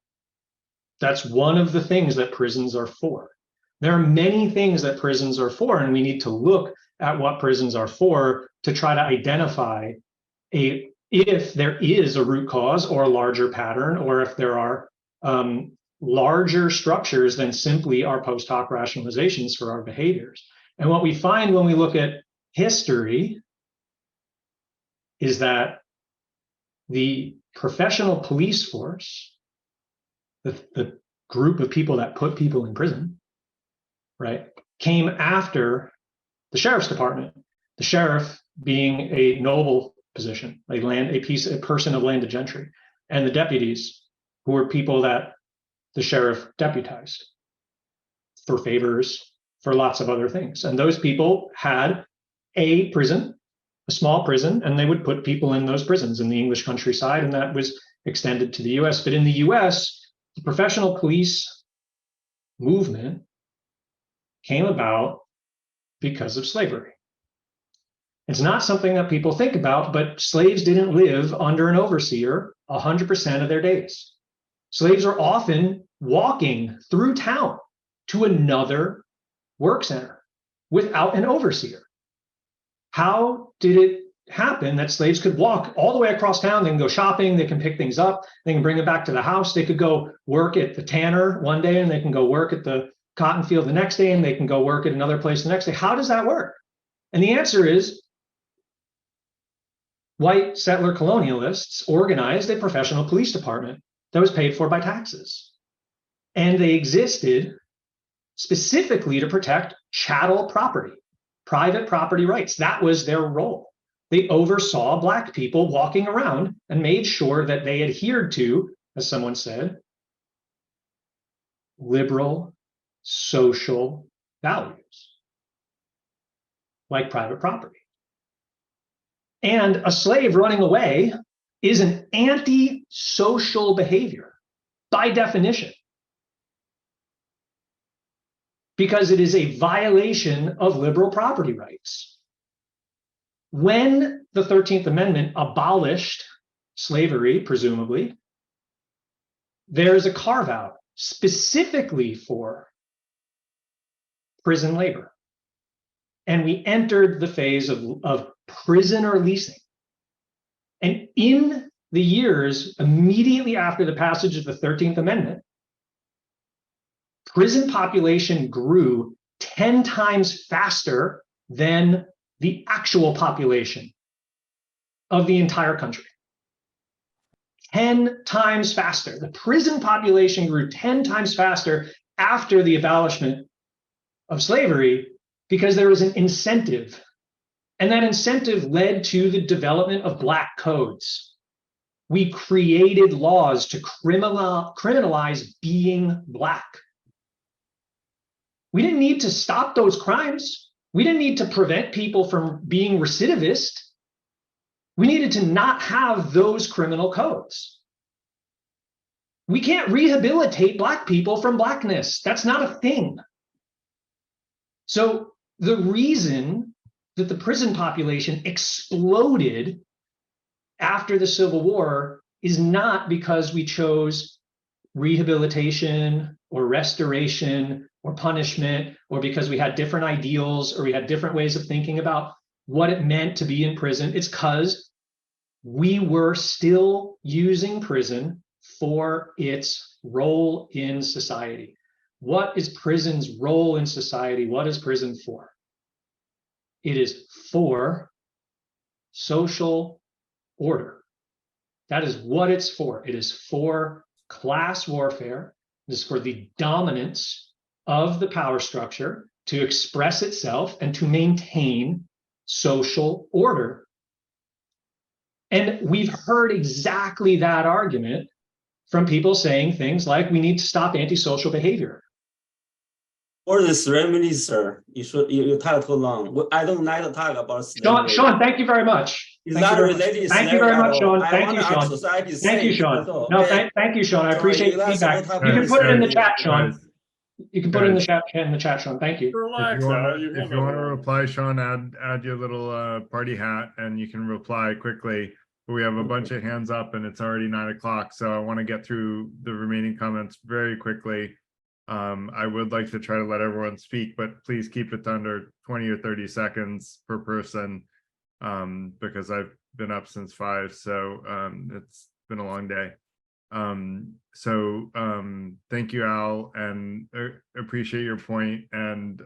That's one of the things that prisons are for. There are many things that prisons are for, and we need to look at what prisons are for to try to identify if there is a root cause or a larger pattern, or if there are larger structures than simply our post hoc rationalizations for our behaviors. And what we find when we look at history is that the professional police force, the group of people that put people in prison, right, came after the sheriff's department. The sheriff being a noble position, a person of landed gentry, and the deputies, who were people that the sheriff deputized for favors, for lots of other things. And those people had a prison, a small prison, and they would put people in those prisons in the English countryside, and that was extended to the US. But in the US, the professional police movement came about because of slavery. It's not something that people think about, but slaves didn't live under an overseer 100% of their days. Slaves are often walking through town to another work center without an overseer. How did it happen that slaves could walk all the way across town? They can go shopping, they can pick things up, they can bring it back to the house, they could go work at the tanner one day, and they can go work at the cotton field the next day, and they can go work at another place the next day. How does that work? And the answer is, white settler colonialists organized a professional police department that was paid for by taxes. And they existed specifically to protect chattel property, private property rights. That was their role. They oversaw Black people walking around and made sure that they adhered to, as someone said, liberal social values, like private property. And a slave running away is an anti-social behavior by definition, because it is a violation of liberal property rights. When the 13th Amendment abolished slavery, presumably, there's a carve out specifically for prison labor. And we entered the phase of prisoner leasing. And in the years immediately after the passage of the 13th Amendment, prison population grew 10 times faster than the actual population of the entire country. 10 times faster. The prison population grew 10 times faster after the abolishment of slavery because there was an incentive. And that incentive led to the development of black codes. We created laws to criminalize being black. We didn't need to stop those crimes. We didn't need to prevent people from being recidivist. We needed to not have those criminal codes. We can't rehabilitate black people from blackness. That's not a thing. So the reason that the prison population exploded after the Civil War is not because we chose rehabilitation or restoration or punishment, or because we had different ideals or we had different ways of thinking about what it meant to be in prison. It's because we were still using prison for its role in society. What is prison's role in society? What is prison for? It is for social order. That is what it's for. It is for class warfare. It is for the dominance of the power structure to express itself and to maintain social order. And we've heard exactly that argument from people saying things like, we need to stop antisocial behavior. For the 3 minutes, sir, you talk too long. I don't like to talk about slavery. Sean, thank you very much. It's not related. Thank you very much, Sean. Thank you, Sean. Society Thank you, safe. Sean. So, No, okay. thank you, Sean. I Sorry, appreciate you the guys feedback. don't You have can put it in the guys, chat, Sean. guys. You can put it in the chat, Sean. Thank you. Relax, If you Al, you want handle to it. reply, Sean, add your little party hat and you can reply quickly. But we have a bunch of hands up and it's already 9 o'clock. So I want to get through the remaining comments very quickly. I would like to try to let everyone speak, but please keep it to under 20 or 30 seconds per person, because I've been up since 5, so it's been a long day. Thank you, Al, and appreciate your point. And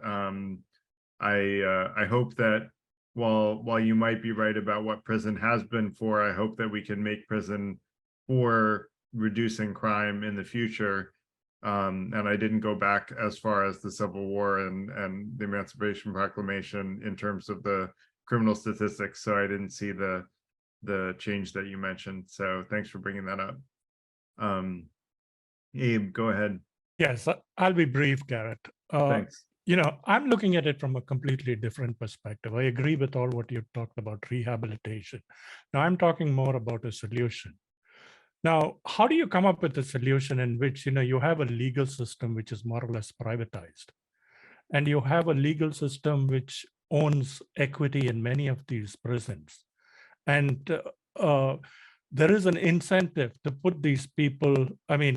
I hope that while you might be right about what prison has been for, I hope that we can make prison for reducing crime in the future. And I didn't go back as far as the Civil War and the Emancipation Proclamation in terms of the criminal statistics, so I didn't see the change that you mentioned. So thanks for bringing that up. Abe, go ahead. Yes, I'll be brief, Garrett. Thanks. I'm looking at it from a completely different perspective. I agree with all what you talked about rehabilitation. Now I'm talking more about a solution. Now, how do you come up with a solution in which you have a legal system which is more or less privatized, and you have a legal system which owns equity in many of these prisons, and there is an incentive to put these people,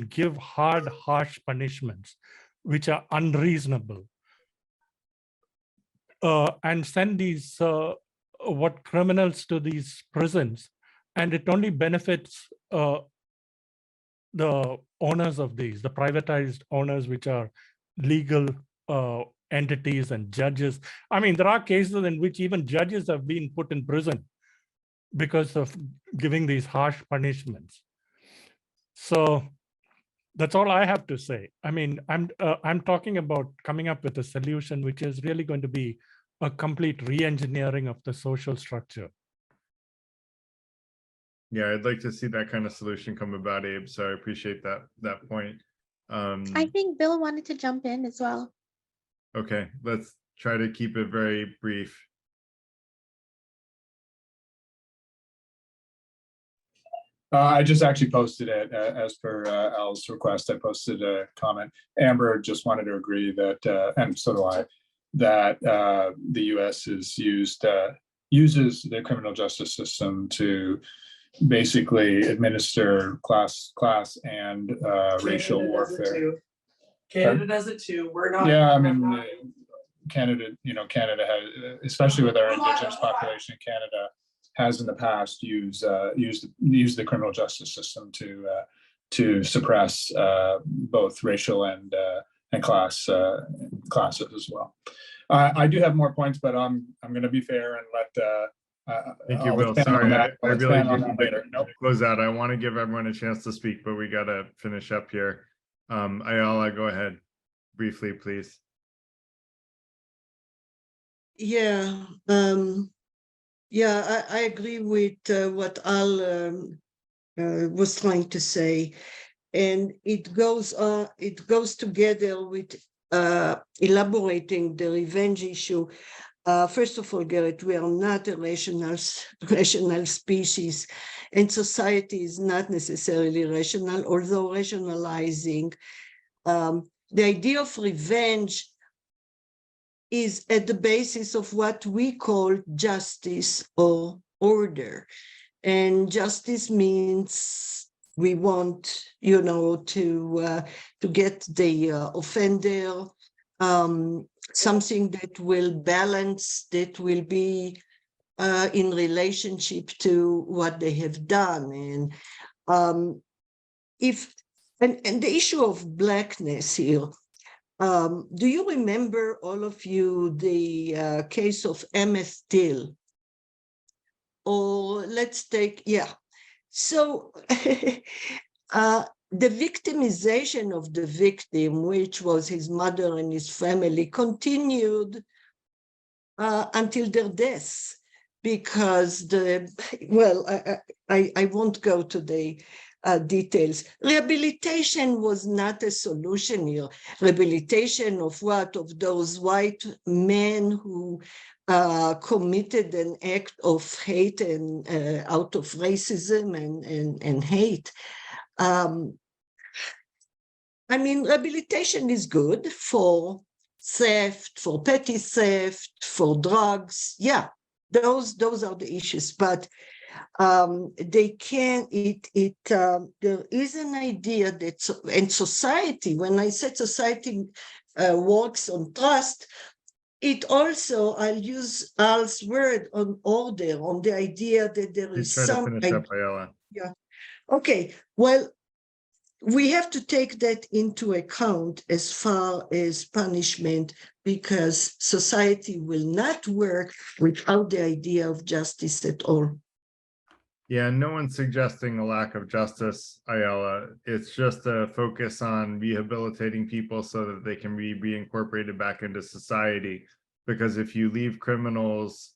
give hard, harsh punishments which are unreasonable, and send these criminals to these prisons, and it only benefits the owners of these, the privatized owners, which are legal entities and judges. There are cases in which even judges have been put in prison because of giving these harsh punishments. So that's all I have to say. I'm talking about coming up with a solution which is really going to be a complete re-engineering of the social structure. Yeah, I'd like to see that kind of solution come about, Abe. So I appreciate that point. I think Bill wanted to jump in as well. Okay, let's try to keep it very brief. I just actually posted it as per Al's request. I posted a comment. Amber just wanted to agree that, and so do I, that the U.S. uses the criminal justice system to basically administer class and racial warfare. Canada does it too. We're not. Yeah, Canada, Canada has, especially with our indigenous population in Canada, has in the past used the criminal justice system to suppress both racial and classes as well. I do have more points, but I'm going to be fair and let. Thank you, Bill. Sorry, I really need to close out. I want to give everyone a chance to speak, but we got to finish up here. Ayala, go ahead briefly, please. Yeah, yeah, I agree with what Al was trying to say, and it goes together with elaborating the revenge issue. First of all, Garrett, we are not a rational species, and society is not necessarily rational, although rationalizing. The idea of revenge is at the basis of what we call justice or order. And justice means we want, to get the offender something that will balance, that will be in relationship to what they have done. And and the issue of blackness here, do you remember, all of you, the case of Emmett Till? Or let's take, So the victimization of the victim, which was his mother and his family, continued until their deaths, because I won't go to the details. Rehabilitation was not a solution here. Rehabilitation of what? Of those white men who committed an act of hate and out of racism and hate. I mean, rehabilitation is good for theft, for petty theft, for drugs. Yeah, those are the issues. But they can, there is an idea that, and society, when I said society works on trust, it also, I'll use Al's word, on order, on the idea that there is Try to some. finish up, Ayala. Yeah. Okay. Well, we have to take that into account as far as punishment, because society will not work without the idea of justice at all. Yeah, no one's suggesting a lack of justice, Ayala. It's just a focus on rehabilitating people so that they can be reincorporated back into society. Because if you leave criminals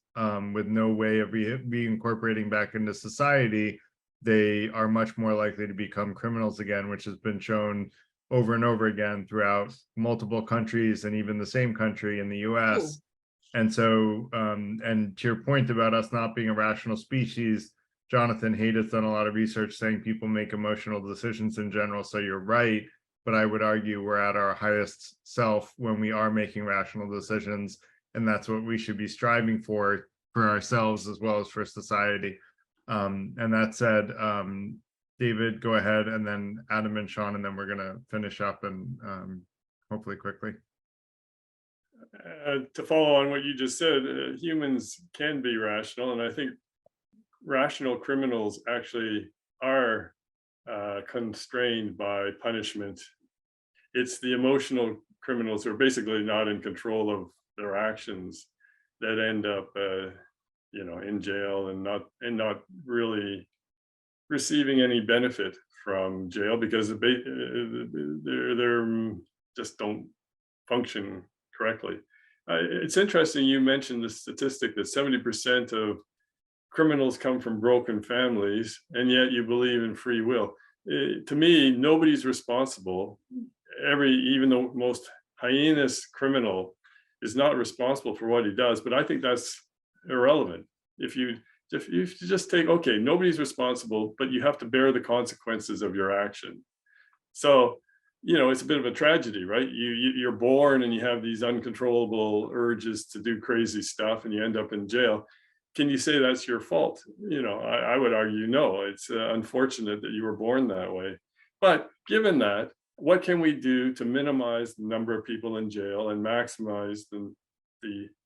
with no way of reincorporating back into society, they are much more likely to become criminals again, which has been shown over and over again throughout multiple countries, and even the same country in the US. And so, and to your point about us not being a rational species, Jonathan Haidt has done a lot of research saying people make emotional decisions in general. So you're right, but I would argue we're at our highest self when we are making rational decisions. And that's what we should be striving for ourselves as well as for society. And that said, David, go ahead, and then Adam and Sean, and then we're going to finish up and hopefully quickly. To follow on what you just said, humans can be rational, and I think rational criminals actually are constrained by punishment. It's the emotional criminals who are basically not in control of their actions that end up, in jail and not really receiving any benefit from jail, because they're just don't function correctly. It's interesting you mentioned the statistic that 70% of criminals come from broken families, and yet you believe in free will. To me, nobody's responsible. Even the most heinous criminal is not responsible for what he does, but I think that's irrelevant. If you just take, okay, nobody's responsible, but you have to bear the consequences of your action. So, it's a bit of a tragedy, right? You're born and you have these uncontrollable urges to do crazy stuff, and you end up in jail. Can you say that's your fault? I would argue no. It's unfortunate that you were born that way. But given that, what can we do to minimize the number of people in jail and maximize the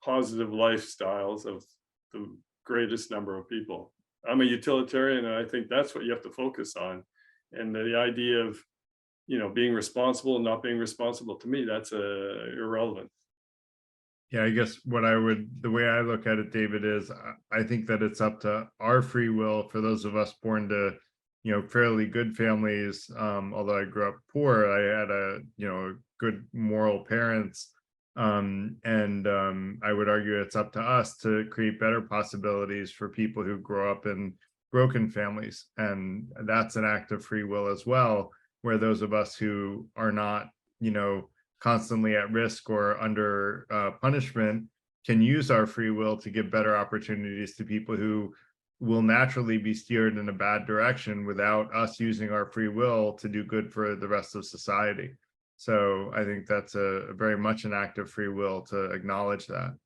positive lifestyles of the greatest number of people? I'm a utilitarian, and I think that's what you have to focus on. And the idea of, being responsible and not being responsible, to me, that's irrelevant. Yeah, I guess the way I look at it, David, is I think that it's up to our free will for those of us born to, fairly good families. Although I grew up poor, I had good moral parents. I would argue it's up to us to create better possibilities for people who grow up in broken families. And that's an act of free will as well, where those of us who are not, constantly at risk or under punishment can use our free will to give better opportunities to people who will naturally be steered in a bad direction without us using our free will to do good for the rest of society. So I think that's a very much an act of free will to acknowledge that.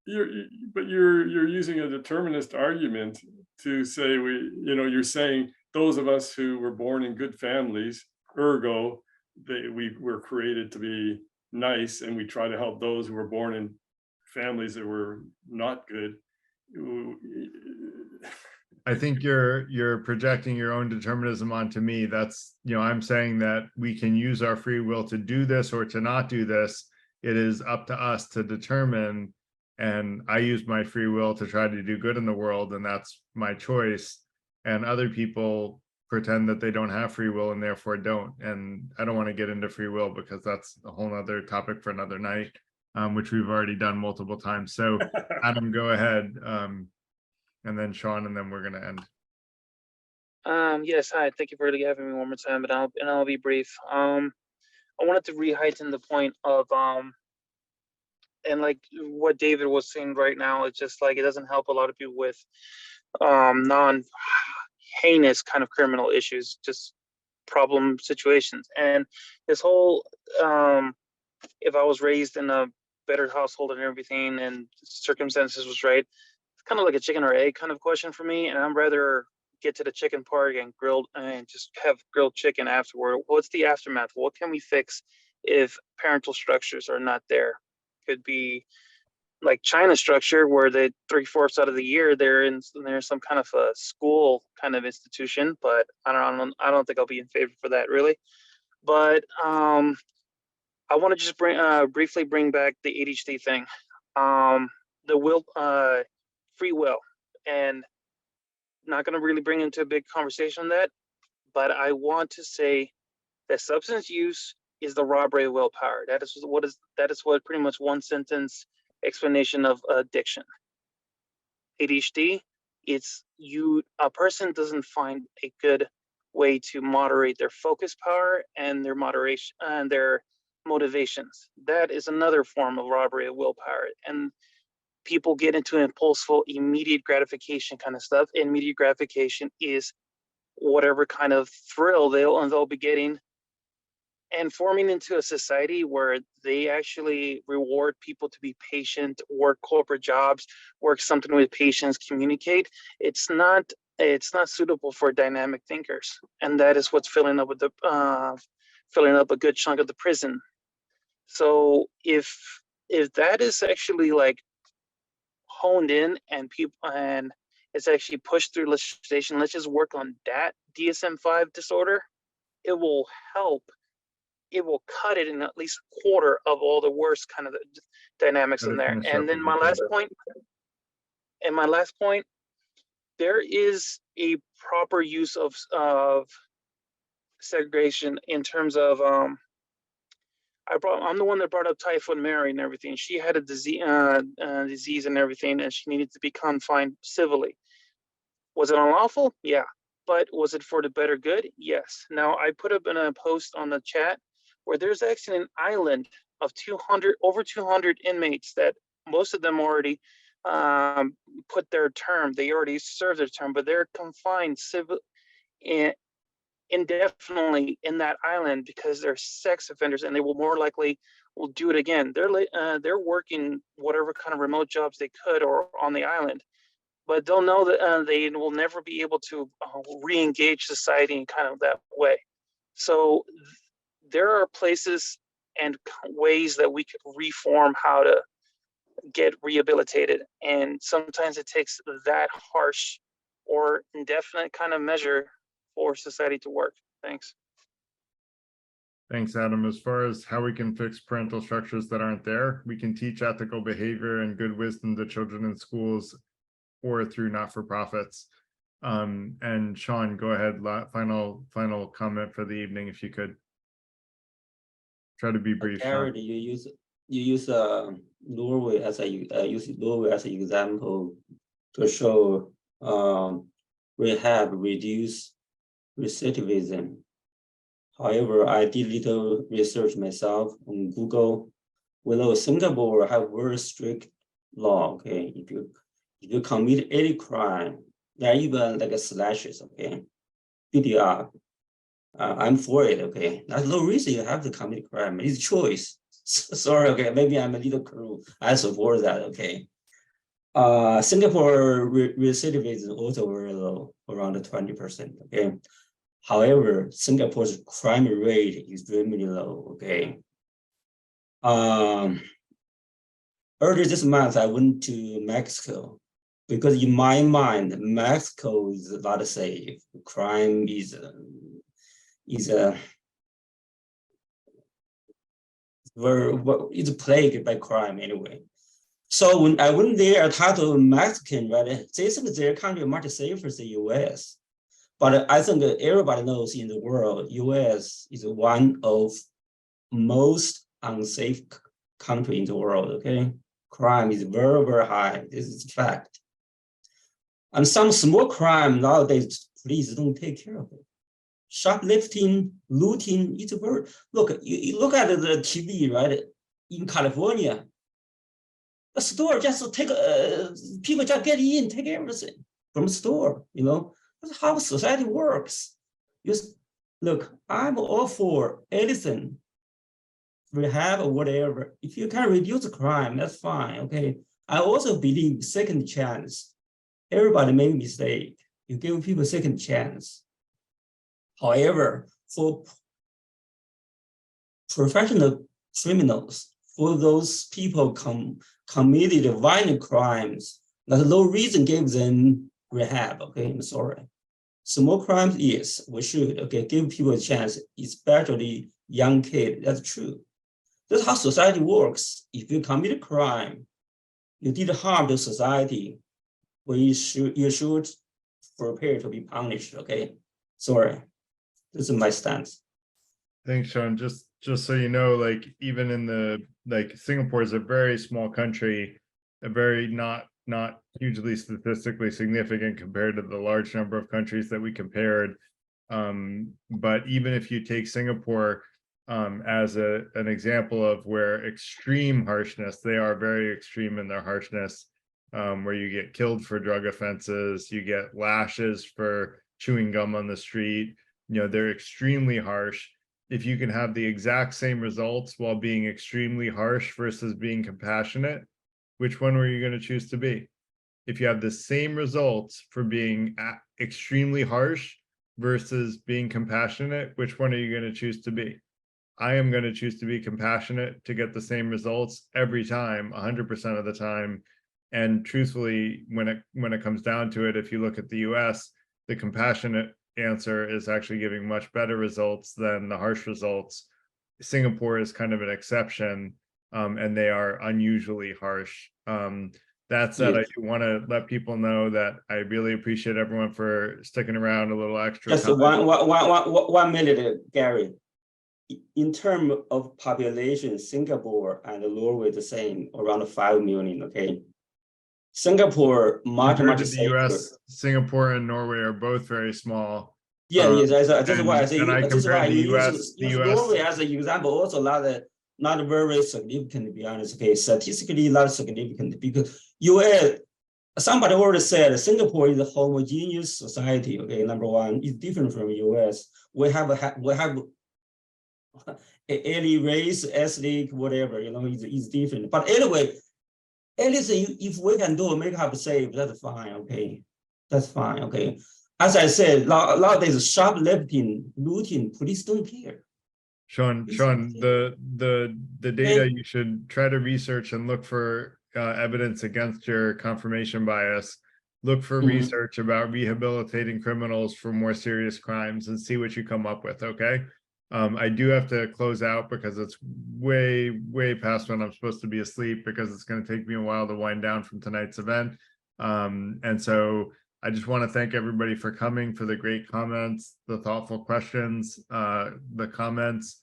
You're using a determinist argument to say you're saying those of us who were born in good families, ergo, we were created to be nice, and we try to help those who were born in families that were not good. I think you're projecting your own determinism onto me. That's, I'm saying that we can use our free will to do this or to not do this. It is up to us to determine, and I use my free will to try to do good in the world, and that's my choice. And other people pretend that they don't have free will and therefore don't. And I don't want to get into free will because that's a whole other topic for another night, which we've already done multiple times. So Adam, go ahead. And then Sean, and then we're going to end. Yes, hi. Thank you for having me one more time, but I'll be brief. I wanted to re-heighten the point of and like what David was saying right now. It's just like it doesn't help a lot of people with non-heinous kind of criminal issues, just problem situations. And this whole if I was raised in a better household and everything, and circumstances was right, kind of like a chicken or egg kind of question for me, and I'd rather get to the chicken part and just have grilled chicken afterward. What's the aftermath? What can we fix if parental structures are not there? Could be like China structure, where the 3/4 out of the year there's some kind of a school kind of institution, but I don't think I'll be in favor for that really. But I want to just briefly bring back the ADHD thing, the free will, and not going to really bring into a big conversation on that, but I want to say that substance use is the robbery of willpower. That is what pretty much one sentence explanation of addiction. ADHD, a person doesn't find a good way to moderate their focus power and their moderation and their motivations. That is another form of robbery of willpower. And people get into impulsively immediate gratification kind of stuff. Immediate gratification is whatever kind of thrill they'll be getting, and forming into a society where they actually reward people to be patient, work corporate jobs, work something with patience, communicate. It's not suitable for dynamic thinkers, and that is what's filling up a good chunk of the prison. So if that is actually like honed in and it's actually pushed through legislation, let's just work on that DSM-5 disorder, it will help. It will cut it in at least a quarter of all the worst kind of dynamics in there. And then my last point, there is a proper use of segregation in terms of I'm the one that brought up Typhoid Mary and everything. She had a disease and everything, and she needed to be confined civilly. Was it unlawful? Yeah. But was it for the better good? Yes. Now, I put up in a post on the chat where there's actually an island of over 200 inmates that most of them already put their term. They already served their term, but they're confined indefinitely in that island because they're sex offenders, and they will more likely will do it again. They're working whatever kind of remote jobs they could or on the island, but they'll know that they will never be able to re-engage society in kind of that way. So there are places and ways that we could reform how to get rehabilitated, and sometimes it takes that harsh or indefinite kind of measure for society to work. Thanks. Thanks, Adam. As far as how we can fix parental structures that aren't there, we can teach ethical behavior and good wisdom to children in schools or through not-for-profits. And Sean, go ahead. Final comment for the evening, if you could. Try to be brief. Garrett, you use you use Norway as a use Norway as an example to show rehab reduce recidivism. However, I did little research myself on Google. Although Singapore have very strict law, okay, if you commit any crime, there are even like a slashes, okay, PDR. I'm for it, okay. That's no reason you have to commit crime. It's choice. Sorry, okay, maybe I'm a little cruel. I support that, okay. Singapore recidivism also very low, around 20%, okay. However, Singapore's crime rate is extremely low, okay. Earlier this month, I went to Mexico because in my mind, Mexico is not safe. Crime is it's plagued by crime anyway. So when I went there, I talked to Mexican, right? They think their country much safer than the US. But I think everybody knows in the world, US is one of most unsafe country in the world, okay? Crime is very, very high. This is a fact. And some small crime nowadays, police don't take care of it. Shoplifting, looting, it's very, look, you look at the TV, right? In California, a store just take, people just get in, take everything from the store, you know? That's how society works. Just look, I'm all for anything, rehab or whatever. If you can reduce the crime, that's fine, okay? I also believe second chance. Everybody make mistake. You give people a second chance. However, for professional criminals, for those people committed violent crimes, there's no reason give them rehab, okay, I'm sorry. Small crimes, yes, we should, okay, give people a chance, especially young kids, that's true. That's how society works. If you commit a crime, you did harm to society, well, you should prepare to be punished, okay? Sorry, this is my stance. Thanks, Sean. Just so you know, like even in the, like Singapore is a very small country, a very not hugely statistically significant compared to the large number of countries that we compared. But even if you take Singapore as an example of where extreme harshness, they are very extreme in their harshness, where you get killed for drug offenses, you get lashes for chewing gum on the street, you know, they're extremely harsh. If you can have the exact same results while being extremely harsh versus being compassionate, which one were you going to choose to be? If you have the same results for being extremely harsh versus being compassionate, which one are you going to choose to be? I am going to choose to be compassionate to get the same results every time, 100% of the time. And truthfully, when it comes down to it, if you look at the US, the compassionate answer is actually giving much better results than the harsh results. Singapore is kind of an exception, and they are unusually harsh. That said, Yes. I do want to let people know that I really appreciate everyone for sticking around a little extra Just time. 1 minute, Gary. In terms of population, Singapore and Norway the same, around 5 million, okay? Singapore, much Compared to the safer. US, Singapore and Norway are both very small. Yeah, yes, this is why I and say, I this is why compared you the use US, Norway as an example, also not very significant, to be honest, okay? Statistically, not significant, because US, somebody already said Singapore is a homogeneous society, okay, number one, it's different from US. We have any race, ethnic, whatever, you know, it's different. But anyway, anything, if we can do make up safe, that's fine, okay? That's fine, okay? As I said, nowadays, shoplifting, looting, police don't care. Sean, the data you should try to research and look for evidence against your confirmation bias. Look for research about rehabilitating criminals for more serious crimes and see what you come up with, okay? I do have to close out because it's way past when I'm supposed to be asleep, because it's going to take me a while to wind down from tonight's event. And so I just want to thank everybody for coming, for the great comments, the thoughtful questions, the comments.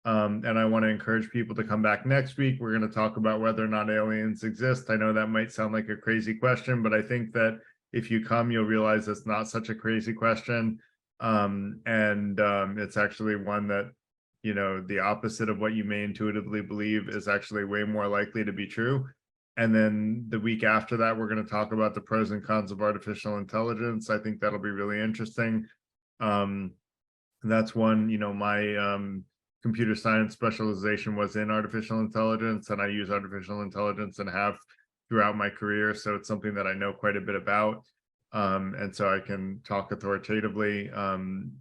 And I want to encourage people to come back next week. We're going to talk about whether or not aliens exist. I know that might sound like a crazy question, but I think that if you come, you'll realize it's not such a crazy question. It's actually one that, you know, the opposite of what you may intuitively believe is actually way more likely to be true. And then the week after that, we're going to talk about the pros and cons of artificial intelligence. I think that'll be really interesting. That's one, you know, my computer science specialization was in artificial intelligence, and I use artificial intelligence and have throughout my career. So it's something that I know quite a bit about. And so I can talk authoritatively. And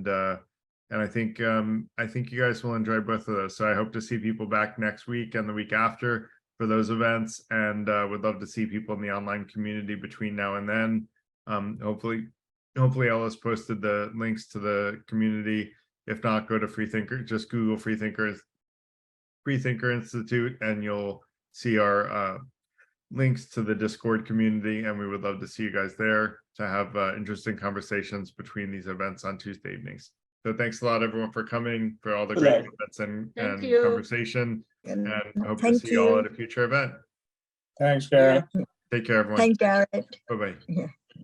I think you guys will enjoy both of those. So I hope to see people back next week and the week after for those events, and would love to see people in the online community between now and then. Hopefully Ella's posted the links to the community. If not, go to Freethinker, just Google Freethinker Institute, and you'll see our links to the Discord community, and we would love to see you guys there to have interesting conversations between these events on Tuesday evenings. So thanks a lot, everyone, for coming, for all the great comments and conversation, and hope to see you all at a future event. Thanks, Garrett. Take care, everyone. Thank Garrett. Bye-bye. Yeah.